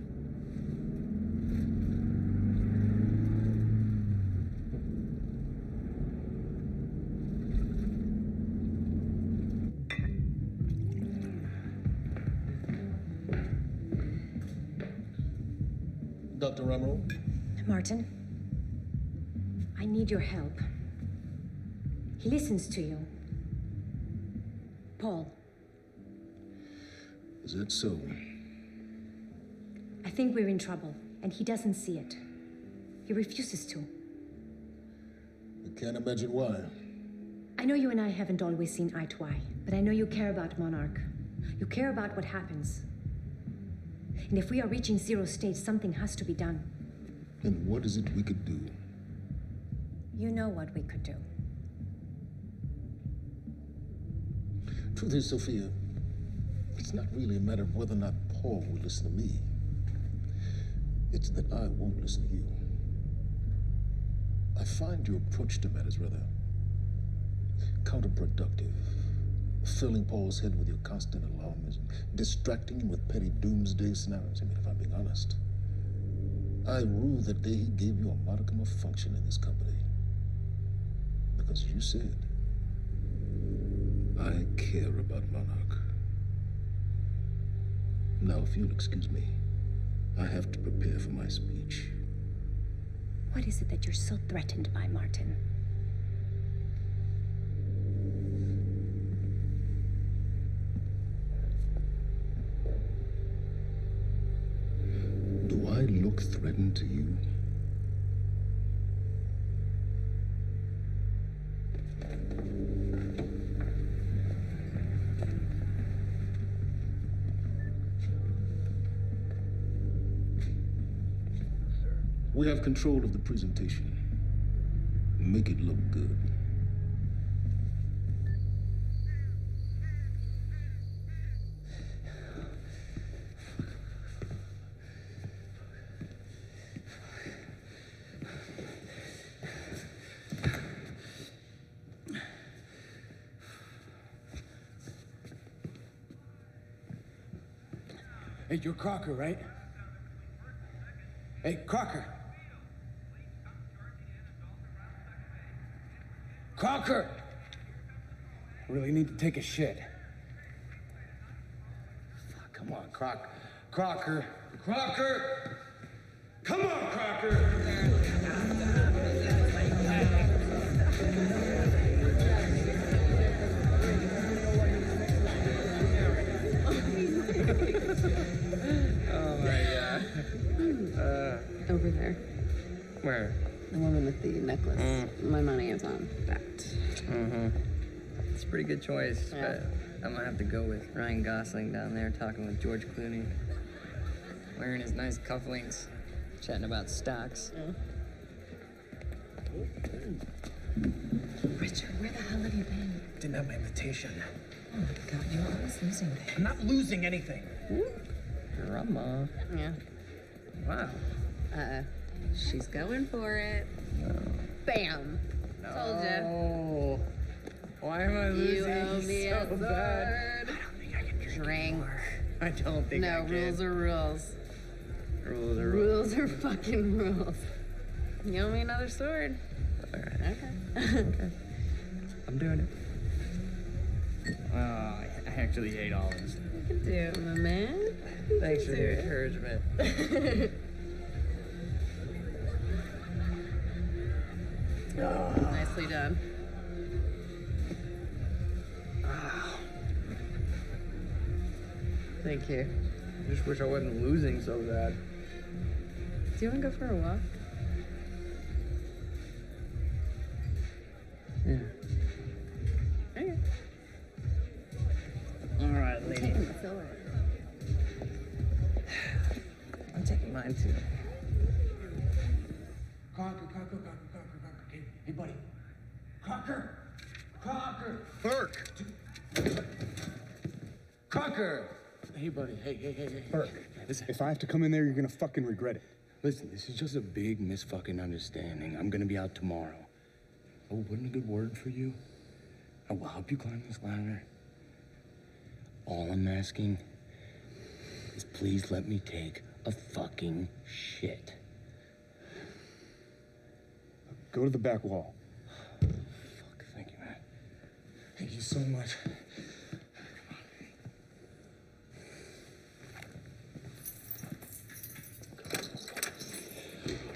Dr. Emerald? Martin, I need your help. He listens to you. Paul, Is that so? I think we're in trouble, and he doesn't see it. He refuses to. I can't imagine why. I know you and I haven't always seen eye to eye, but I know you care about Monarch. You care about what happens. And if we are reaching zero state, something has to be done. And what is it we could do? You know what we could do. Truth is, Sophia, it's not really a matter of whether or not Paul will listen to me. It's that I won't listen to you. I find your approach to matters rather counterproductive. Filling Paul's head with your constant alarmism, distracting him with petty doomsday scenarios. I mean, if I'm being honest, I rue the day he gave you a modicum of function in this company. Because you said, I care about Monarch. Now, if you'll excuse me, I have to prepare for my speech. What is it that you're so threatened by, Martin? Do I look threatened to you? We have control of the presentation. Make it look good. Hey, you're Crocker, right? Hey, Crocker! Crocker! I really need to take a shit. Fuck, come on, Crocker. Crocker! Come on, Crocker! Oh my god. Over there. Where? The woman with the necklace. My money is on that. It's a pretty good choice, Yeah. but I'm gonna have to go with Ryan Gosling down there talking with George Clooney. Wearing his nice cufflinks, chatting about stocks. Richard, where the hell have you been? Didn't have my invitation. Oh my god, you're always losing things. I'm not losing anything. Drama. Yeah. Wow. She's going for it. Bam! Told ya. Oh. Why am I You losing owe me so a bad? sword. Drink. I don't think I No, can. rules are rules. Rules are rules. Rules are fucking rules. You owe me another sword. Alright. Okay. Okay. I'm doing it. I actually hate olives. You can do it, my man. You Thanks can for do the it. encouragement. Nicely done. Thank you. I just wish I wasn't losing so bad. Do you want to go for a walk? Yeah. Okay. All right, lady. Taking the silver. I'm taking mine too. Crocker. Hey, buddy. Crocker! Burke! Crocker! Hey, buddy. Hey. Burke, listen, if I have to come in there, you're gonna fucking regret it. Listen, this is just a big misfucking understanding. I'm gonna be out tomorrow. Oh, put in a good word for you. I will help you climb this ladder. All I'm asking is please let me take a fucking shit. Go to the back wall. Fuck, thank you, man. Thank you so much.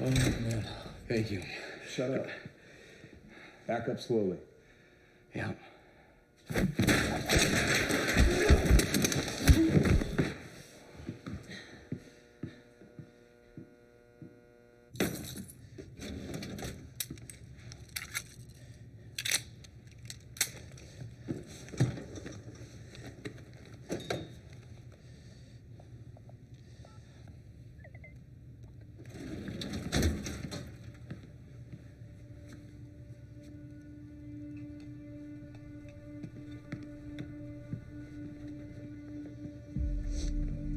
Oh, man. Thank you. Shut up. Back up slowly. Yeah.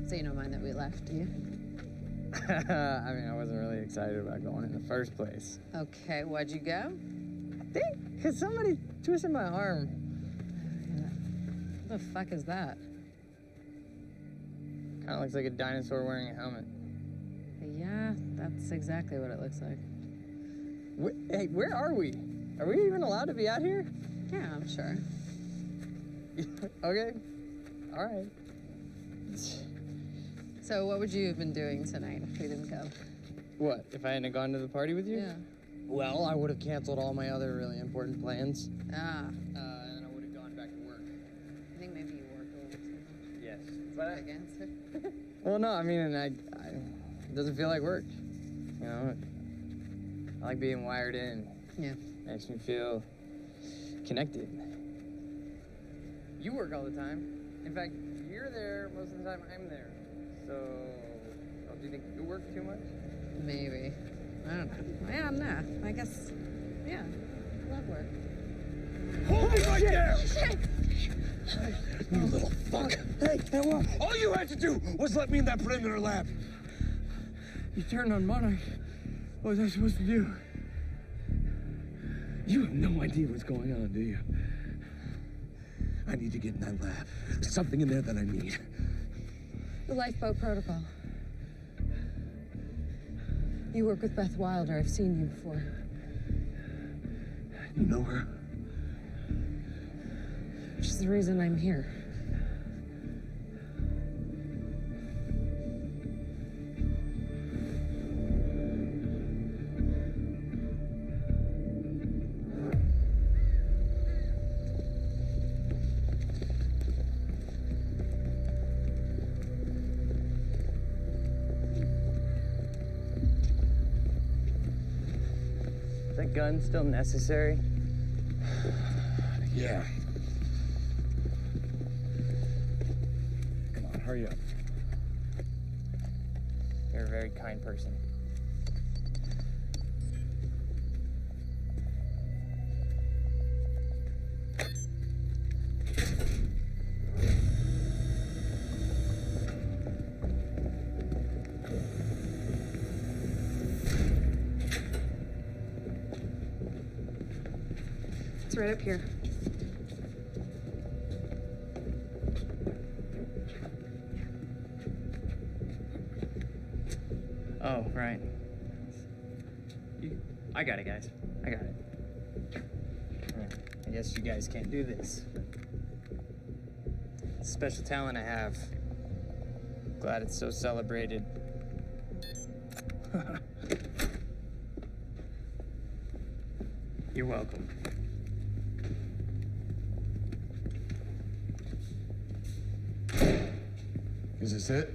So you don't mind that we left, do you? I mean, I wasn't really excited about going in the first place. Okay, why'd you go? I think because somebody twisted my arm. What the fuck is that? Kind of looks like a dinosaur wearing a helmet. Yeah, that's exactly what it looks like. Hey, where are we? Are we even allowed to be out here? Yeah, I'm sure. Okay. All right. So what would you have been doing tonight if we didn't go? What, if I hadn't gone to the party with you? Yeah. Well, I would have canceled all my other really important plans. Ah. And I would have gone back to work. I think maybe you work a little too much. Yes. But Against it? well, no, I mean, it doesn't feel like work. You know, I like being wired in. Yeah. Makes me feel connected. You work all the time. In fact, you're there most of the time I'm there. So, do you think you work too much? Maybe. I don't know. Yeah, no. I guess, yeah. Love work. Hold me right there! Shit! You little fuck. Hey, what? All you had to do was let me in that perimeter lab. You turned on Monarch. What was I supposed to do? You have no idea what's going on, do you? I need to get in that lab. There's something in there that I need. The lifeboat protocol. You work with Beth Wilder. I've seen you before. You know her? She's the reason I'm here. Is that gun still necessary? Yeah. Come on, hurry up. You're a very kind person. It's right up here. Oh, right. I got it, guys. I got it. I guess you guys can't do this. It's a special talent I have. Glad it's so celebrated. You're welcome. Is this it?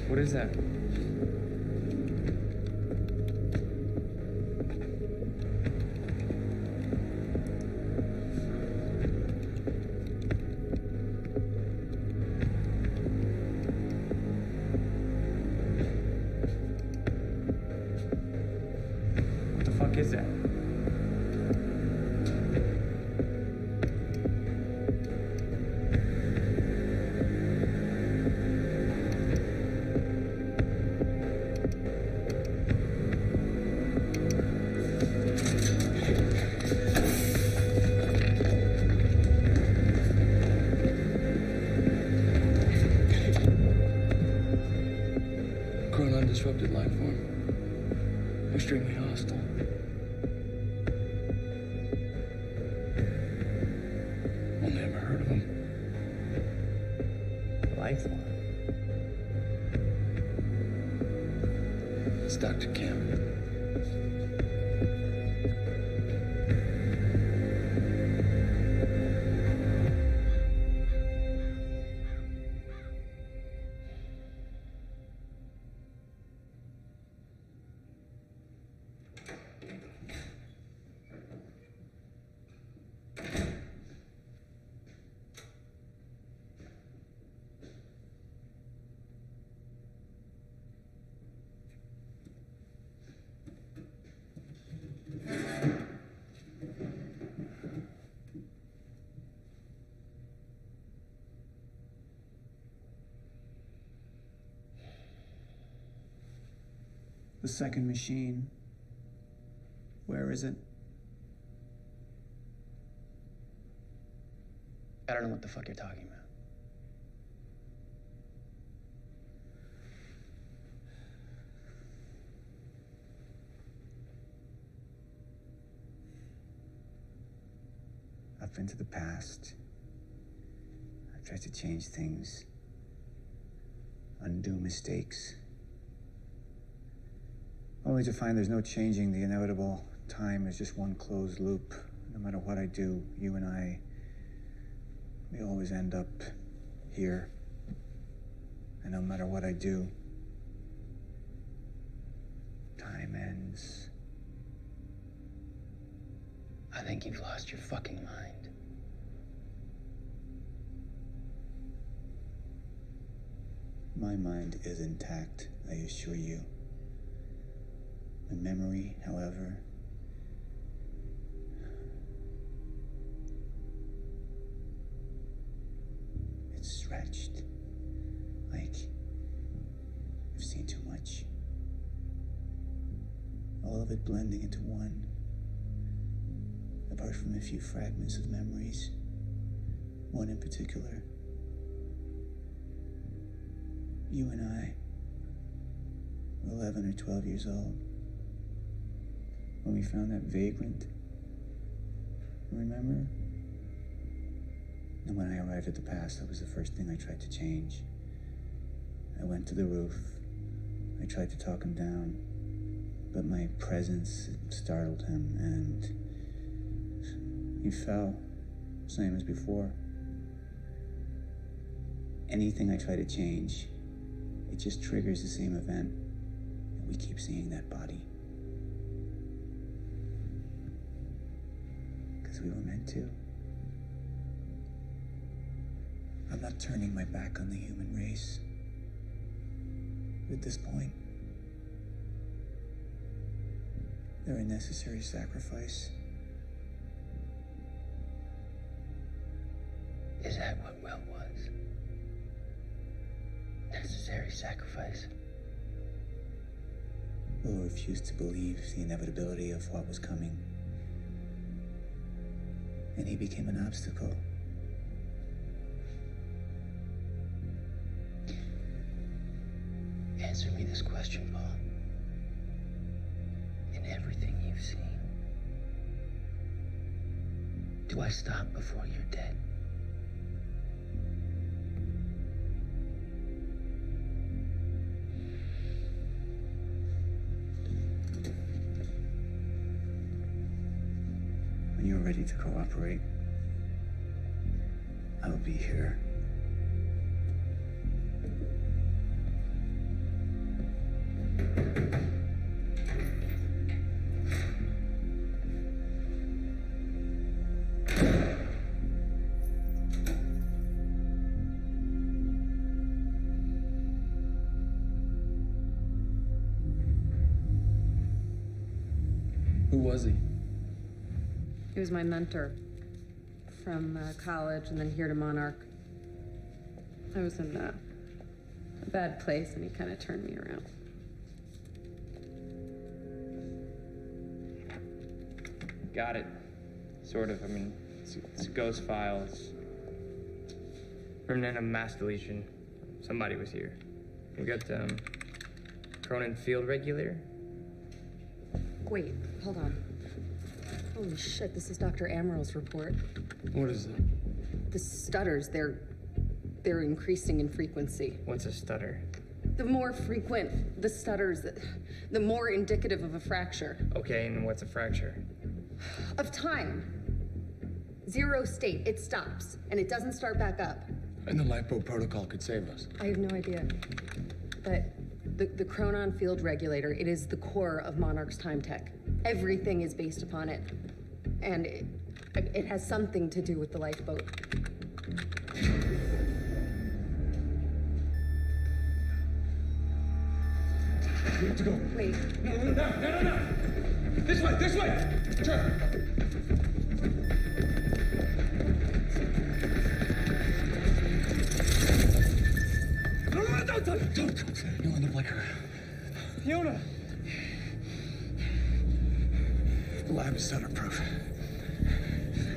What is that? What the fuck is that? Chronon disrupted life form. Extremely hostile. Only ever heard of him. Life form. It's Dr. Kim. The second machine. Where is it? I don't know what the fuck you're talking about. I've been to the past. I've tried to change things, undo mistakes, only to find there's no changing the inevitable. Time is just one closed loop. No matter what I do, you and I, we always end up here. And no matter what I do, time ends. I think you've lost your fucking mind. My mind is intact, I assure you. My memory, however, it's stretched. I of it blending into one. Apart from a few fragments of memories, one in particular. You and I were 11 or 12 years old when we found that vagrant. Remember? And when I arrived at the past, that was the first thing I tried to change. I went to the roof. I tried to talk him down, but my presence startled him, and he fell, same as before. Anything I try to change, it just triggers the same event, and we keep seeing that body. Because we were meant to. I'm not turning my back on the human race. But at this point, they're a necessary sacrifice. Is that what Will was? Necessary sacrifice? Will refused to believe the inevitability of what was coming. And he became an obstacle. Answer me this question, Paul. In everything you've seen, do I stop before you're dead? When you're ready to cooperate, I will be here. Who was he? He was my mentor from college and then here to Monarch. I was in a bad place and he kind of turned me around. Got it. Sort of. I mean, it's ghost files. Remnant of mass deletion. Somebody was here. We got, Cronin Field Regulator. Wait, hold on. Holy shit, this is Dr. Amaril's report. What is it? The stutters, they're increasing in frequency. What's a stutter? The more frequent the stutters, the more indicative of a fracture. Okay, and what's a fracture? Of time. Zero state, it stops, and it doesn't start back up. And the LiPo protocol could save us. I have no idea. But the Cronon Field Regulator, it is the core of Monarch's time tech. Everything is based upon it. And it has something to do with the lifeboat. We have to go. Wait. No. This way! Sure. Don't. You'll end up like her. Fiona! The lab is stutter-proof.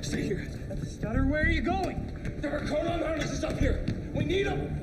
Stay here. Stutter, where are you going? There are Cronon harnesses up here. We need them.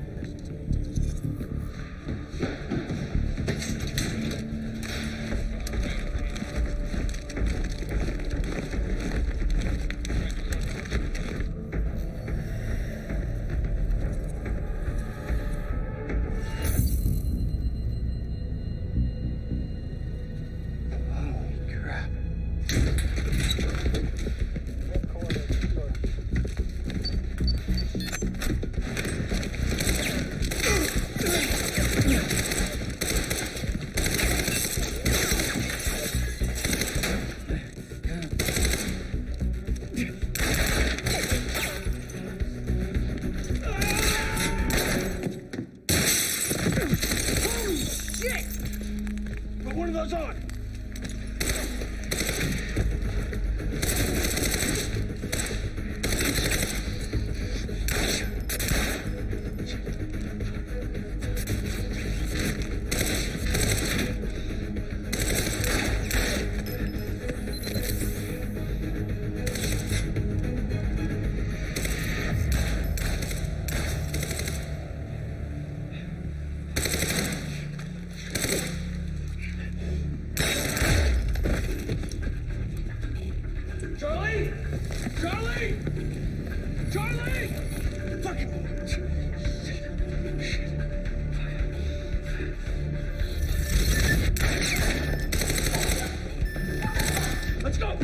Let's go!